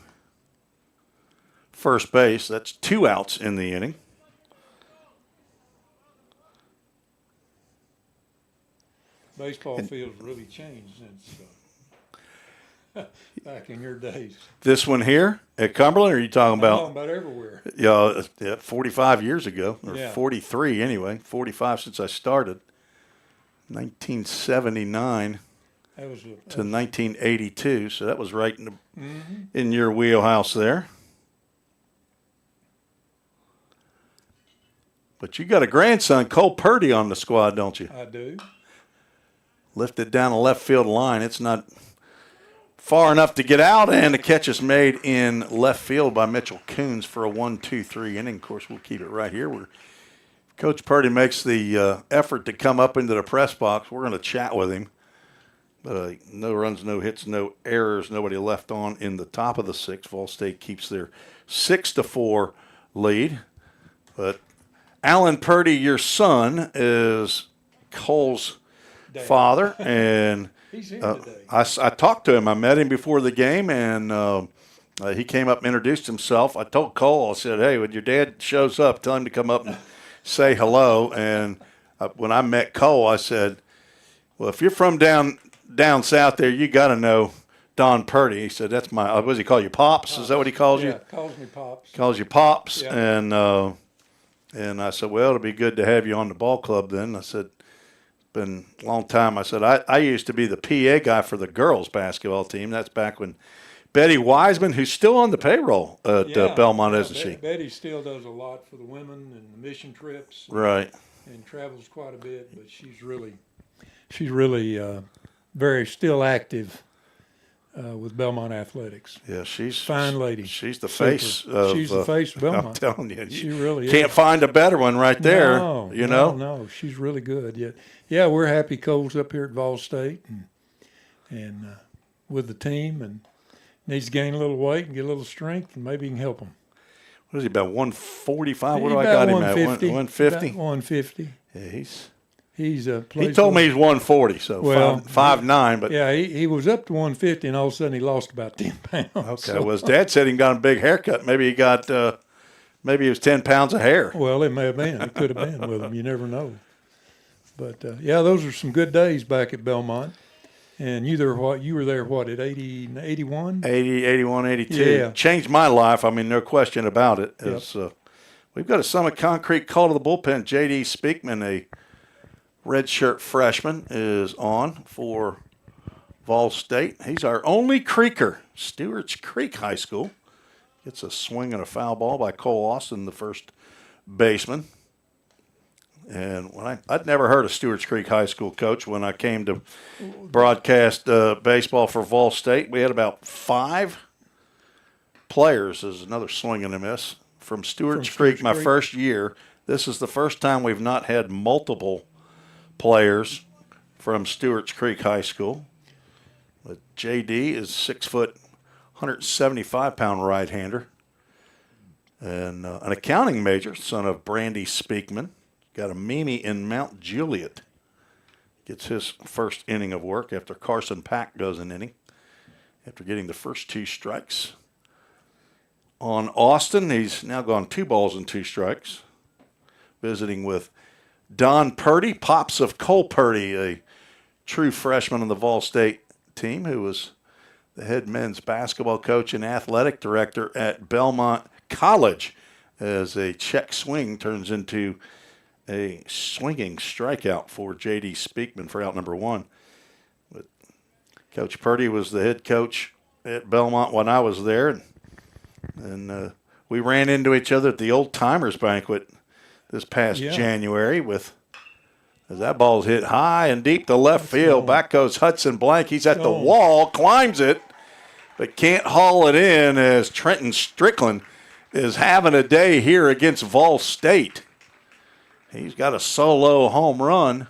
first base. That's 2 outs in the inning. Baseball fields really changed since back in your days. This one here at Cumberland, or are you talking about? I'm talking about everywhere. Yeah, 45 years ago, or Yeah. 43 anyway. 45 since I started. 1979 to 1982, so that was right in your wheelhouse there. But you got a grandson, Cole Purdy, on the squad, don't you? I do. Lifted down the left field line. It's not far enough to get out, and the catch is made in left field by Mitchell Coons for a 1-2-3 inning. Of course, we'll keep it right here where Coach Purdy makes the effort to come up into the press box. We're going to chat with him. But no runs, no hits, no errors, nobody left on in the top of the 6th. Vol State keeps their 6-4 lead. But Alan Purdy, your son, is Cole's father, and He's here today. I talked to him. I met him before the game, and he came up and introduced himself. I told Cole, I said, hey, when your dad shows up, tell him to come up and say hello. And when I met Cole, I said, well, if you're from down south there, you got to know Don Purdy. He said, that's my, what does he call you, Pops? Is that what he calls you? Yeah, calls me Pops. Calls you Pops. Yeah. And I said, well, it'll be good to have you on the ball club then. I said, been a long time. I said, I used to be the PA guy for the girls basketball team. That's back when Betty Wiseman, who's still on the payroll at Belmont, isn't she? Betty still does a lot for the women and the mission trips. Right. And travels quite a bit, but she's really very still active with Belmont athletics. Yeah, she's fine lady. She's the face of. She's the face of Belmont. I'm telling you, she really can't is. find a better one right there. No, you know. No, she's really good. Yeah, we're happy Cole's up here at Vol State and with the team, and needs to gain a little weight and get a little strength, and maybe he can help him. What is he, about 145? What do I got him at? 150. 150. Yeah, he's. He told me he's 140, so 5'9", but yeah, he was up to 150, and all of a sudden he lost about 10 pounds. Okay, so. well, his dad said he got a big haircut. Maybe he got, maybe it was 10 pounds of hair. Well, it may have been. It could have been with him. You never know. But yeah, those are some good days back at Belmont. And you were there at 80, 81? 80, 81, 82. Yeah. Changed my life. I mean, no question about it. Yep. We've got a Summit Concrete call to the bullpen. J.D. Speakman, a redshirt freshman, is on for Vol State. He's our only Creeker. Stewart's Creek High School. Gets a swing and a foul ball by Cole Austin, the first baseman. And when I'd never heard of Stewart's Creek High School, Coach, when I came to broadcast baseball for Vol State. We had about 5 players. There's another swing and a miss. from Stewart's From Creek, Stewart's my Creek. first year. This is the first time we've not had multiple players from Stewart's Creek High School. But JD is 6 foot, 175-pound right-hander. And an accounting major, son of Brandy Speakman. Got a Mimi in Mount Juliet. Gets his first inning of work after Carson Pack goes an inning after getting the first 2 strikes. On Austin, he's now gone 2 balls and 2 strikes. Visiting with Don Purdy, pops of Cole Purdy, a true freshman on the Vol State team who was the head men's basketball coach and athletic director at Belmont College, as a check swing turns into a swinging strikeout for J.D. Speakman for out number 1. But Coach Purdy was the head coach at Belmont when I was there, and we ran into each other at the Old Timers Banquet this past January with as that ball's hit high and deep to left field. Back goes Hudson Blank. He's at the wall, climbs it, but can't haul it in as Trenton Strickland is having a day here against Vol State. He's got a solo home run.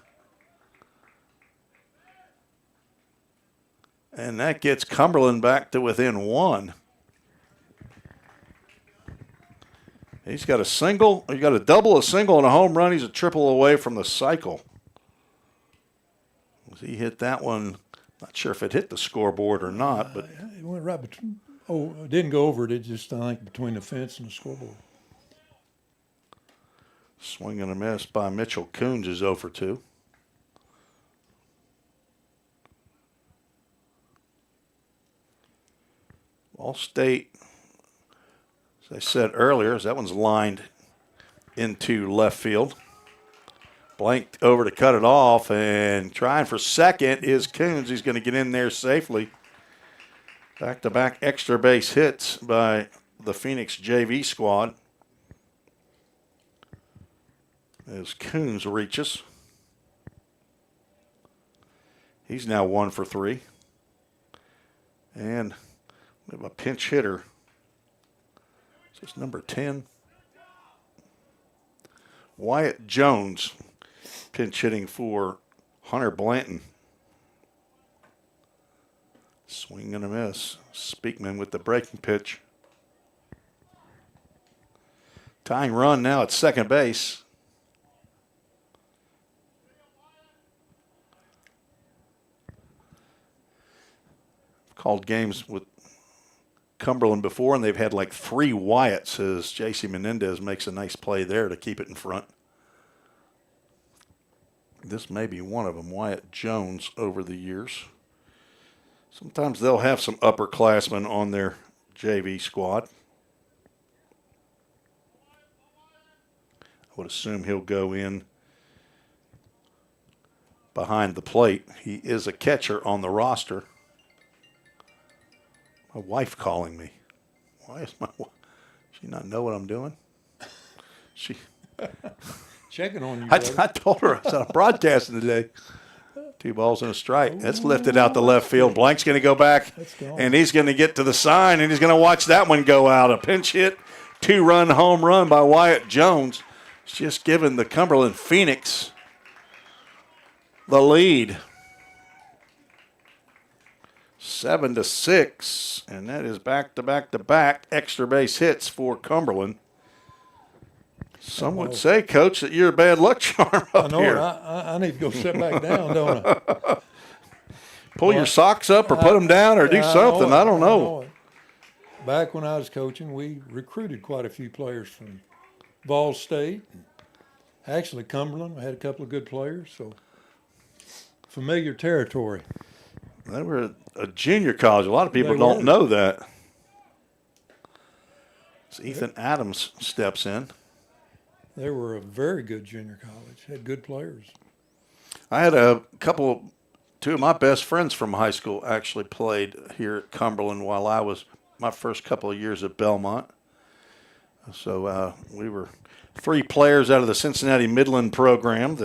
And that gets Cumberland back to within 1. He's got a single, he's got a double, a single, and a home run. He's a triple away from the cycle. He hit that one. Not sure if it hit the scoreboard or not, but It went right between. Oh, it didn't go over it. It just, I think, between the fence and the scoreboard. swing and a miss by Mitchell Coons is 0 for 2. All State, as I said earlier, that one's lined into left field. Blanked over to cut it off, and trying for second is Coons. He's going to get in there safely. Back-to-back extra base hits by the Phoenix JV squad as Coons reaches. He's now 1 for 3. And we have a pinch hitter. This is number 10. Wyatt Jones pinch hitting for Hunter Blanton. Swing and a miss. Speakman with the breaking pitch. Tying run now at second base. Called games with Cumberland before, and they've had like 3 Wyatts as J.C. Menendez makes a nice play there to keep it in front. This may be one of them, Wyatt Jones, over the years. Sometimes they'll have some upperclassmen on their JV squad. I would assume he'll go in behind the plate. He is a catcher on the roster. My wife calling me. Why is my wife? She not know what I'm doing? She checking on you. I told her, I said, I'm broadcasting today. 2 balls and a strike. That's lifted out the left field. Blank's going to go back, and he's going to get to the sign, and he's going to watch that one go out. A pinch hit, 2-run home run by Wyatt Jones. It's just given the Cumberland Phoenix the lead. 7-6, and that is back-to-back extra base hits for Cumberland. Some would say, Coach, that you're a bad luck charm up here. I need to go sit back down, don't I? Pull your socks up or put them down or do something. I don't know. Back when I was coaching, we recruited quite a few players from Vol State. Actually, Cumberland, we had a couple of good players, so familiar territory. They were a junior college. A lot of people don't know that. So Ethan Adams steps in. They were a very good junior college. Had good players. I had two of my best friends from high school actually played here at Cumberland while I was my first couple of years at Belmont. So we were 3 players out of the Cincinnati Midland program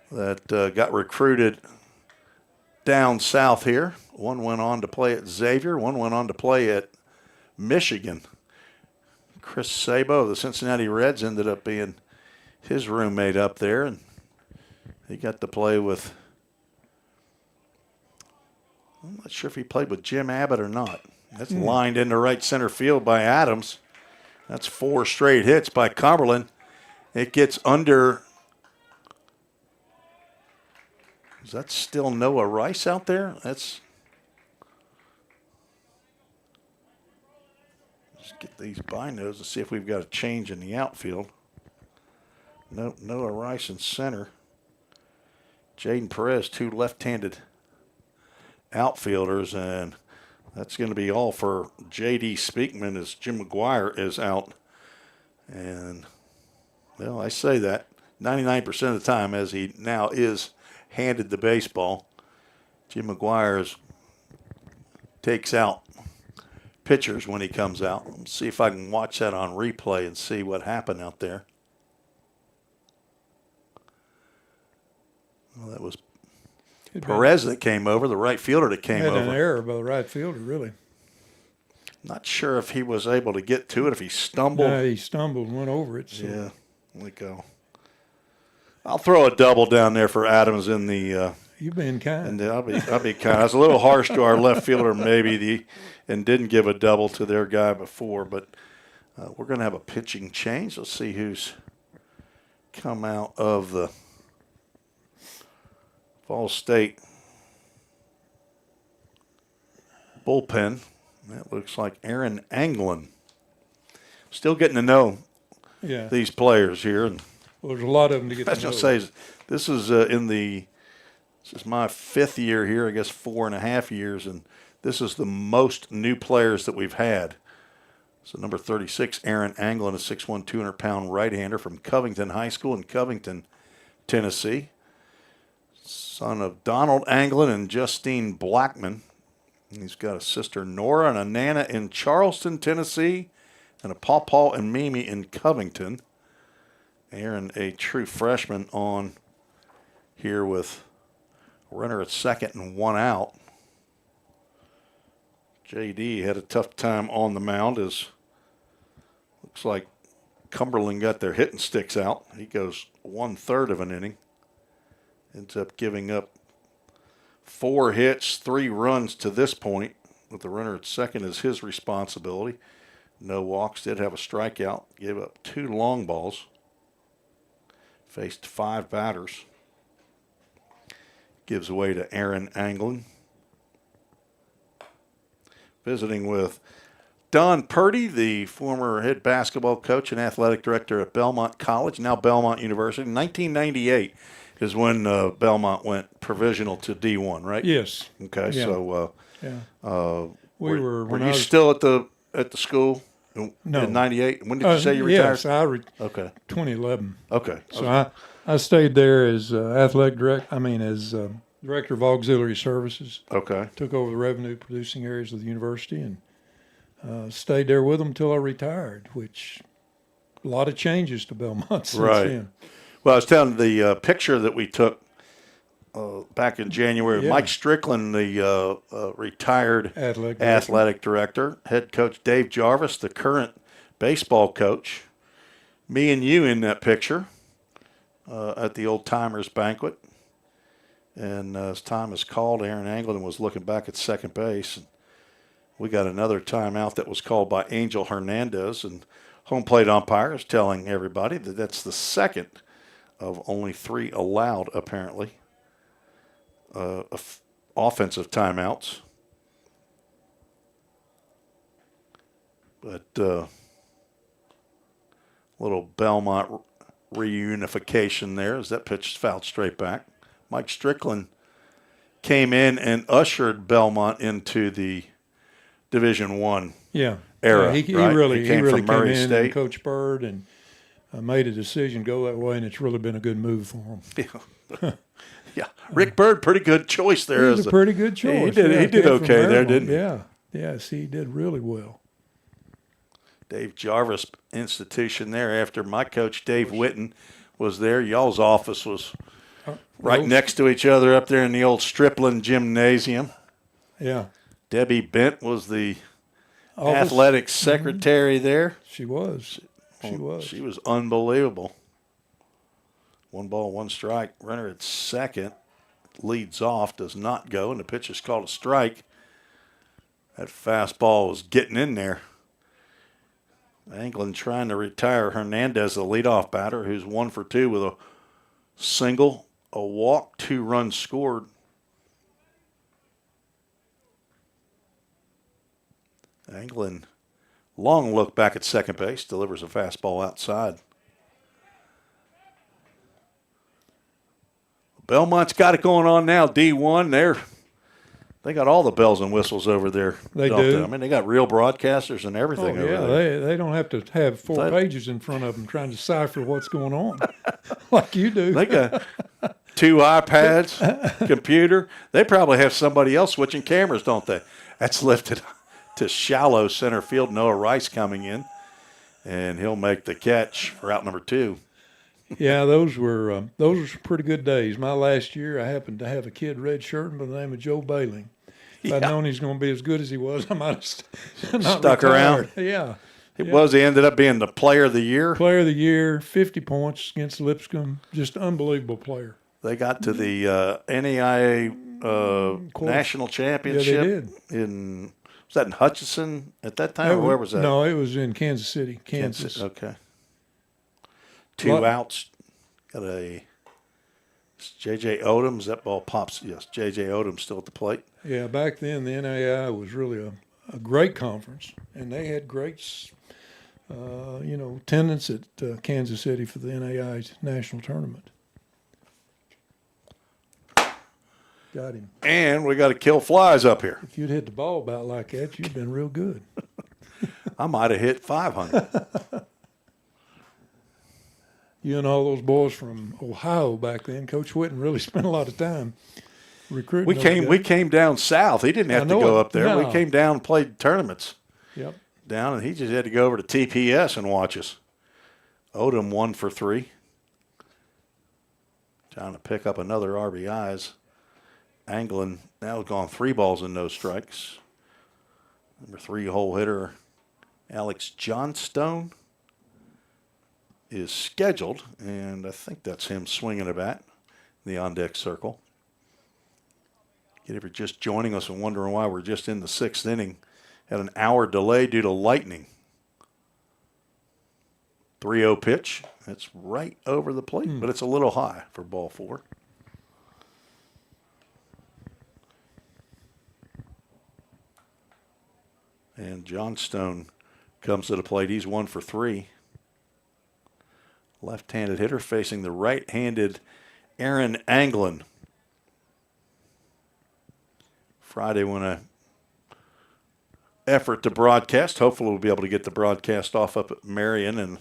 that got recruited down south here. One went on to play at Xavier. One went on to play at Michigan. Chris Sabo of the Cincinnati Reds ended up being his roommate up there, and he got to play with, I'm not sure if he played with Jim Abbott or not. That's lined into right center field by Adams. That's 4 straight hits by Cumberland. It gets under. Is that still Noah Rice out there? Let's get these binos and see if we've got a change in the outfield. No, Noah Rice in center. Jaden Perez, 2 left-handed outfielders, and that's going to be all for J.D. Speakman as Jim McGuire is out. And, well, I say that 99% of the time, as he now is handed the baseball. Jim McGuire takes out pitchers when he comes out. Let's see if I can watch that on replay and see what happened out there. Well, that was Perez that came over, the right fielder that came over. Had an error by the right fielder, really. Not sure if he was able to get to it, if he stumbled. No, he stumbled and went over it. So. Yeah, there we go. I'll throw a double down there for Adams in the. You've been kind. And I'll be kind. I was a little harsh to our left fielder, maybe, and didn't give a double to their guy before. But we're going to have a pitching change. Let's see who's come out of the Fall State bullpen. That looks like Aaron Anglin. Still getting to know these players here. And well, there's a lot of them to get to know. I was going to say, this is this is my 5th year here, I guess 4.5 years, and this is the most new players that we've had. So number 36, Aaron Anglin, a 6'1", 200-pound right-hander from Covington High School in Covington, Tennessee. Son of Donald Anglin and Justine Blackman. He's got a sister, Nora, and a Nana in Charleston, Tennessee, and a Pawpaw and Mimi in Covington. Aaron, a true freshman, on here with a runner at second and 1 out. JD had a tough time on the mound as looks like Cumberland got their hitting sticks out. He goes 1/3 of an inning. Ends up giving up 4 hits, 3 runs to this point, with the runner at second is his responsibility. No walks, did have a strikeout, gave up 2 long balls, faced 5 batters. Gives away to Aaron Anglin. Visiting with Don Purdy, the former head basketball coach and athletic director at Belmont College, now Belmont University. 1998 is when Belmont went provisional to D1, right? Yes. Okay, yeah. So were you still at the school in No. 98? When did you say you retired? Yes, okay. 2011. Okay. So I stayed there as athletic director. As director of auxiliary services. Okay. Took over the revenue producing areas of the university and stayed there with them until I retired. Which a lot of changes to Belmont since then. Well, I was telling the picture that we took back in January. Yeah. Mike Strickland, the retired athletic director, head coach Dave Jarvis, the current baseball coach, me and you in that picture at the Old Timers Banquet. And as time is called, Aaron Anglin was looking back at second base. And we got another timeout that was called by Angel Hernandez, and home plate umpire is telling everybody that that's the second of only 3 allowed, apparently, offensive timeouts. But little Belmont reunification there as that pitch fouled straight back. Mike Strickland came in and ushered Belmont into the Division I era. He right? really came came Murray in State. and Coach Bird and made a decision go that way, and it's really been a good move for him. Yeah, Rick Bird, pretty good choice there. He was a pretty good choice. He did okay there, didn't he? Yeah, yes, he did really well. Dave Jarvis institution there after my coach Dave Witten was there. Y'all's office was right next to each other up there in the old Stripling Gymnasium. Yeah. Debbie Bent was the athletic secretary there. She was. She was unbelievable. 1 ball, 1 strike. Runner at second. Leads off, does not go, and the pitch is called a strike. That fastball was getting in there. England trying to retire Hernandez, the leadoff batter, who's 1 for 2 with a single, a walk, 2 runs scored. England, long look back at second base, delivers a fastball outside. Belmont's got it going on now, D1. They got all the bells and whistles over there. They do. I mean, they got real broadcasters and everything over there. They don't have to have 4 pages in front of them trying to decipher what's going on like you do. They got 2 iPads, computer. They probably have somebody else switching cameras, don't they? That's lifted to shallow center field. Noah Rice coming in, and he'll make the catch for out number 2. Yeah, those were pretty good days. My last year, I happened to have a kid redshirting by the name of Joe Bailey. If I'd known he's going to be as good as he was, I might have stuck around. Yeah. He ended up being the player of the year. Player of the year, 50 points against Lipscomb. Just unbelievable player. They got to the NAIA national championship. Yeah, they did. Was that in Hutchinson at that time, or where was that? No, it was in Kansas City, Kansas. Okay. 2 outs. Got a J.J. Odom. That ball pops. Yes, J.J. Odom still at the plate. Yeah, back then the NAIA was really a great conference, and they had great, attendance at Kansas City for the NAIA national tournament. Got him. And we got to kill flies up here. If you'd hit the ball about like that, you'd been real good. I might have hit 500. You and all those boys from Ohio back then, Coach Whitten really spent a lot of time recruiting. We came down south. He didn't have to go up there. No. We came down and played tournaments. Yep. Down, and he just had to go over to TPS and watch us. Odom 1 for 3. Trying to pick up another RBIs. Anglin now has gone 3 balls and no strikes. Number 3 hole hitter, Alex Johnstone, is scheduled, and I think that's him swinging a bat in the on-deck circle. If you're just joining us and wondering why we're just in the 6th inning, had an hour delay due to lightning. 3-0 pitch. That's right over the plate, but it's a little high for ball 4. And Johnstone comes to the plate. He's 1 for 3. Left-handed hitter facing the right-handed Aaron Anglin. Friday when an effort to broadcast. Hopefully we'll be able to get the broadcast off up at Marion, and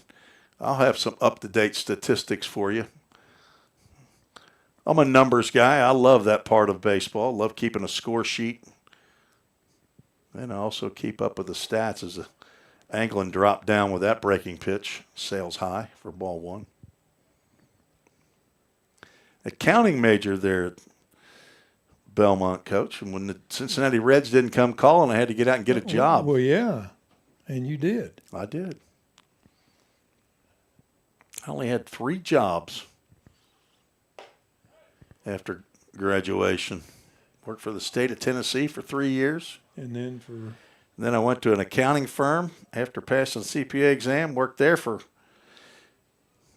I'll have some up-to-date statistics for you. I'm a numbers guy. I love that part of baseball. Love keeping a score sheet. And I also keep up with the stats as Anglin dropped down with that breaking pitch. Sails high for ball 1. Accounting major there at Belmont, coach. And when the Cincinnati Reds didn't come calling, I had to get out and get a job. Well, yeah. And you did. I did. I only had 3 jobs after graduation. Worked for the state of Tennessee for 3 years. And then Then I went to an accounting firm after passing the CPA exam, worked there for,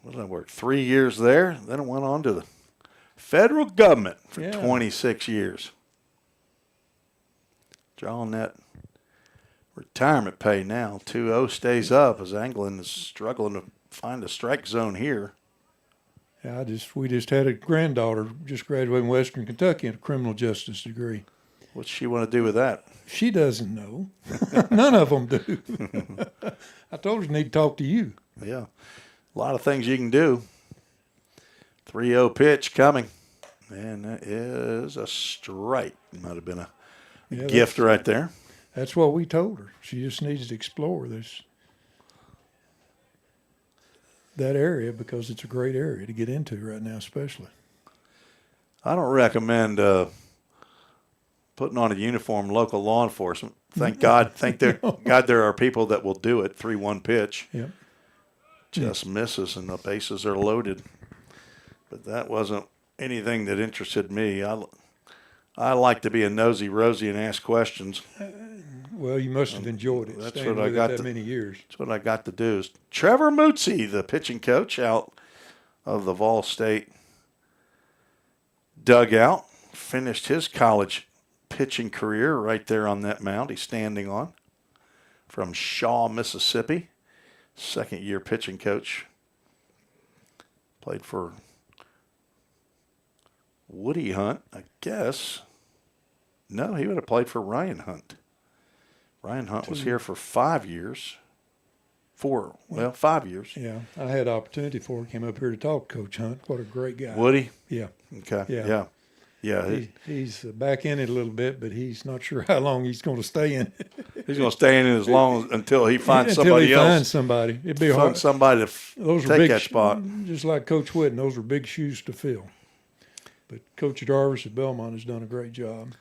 3 years there. Then I went on to the federal government for 26 years. Drawing that retirement pay now. 2-0 stays up as Anglin is struggling to find a strike zone here. Yeah, we just had a granddaughter just graduated in Western Kentucky in a criminal justice degree. What's she want to do with that? She doesn't know. None of them do. I told her she need to talk to you. Yeah. A lot of things you can do. 3-0 pitch coming. And that is a strike. Might have been a gift right there. That's what we told her. She just needs to explore that area because it's a great area to get into right now, especially. I don't recommend putting on a uniform, local law enforcement. Thank God. God there are people that will do it. 3-1 pitch. Yep. Just misses, and the bases are loaded. But that wasn't anything that interested me. I like to be a nosy Rosie and ask questions. Well, you must have enjoyed it. That's staying what I with got it that many years. That's what I got to do. Is Trevor Mootsie, the pitching coach out of the Vol State dugout, finished his college pitching career right there on that mound he's standing on, from Shaw, Mississippi. Second-year pitching coach. Played for Woody Hunt, I guess. No, he would have played for Ryan Hunt. Ryan Hunt was here for 5 years. 5 years. Yeah, I had opportunity for it. Came up here to talk to Coach Hunt. What a great guy. Woody? Yeah. Okay. Yeah. He's back in it a little bit, but he's not sure how long he's going to stay in. He's going to stay in it as long until he finds until somebody he else. Finds somebody. It'd be hard. Find somebody to take that spot. Just like Coach Whitten, those are big shoes to fill. But Coach Darvish at Belmont has done a great job.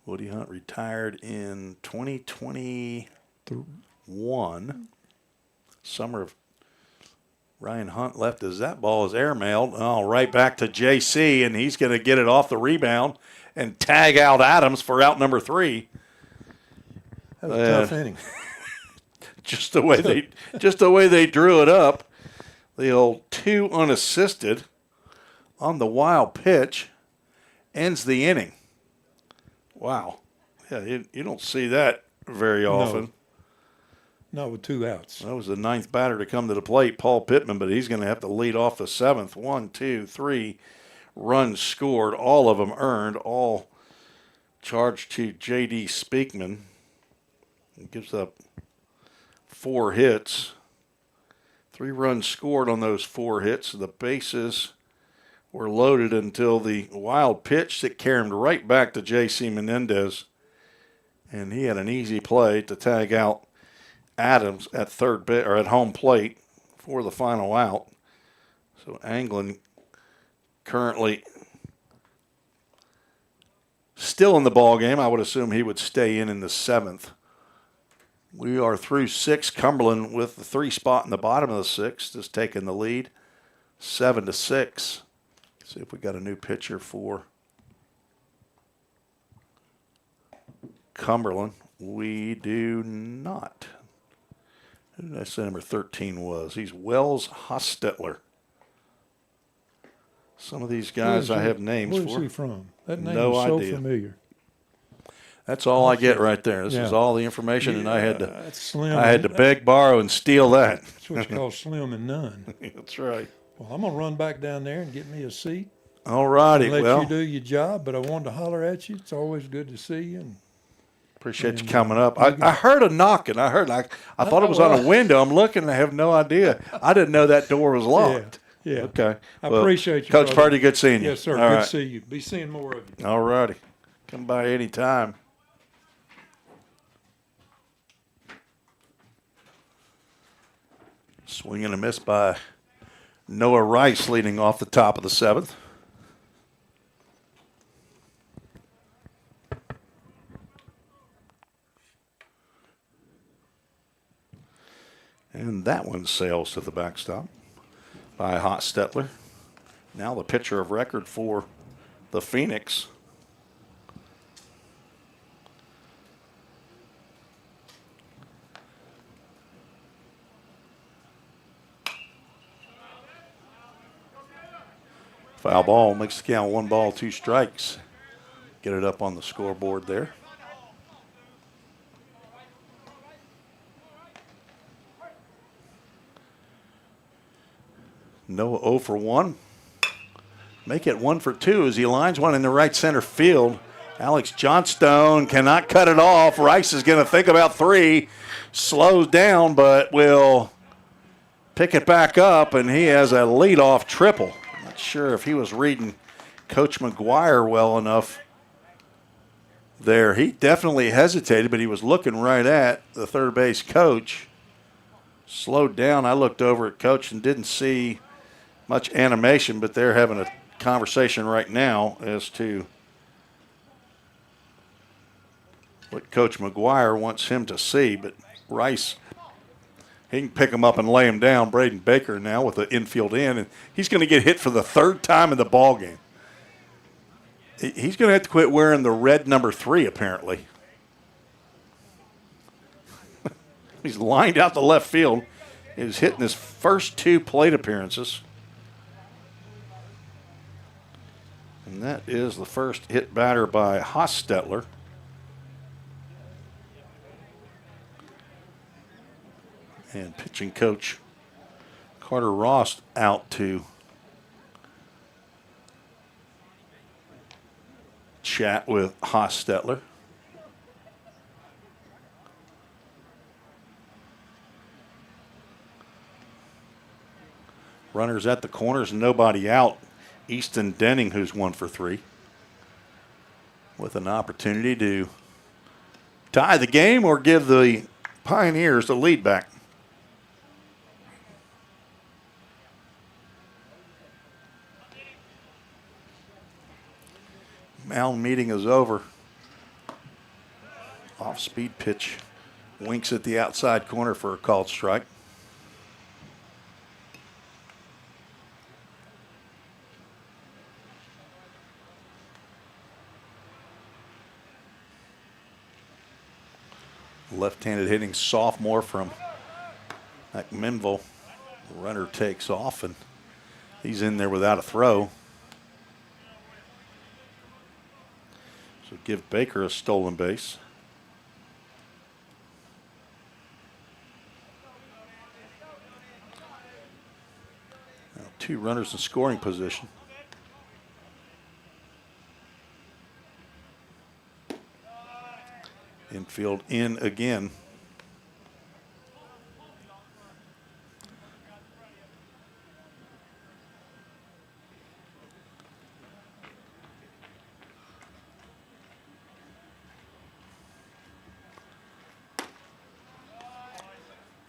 Woody Hunt retired in 2021. Summer of Ryan Hunt left as that ball is airmailed. Oh, right back to JC, and he's going to get it off the rebound and tag out Adams for out number 3. That was a tough inning. just the way they drew it up. The old 2 unassisted on the wild pitch ends the inning. Wow. Yeah, you don't see that very often. No. Not with 2 outs. That was the 9th batter to come to the plate, Paul Pittman, but he's going to have to lead off the 7th. 1, 2, 3 runs scored, all of them earned, all charged to J.D. Speakman. He gives up 4 hits. 3 runs scored on those 4 hits. The bases were loaded until the wild pitch that carried him right back to J.C. Menendez. And he had an easy play to tag out Adams at at home plate for the final out. So Anglin currently still in the ball game. I would assume he would stay in the 7th. We are through 6. Cumberland with the 3 spot in the bottom of the 6th is taking the lead, 7-6. See if we got a new pitcher for Cumberland. We do not. Who did I say number 13 was? He's Wells Hostetler. Some of these guys I have names for. Where's he from? That name no is so idea. Familiar. That's all I get right there. This is all the information, and I had to to beg, borrow, and steal that. That's what you call slim and none. That's right. Well, I'm going to run back down there and get me a seat. All righty. Let you do your job, but I wanted to holler at you. It's always good to see you. And appreciate you coming up. I heard a knocking. I thought it was on a window. I'm looking, and I have no idea. I didn't know that door was locked. Yeah. Okay. I appreciate you, Coach brother. Purdy, good seeing you. Yes, sir. All Good right. to see you. Be seeing more of you. All righty. Come by any time. Swing and a miss by Noah Rice leading off the top of the 7th. And that one sails to the backstop by Hostetler. Now the pitcher of record for the Phoenix. Foul ball makes the count 1 ball, 2 strikes. Get it up on the scoreboard there. Noah 0 for 1. Make it 1 for 2 as he lines one in the right center field. Alex Johnstone cannot cut it off. Rice is going to think about 3. Slows down, but will pick it back up, and he has a leadoff triple. Not sure if he was reading Coach McGuire well enough there. He definitely hesitated, but he was looking right at the third base coach. Slowed down. I looked over at Coach and didn't see much animation, but they're having a conversation right now as to what Coach McGuire wants him to see, but Rice, he can pick him up and lay him down. Braden Baker now with the infield in, and he's going to get hit for the third time in the ball game. He's going to have to quit wearing the red number 3, apparently. He's lined out to left field. He's hitting his first 2 plate appearances. And that is the first hit batter by Hostetler. And pitching coach Carter Ross out to chat with Hostetler. Runners at the corners, nobody out. Easton Denning, who's 1 for 3, with an opportunity to tie the game or give the Pioneers the lead back. Mound meeting is over. Off-speed pitch. Winks at the outside corner for a called strike. Left-handed hitting sophomore from McMinnville. Runner takes off, and he's in there without a throw. So give Baker a stolen base. Now 2 runners in scoring position. Infield in again.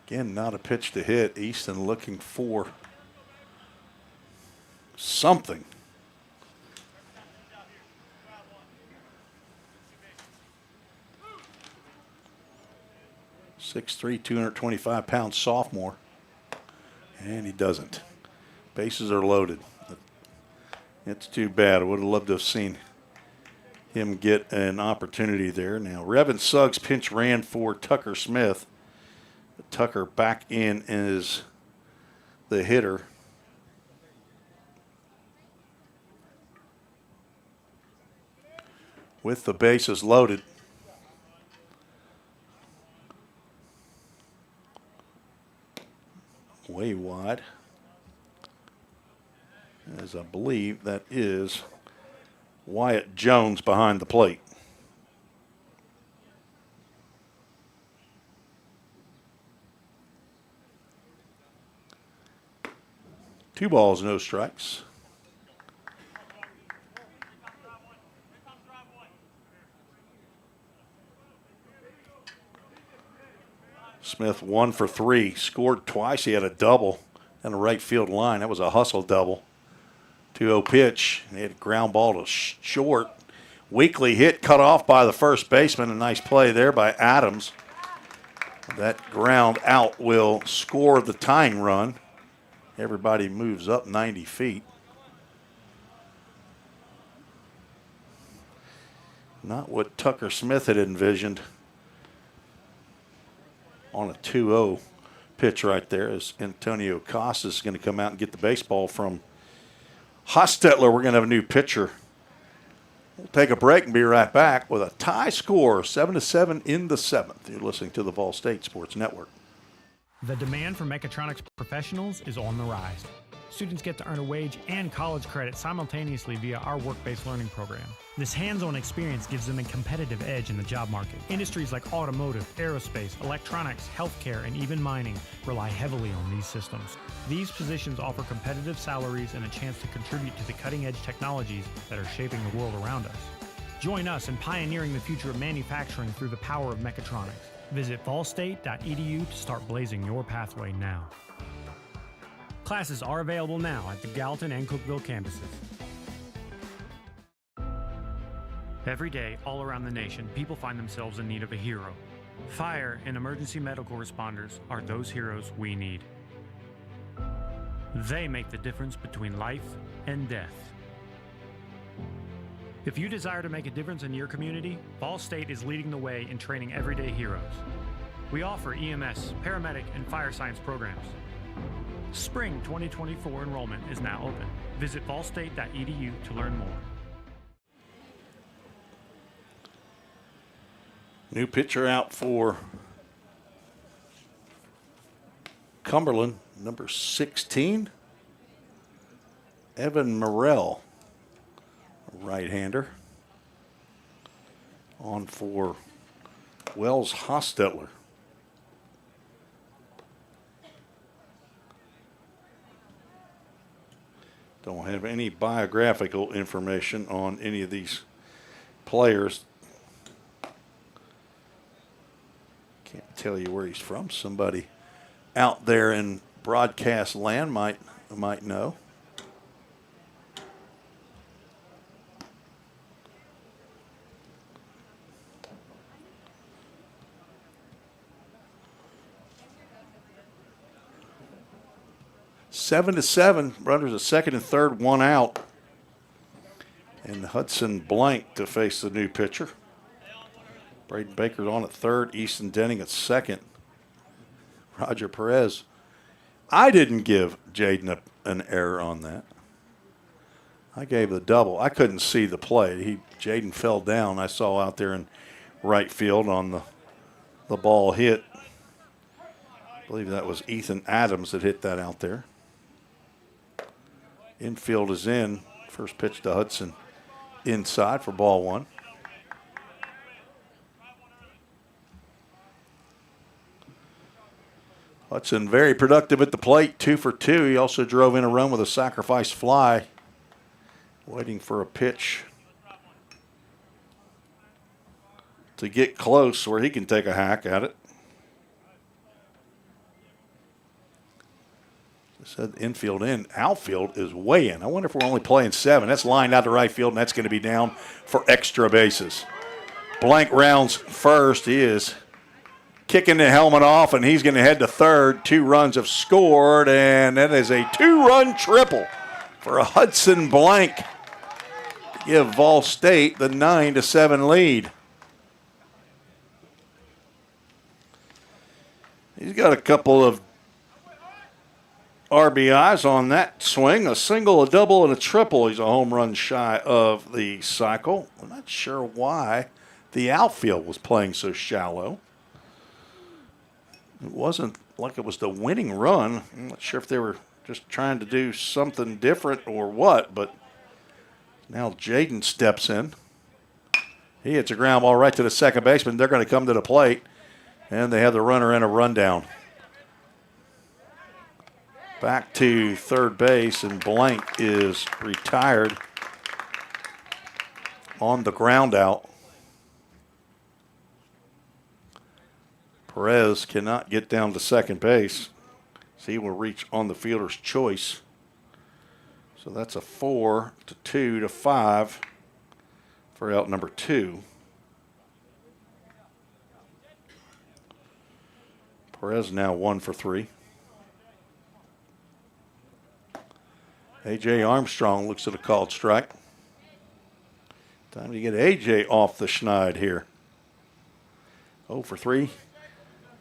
Again, not a pitch to hit. Easton looking for something. .6'3", 225-pound sophomore, and he doesn't. Bases are loaded. It's too bad. I would have loved to have seen him get an opportunity there. Now, Revin Suggs pinch ran for Tucker Smith. Tucker back in is the hitter. With the bases loaded. Way wide, as I believe that is Wyatt Jones behind the plate. Two balls, no strikes. Smith 1 for 3, scored twice. He had a double on the right field line. That was a hustle double. 2-0 pitch. He had a ground ball to short. Weakly hit, cut off by the first baseman. A nice play there by Adams. That ground out will score the tying run. Everybody moves up 90 feet. Not what Tucker Smith had envisioned on a 2-0 pitch right there, as Antonio Costas is going to come out and get the baseball from Hostetler. We're going to have a new pitcher. We'll take a break and be right back with a tie score, 7-7 in the 7th. You're listening to the Vol State Sports Network. The demand for mechatronics professionals is on the rise. Students get to earn a wage and college credit simultaneously via our work-based learning program. This hands-on experience gives them a competitive edge in the job market. Industries like automotive, aerospace, electronics, healthcare, and even mining rely heavily on these systems. These positions offer competitive salaries and a chance to contribute to the cutting-edge technologies that are shaping the world around us. Join us in pioneering the future of manufacturing through the power of mechatronics. Visit volstate.edu to start blazing your pathway now. Classes are available now at the Gallatin and Cookeville campuses. Every day, all around the nation, people find themselves in need of a hero. Fire and emergency medical responders are those heroes we need. They make the difference between life and death. If you desire to make a difference in your community, Ball State is leading the way in training everyday heroes. We offer EMS, paramedic, and fire science programs. Spring 2024 enrollment is now open. Visit ballstate.edu to learn more. New pitcher out for Cumberland, number 16, Evan Morrell, right-hander. On for Wells Hostetler. Don't have any biographical information on any of these players. Can't tell you where he's from. Somebody out there in broadcast land might know. Seven to 7, runners at second and third, one out. And Hudson Blank to face the new pitcher. Braden Baker's on at third, Easton Denning at second. Roger Perez. I didn't give Jaden an error on that. I gave the double. I couldn't see the play. Jaden fell down. I saw out there in right field on the ball hit. I believe that was Ethan Adams that hit that out there. Infield is in. First pitch to Hudson inside for ball one. Hudson very productive at the plate, 2 for 2. He also drove in a run with a sacrifice fly. Waiting for a pitch to get close where he can take a hack at it. I said infield in. Outfield is way in. I wonder if we're only playing 7. That's lined out to right field, and that's going to be down for extra bases. Blank rounds first. He is kicking the helmet off, and he's going to head to third. 2 runs have scored, and that is a 2-run triple for a Hudson Blank to give Vol State the 9-7 lead. He's got a couple of RBIs on that swing, a single, a double, and a triple. He's a home run shy of the cycle. I'm not sure why the outfield was playing so shallow. It wasn't like it was the winning run. I'm not sure if they were just trying to do something different or what, but now Jaden steps in. He hits a ground ball right to the second baseman. They're going to come to the plate, and they have the runner in a rundown. Back to third base, and Blank is retired on the ground out. Perez cannot get down to second base, so he will reach on the fielder's choice. So that's a 4-2 to 5 for out number 2. Perez now 1 for 3. A.J. Armstrong looks at a called strike. Time to get A.J. off the schneid here. 0 for 3.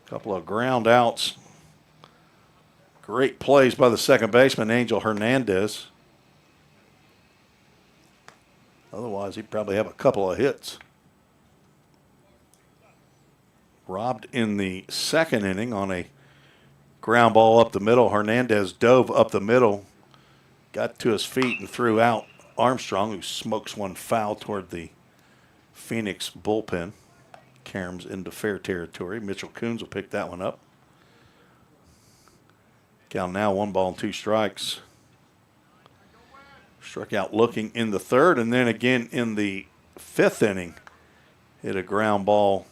Couple of ground outs. Great plays by the second baseman, Angel Hernandez. Otherwise, he'd probably have a couple of hits. Robbed in the second inning on a ground ball up the middle. Hernandez dove up the middle, got to his feet and threw out Armstrong, who smokes one foul toward the Phoenix bullpen. Caroms into fair territory. Mitchell Coons will pick that one up. Count now 1 ball and 2 strikes. Struck out looking in the third, and then again in the 5th inning. Hit a ground ball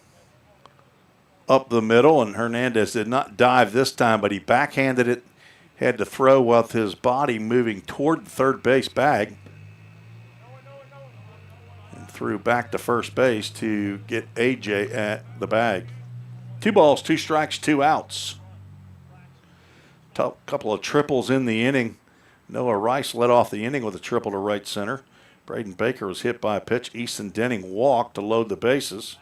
up the middle, and Hernandez did not dive this time, but he backhanded it. Had to throw with his body moving toward the third base bag. And threw back to first base to get AJ at the bag. 2 balls, 2 strikes, 2 outs. Couple of triples in the inning. Noah Rice led off the inning with a triple to right center. Braden Baker was hit by a pitch. Easton Denning walked to load the bases.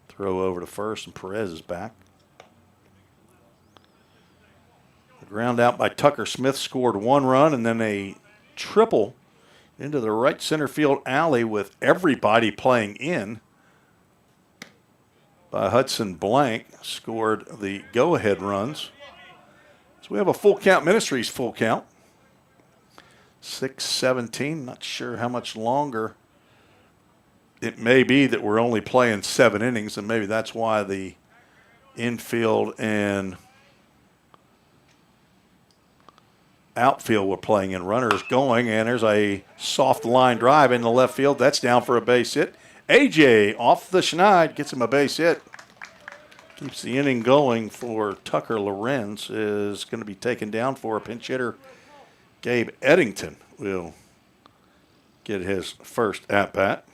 Throw over to first, and Perez is back. The ground out by Tucker Smith scored 1 run, and then a triple into the right center field alley with everybody playing in by Hudson Blank scored the go-ahead runs. So we have a full count Ministries full count. 6:17. Not sure how much longer it may be that we're only playing 7 innings, and maybe that's why the infield and outfield were playing in. Runners going, and there's a soft line drive in the left field. That's down for a base hit. AJ off the schneid, gets him a base hit. Keeps the inning going for Tucker. Lorenz is going to be taken down for a pinch hitter. Gabe Eddington will get his first at-bat.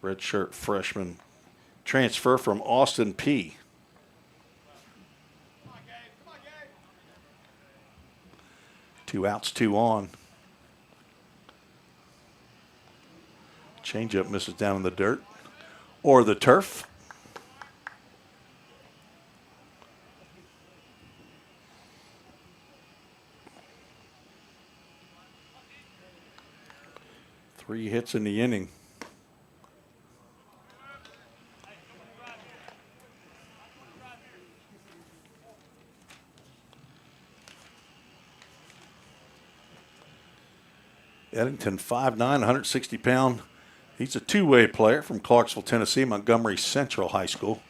Redshirt freshman transfer from Austin P. Two outs, 2 on. Changeup misses down in the dirt or the turf. Three hits in the inning. Eddington, 5'9", 160-pound. He's a two-way player from Clarksville, Tennessee, Montgomery Central High School.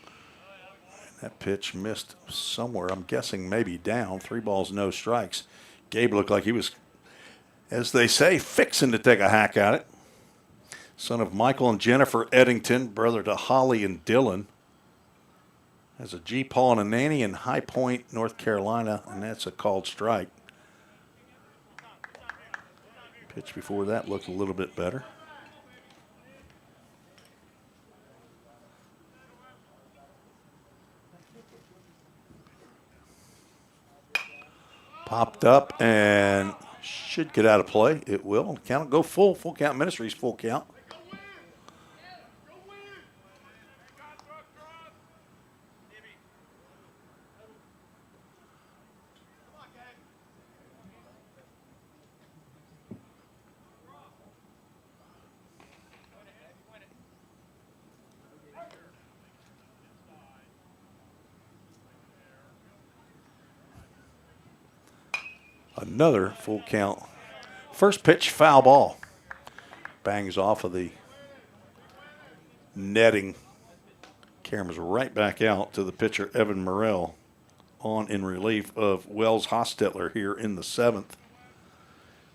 And that pitch missed somewhere, I'm guessing maybe down. 3 balls, no strikes. Gabe looked like he was, as they say, fixing to take a hack at it. Son of Michael and Jennifer Eddington, brother to Holly and Dylan. Has a G. Paul and a nanny in High Point, North Carolina, and that's a called strike. Pitch before that looked a little bit better. Popped up and should get out of play. It will. Count, go full count Ministries, full count. Another full count. First pitch, foul ball. Bangs off of the netting. Caroms right back out to the pitcher, Evan Morrell, on in relief of Wells Hostetler here in the 7th.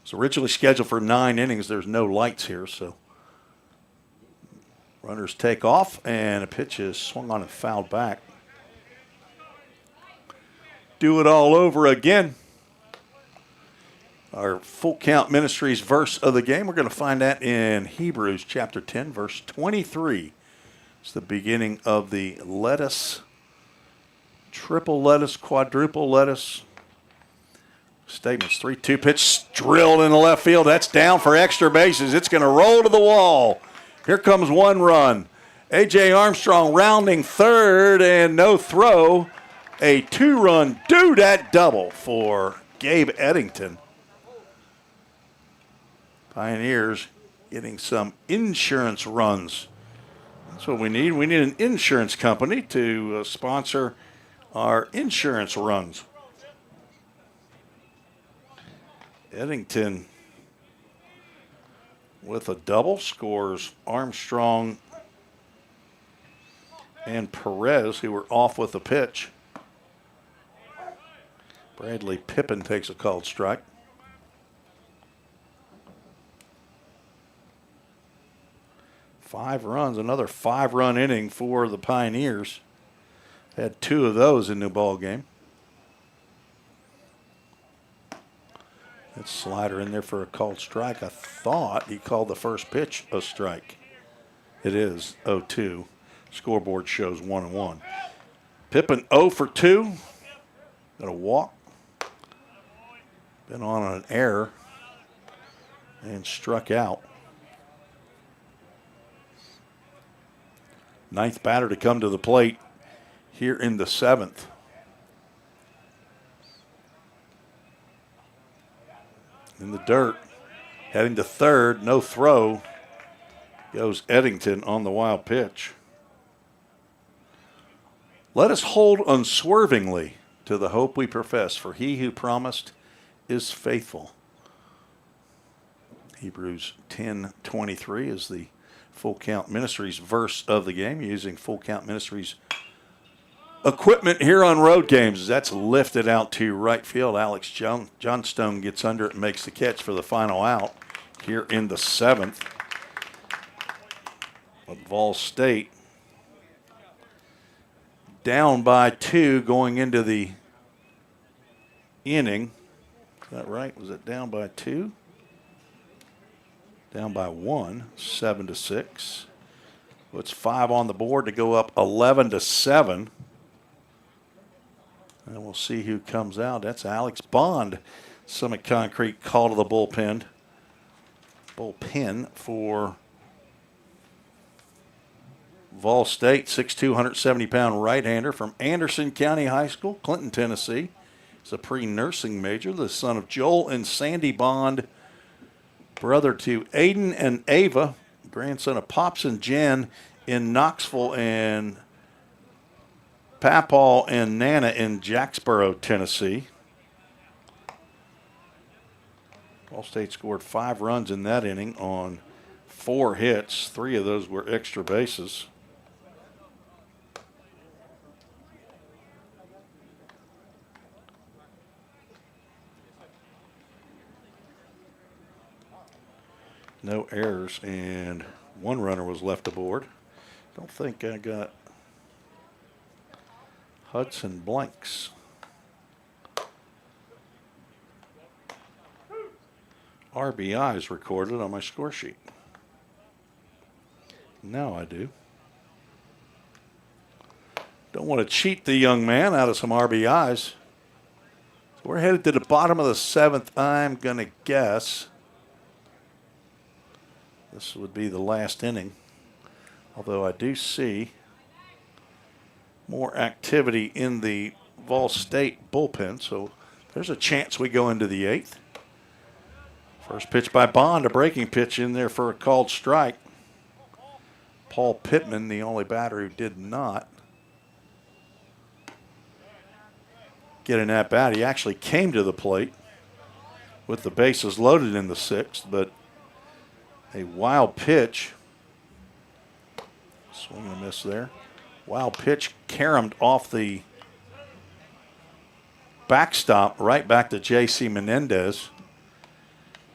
It's originally scheduled for 9 innings. There's no lights here, so runners take off, and a pitch is swung on and fouled back. Do it all over again. Our full count Ministries verse of the game. We're going to find that in Hebrews chapter 10, verse 23. It's the beginning of the lettuce, triple lettuce, quadruple lettuce statements. 3-2 pitch drilled in the left field. That's down for extra bases. It's going to roll to the wall. Here comes 1 run. A.J. Armstrong rounding third and no throw. A 2-run do-dat double for Gabe Eddington. Pioneers getting some insurance runs. That's what we need. We need an insurance company to sponsor our insurance runs. Eddington with a double scores Armstrong and Perez, who were off with the pitch. Bradley Pippin takes a called strike. Five runs, another 5-run inning for the Pioneers. Had 2 of those in the ball game. That slider in there for a called strike. I thought he called the first pitch a strike. It is 0-2. Scoreboard shows 1-1. Pippin 0 for 2. Got a walk. Been on an error and struck out. Ninth batter to come to the plate here in the 7th. In the dirt, heading to third, no throw. Goes Eddington on the wild pitch. Let us hold unswervingly to the hope we profess, for he who promised is faithful. Hebrews 10:23 is the Full Count Ministries verse of the game, using Full Count Ministries equipment here on road games. That's lifted out to right field. Alex Johnstone gets under it and makes the catch for the final out here in the 7th. But Vol State down by 2 going into the inning. Is that right? Was it down by 2? Down by 1, 7-6. Well, it's 5 on the board to go up 11-7. And we'll see who comes out. That's Alex Bond. Summit Concrete call to the bullpen. Bullpen for Vol State, 6'2", 170-pound right-hander from Anderson County High School, Clinton, Tennessee. He's a pre-nursing major, the son of Joel and Sandy Bond, brother to Aiden and Ava, grandson of Pops and Jen in Knoxville, and Papaw and Nana in Jacksboro, Tennessee. Ball State scored 5 runs in that inning on 4 hits. 3 of those were extra bases. No errors, and 1 runner was left aboard. Don't think I got Hudson blanks. RBIs recorded on my score sheet. Now I do. Don't want to cheat the young man out of some RBIs. So we're headed to the bottom of the 7th. I'm going to guess this would be the last inning. Although I do see more activity in the Vol State bullpen, so there's a chance we go into the 8th. First pitch by Bond, a breaking pitch in there for a called strike. Paul Pittman, the only batter who did not get an at-bat. He actually came to the plate with the bases loaded in the 6th, but a wild pitch. Swing and a miss there. Wild pitch caromed off the backstop right back to J.C. Menendez.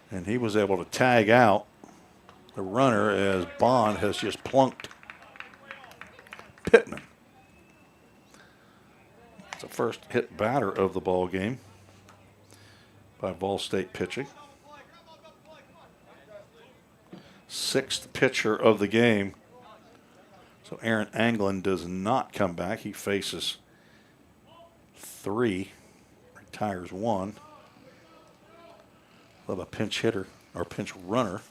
And he was able to tag out the runner as Bond has just plunked Pittman. It's the first hit batter of the ball game by Vol State pitching. 6th pitcher of the game. So Aaron Anglin does not come back. He faces 3, retires 1. Love a pinch hitter or pinch runner.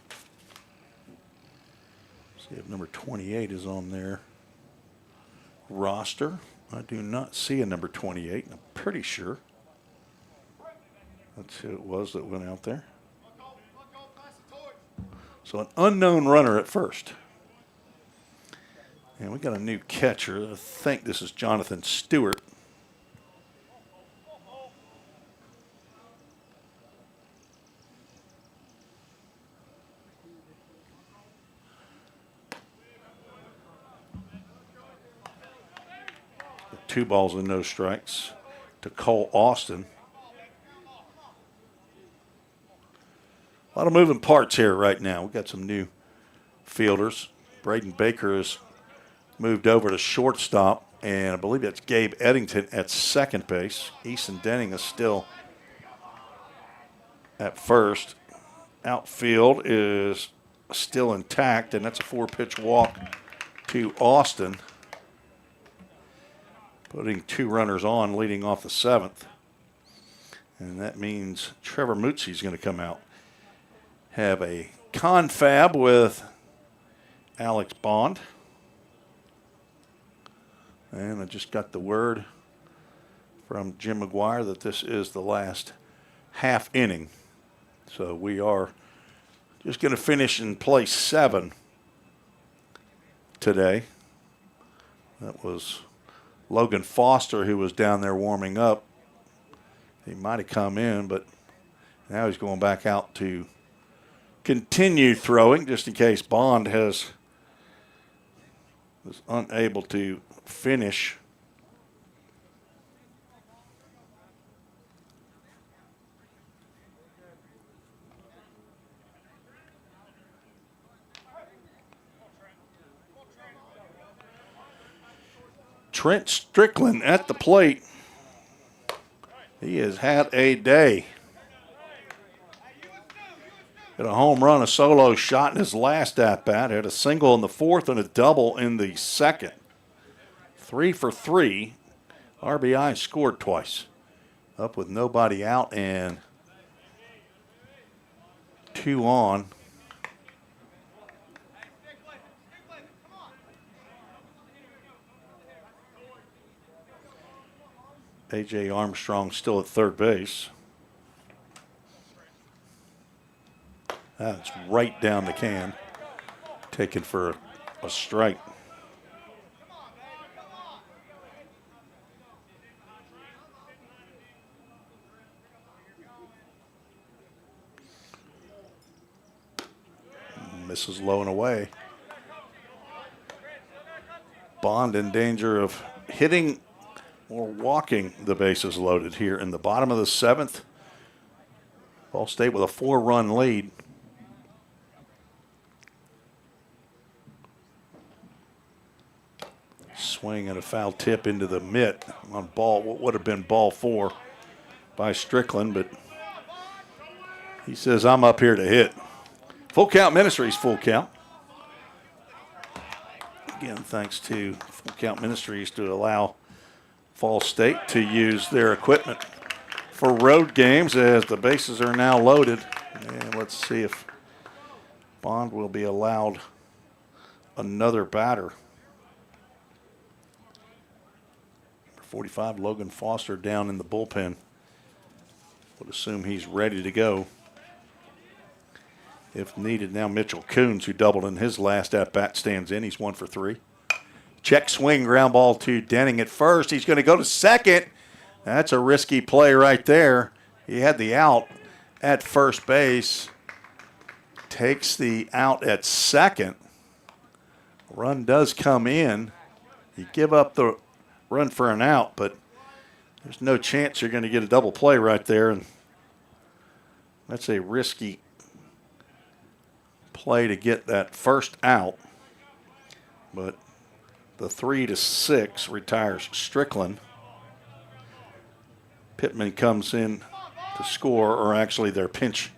See if number 28 is on their roster. I do not see a number 28. I'm pretty sure that's who it was that went out there. So an unknown runner at first. And we got a new catcher. I think this is Jonathan Stewart. With 2 balls and no strikes to Cole Austin. A lot of moving parts here right now. We've got some new fielders. Braden Baker has moved over to shortstop, and I believe that's Gabe Eddington at second base. Easton Denning is still at first. Outfield is still intact, and that's a 4-pitch walk to Austin, putting 2 runners on, leading off the 7th. And that means Trevor Mootsy's going to come out. Have a confab with Alex Bond. And I just got the word from Jim McGuire that this is the last half inning. So we are just going to finish in place 7 today. That was Logan Foster who was down there warming up. He might have come in, but now he's going back out to continue throwing just in case Bond was unable to finish. Trent Strickland at the plate. He has had a day. Got a home run, a solo shot in his last at-bat. Had a single in the 4th and a double in the 2nd. 3 for 3. RBI scored twice. Up with nobody out and 2 on. A.J. Armstrong still at third base. That's right down the can. Taken for a strike. Misses low and away. Bond in danger of hitting or walking the bases loaded here in the bottom of the 7th. Ball State with a 4-run lead. Swing and a foul tip into the mitt on ball, what would have been ball 4 by Strickland, but he says, I'm up here to hit. Full Count Ministries, full count. Again, thanks to Full Count Ministries to allow Fall State to use their equipment for road games as the bases are now loaded. And let's see if Bond will be allowed another batter. Number 45, Logan Foster down in the bullpen. Would assume he's ready to go if needed. Now Mitchell Coons, who doubled in his last at-bat, stands in. He's 1 for 3. Check swing, ground ball to Denning at first. He's going to go to second. That's a risky play right there. He had the out at first base. Takes the out at second. Run does come in. You give up the run for an out, but there's no chance you're going to get a double play right there. And that's a risky play to get that first out. But the 3-6 retires Strickland. Pittman comes in to score, or actually their pinch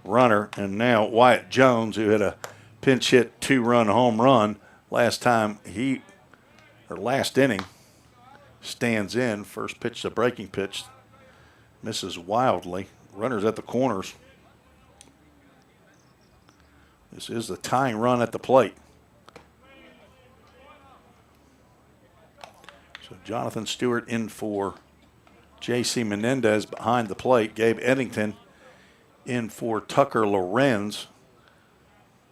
runner. And now Wyatt Jones, who had a pinch hit 2-run home run last inning, stands in. First pitch, the breaking pitch, misses wildly. Runners at the corners. This is the tying run at the plate. So Jonathan Stewart in for J.C. Menendez behind the plate. Gabe Eddington in for Tucker Lorenz.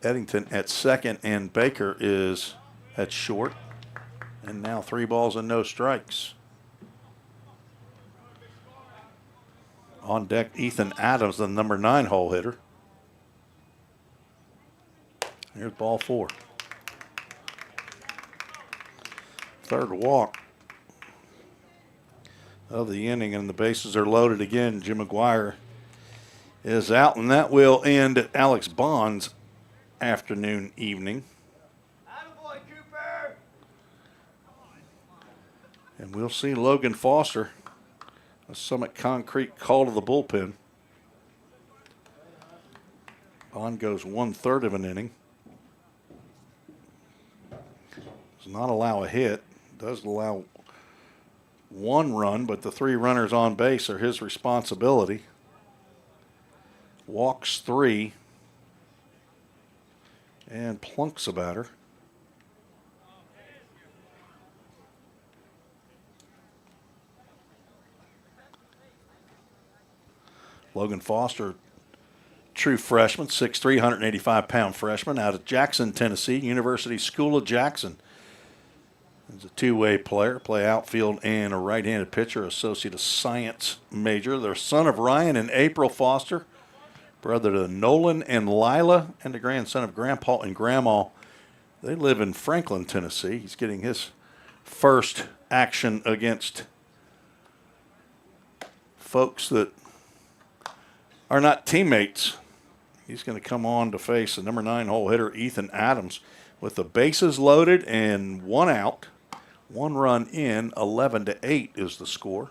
Eddington at second, and Baker is at short. And now 3 balls and no strikes. On deck, Ethan Adams, the number 9 hole hitter. Here's ball 4. Third walk of the inning, and the bases are loaded again. Jim McGuire is out, and that will end Alex Bond's afternoon evening. And we'll see Logan Foster, a Summit Concrete call to the bullpen. Bond goes 1/3 of an inning. Does not allow a hit. Does allow 1 run, but the 3 runners on base are his responsibility. Walks 3 and plunks a batter. Logan Foster, true freshman, 6'3", 185-pound freshman out of Jackson, Tennessee, University School of Jackson. He's a two-way player, play outfield and a right-handed pitcher, associate of science major. They're son of Ryan and April Foster, brother to Nolan and Lila, and the grandson of Grandpa and Grandma. They live in Franklin, Tennessee. He's getting his first action against folks that are not teammates. He's going to come on to face the number 9 hole hitter, Ethan Adams, with the bases loaded and 1 out. 1 run in, 11-8 is the score.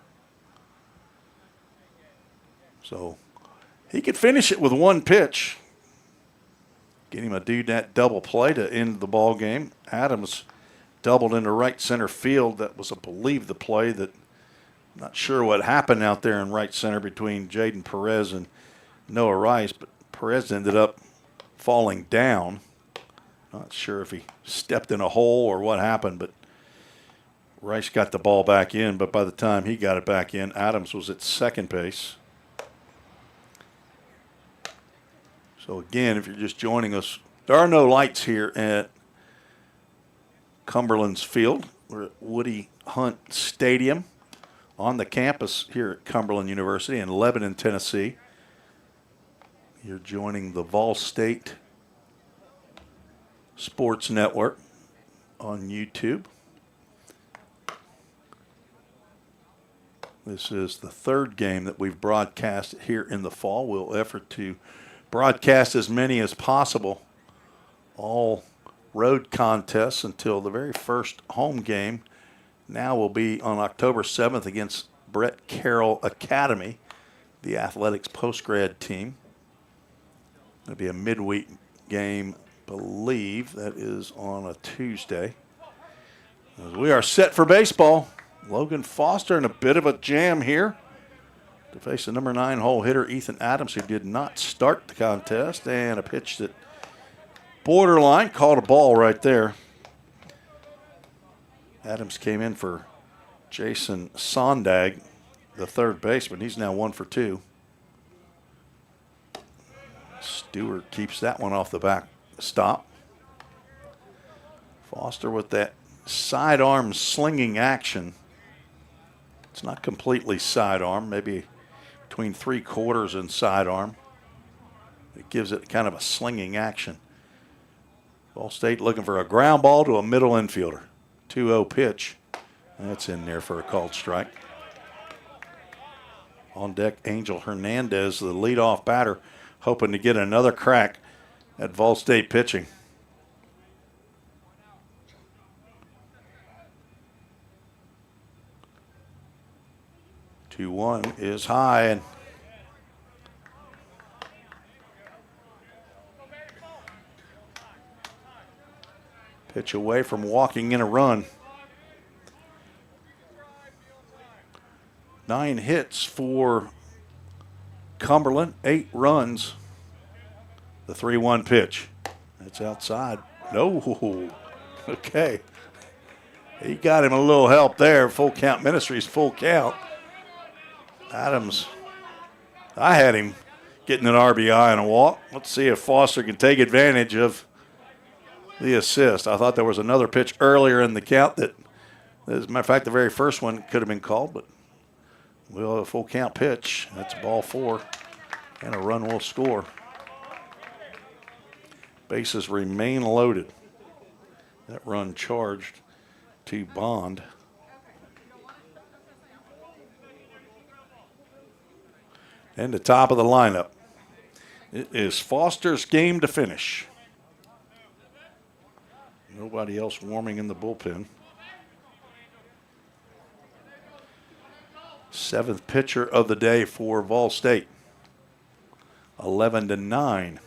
So he could finish it with 1 pitch. Get him a do-that double play to end the ball game. Adams doubled into right center field. That was, I believe, the play that, not sure what happened out there in right center between Jaden Perez and Noah Rice, but Perez ended up falling down. Not sure if he stepped in a hole or what happened, but Rice got the ball back in, but by the time he got it back in, Adams was at second base. So again, if you're just joining us, there are no lights here at Cumberland's field. We're at Woody Hunt Stadium on the campus here at Cumberland University in Lebanon, Tennessee. You're joining the Vol State Sports Network on YouTube. This is the 3rd game that we've broadcast here in the fall. We'll effort to broadcast as many as possible. All road contests until the very first home game now will be on October 7th against Brett Carroll Academy, the athletics post-grad team. It'll be a midweek game, believe that is on a Tuesday. As we are set for baseball. Logan Foster in a bit of a jam here to face the number 9 hole hitter, Ethan Adams, who did not start the contest, and a pitch that borderline called a ball right there. Adams came in for Jason Sondag, the 3rd baseman. He's now 1 for 2. Stewart keeps that one off the back stop. Foster with that sidearm slinging action. It's not completely sidearm, maybe between 3/4 and sidearm. It gives it kind of a slinging action. Ball State looking for a ground ball to a middle infielder. 2-0 pitch. That's in there for a called strike. On deck, Angel Hernandez, the leadoff batter, hoping to get another crack at Vol State pitching. 2-1 is high, and pitch away from walking in a run. 9 hits for Cumberland, 8 runs. The 3-1 pitch. That's outside. No. Okay. He got him a little help there. Full count Ministries, full count. Adams, I had him getting an RBI and a walk. Let's see if Foster can take advantage of the assist. I thought there was another pitch earlier in the count that, as a matter of fact, the very first one could have been called, but we'll have a full count pitch. That's ball 4, and a run will score. Bases remain loaded. That run charged to Bond. And the top of the lineup. It is Foster's game to finish. Nobody else warming in the bullpen. 7th pitcher of the day for Vol State. 11-9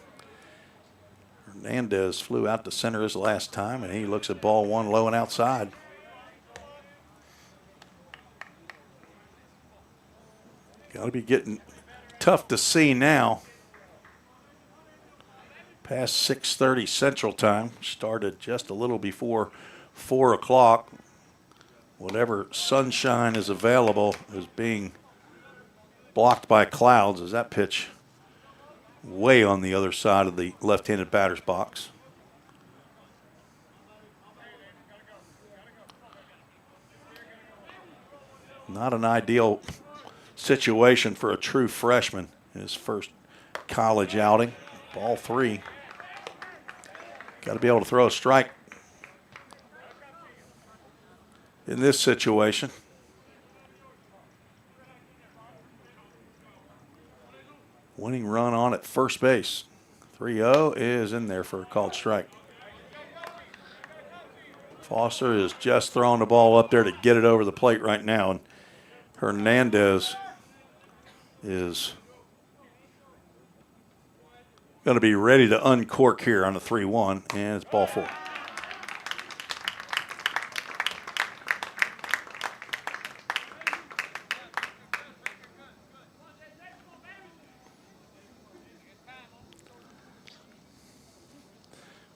Hernandez flew out to center his last time, and he looks at ball one low and outside. Got to be getting tough to see now. Past 6:30 Central Time. Started just a little before 4 o'clock. Whatever sunshine is available is being blocked by clouds as that pitch way on the other side of the left-handed batter's box. Not an ideal situation for a true freshman. His first college outing. Ball three. Got to be able to throw a strike in this situation. Winning run on at first base. 3-0 is in there for a called strike. Foster is just throwing the ball up there to get it over the plate right now. And Hernandez is going to be ready to uncork here on the 3-1, and it's ball four.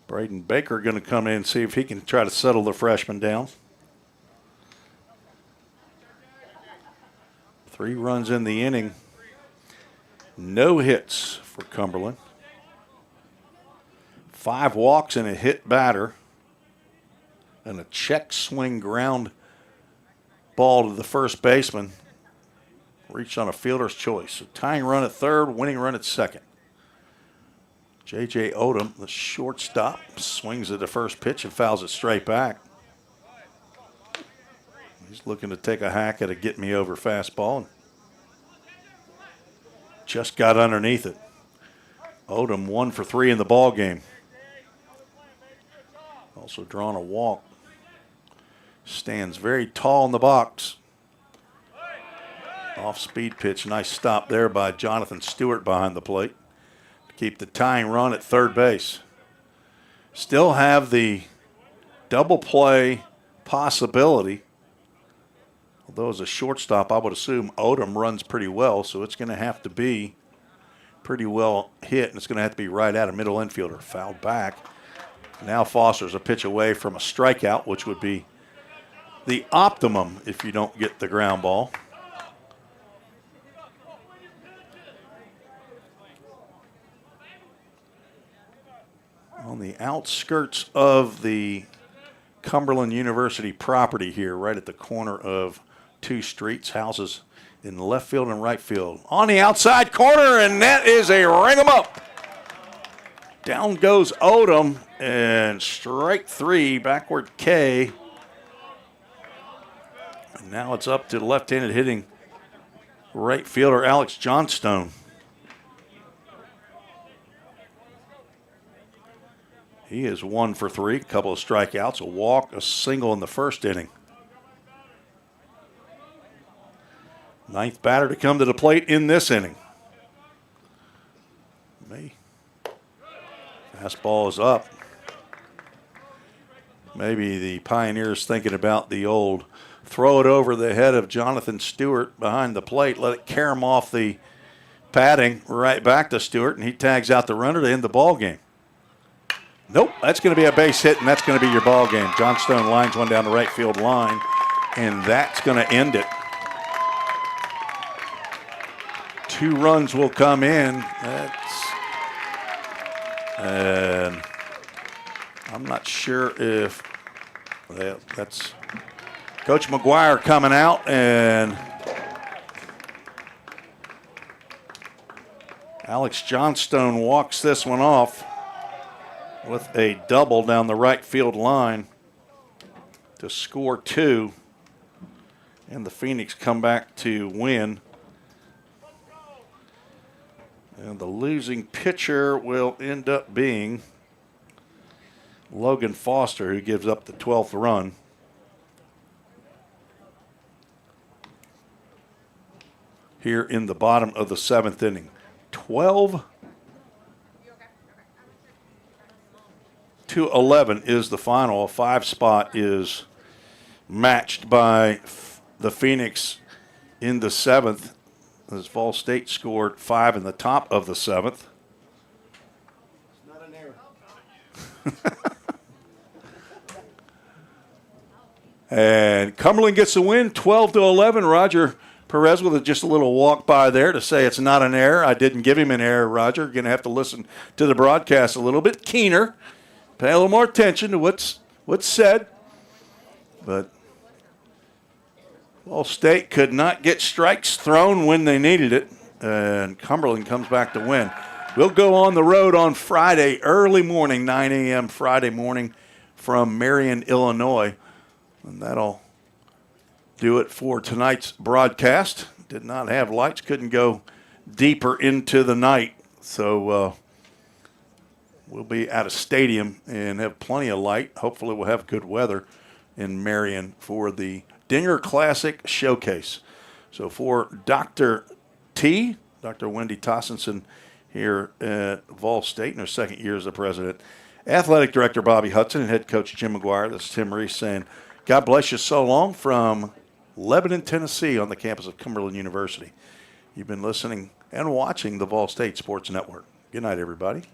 Braden Baker going to come in and see if he can try to settle the freshman down. 3 runs in the inning. No hits for Cumberland. 5 walks and a hit batter. And a check swing ground ball to the first baseman. Reached on a fielder's choice. A tying run at third, winning run at second. J.J. Odom, the shortstop, swings at the first pitch and fouls it straight back. He's looking to take a hack at a get-me-over fastball. And just got underneath it. Odom 1 for 3 in the ball game. Also drawn a walk. Stands very tall in the box. Off-speed pitch. Nice stop there by Jonathan Stewart behind the plate. Keep the tying run at third base. Still have the double play possibility. Although as a shortstop, I would assume Odom runs pretty well, so it's going to have to be pretty well hit, and it's going to have to be right at a middle infielder. Fouled back. Now Foster's a pitch away from a strikeout, which would be the optimum if you don't get the ground ball. On the outskirts of the Cumberland University property here, right at the corner of 2 streets, houses in left field and right field. On the outside corner, and that is a ring 'em up. Down goes Odom, and strike 3, backward K. And now it's up to the left-handed hitting right fielder Alex Johnstone. He is 1 for 3, a couple of strikeouts, a walk, a single in the first inning. 9th batter to come to the plate in this inning. Fastball is up. Maybe the Pioneers thinking about the old throw it over the head of Jonathan Stewart behind the plate, let it carom off the padding right back to Stewart, and he tags out the runner to end the ball game. Nope, that's going to be a base hit, and that's going to be your ball game. Johnstone lines one down the right field line, and that's going to end it. 2 runs will come in. And I'm not sure if that's Coach McGuire coming out, and Alex Johnstone walks this one off with a double down the right field line to score 2. And the Phoenix come back to win. And the losing pitcher will end up being Logan Foster, who gives up the 12th run. Here in the bottom of the 7th inning. 12 12-11 is the final. A 5 spot is matched by the Phoenix in the 7th, as Vol State scored 5 in the top of the 7th. Not an error. And Cumberland gets the win, 12-11. Roger Perez with just a little walk by there to say it's not an error. I didn't give him an error, Roger. Going to have to listen to the broadcast a little bit keener, pay a little more attention to what's said. But Vol State could not get strikes thrown when they needed it, and Cumberland comes back to win. We'll go on the road on Friday, early morning, 9 a.m. Friday morning from Marion, Illinois. And that'll do it for tonight's broadcast. Did not have lights, couldn't go deeper into the night. So we'll be at a stadium and have plenty of light. Hopefully we'll have good weather in Marion for the Dinger Classic Showcase. So for Dr. T, Dr. Wendy Tossenson here at Vol State in her second year as the president, athletic director Bobby Hudson, and head coach Jim McGuire, this is Tim Reese saying, God bless you so long from Lebanon, Tennessee on the campus of Cumberland University. You've been listening and watching the Vol State Sports Network. Good night, everybody.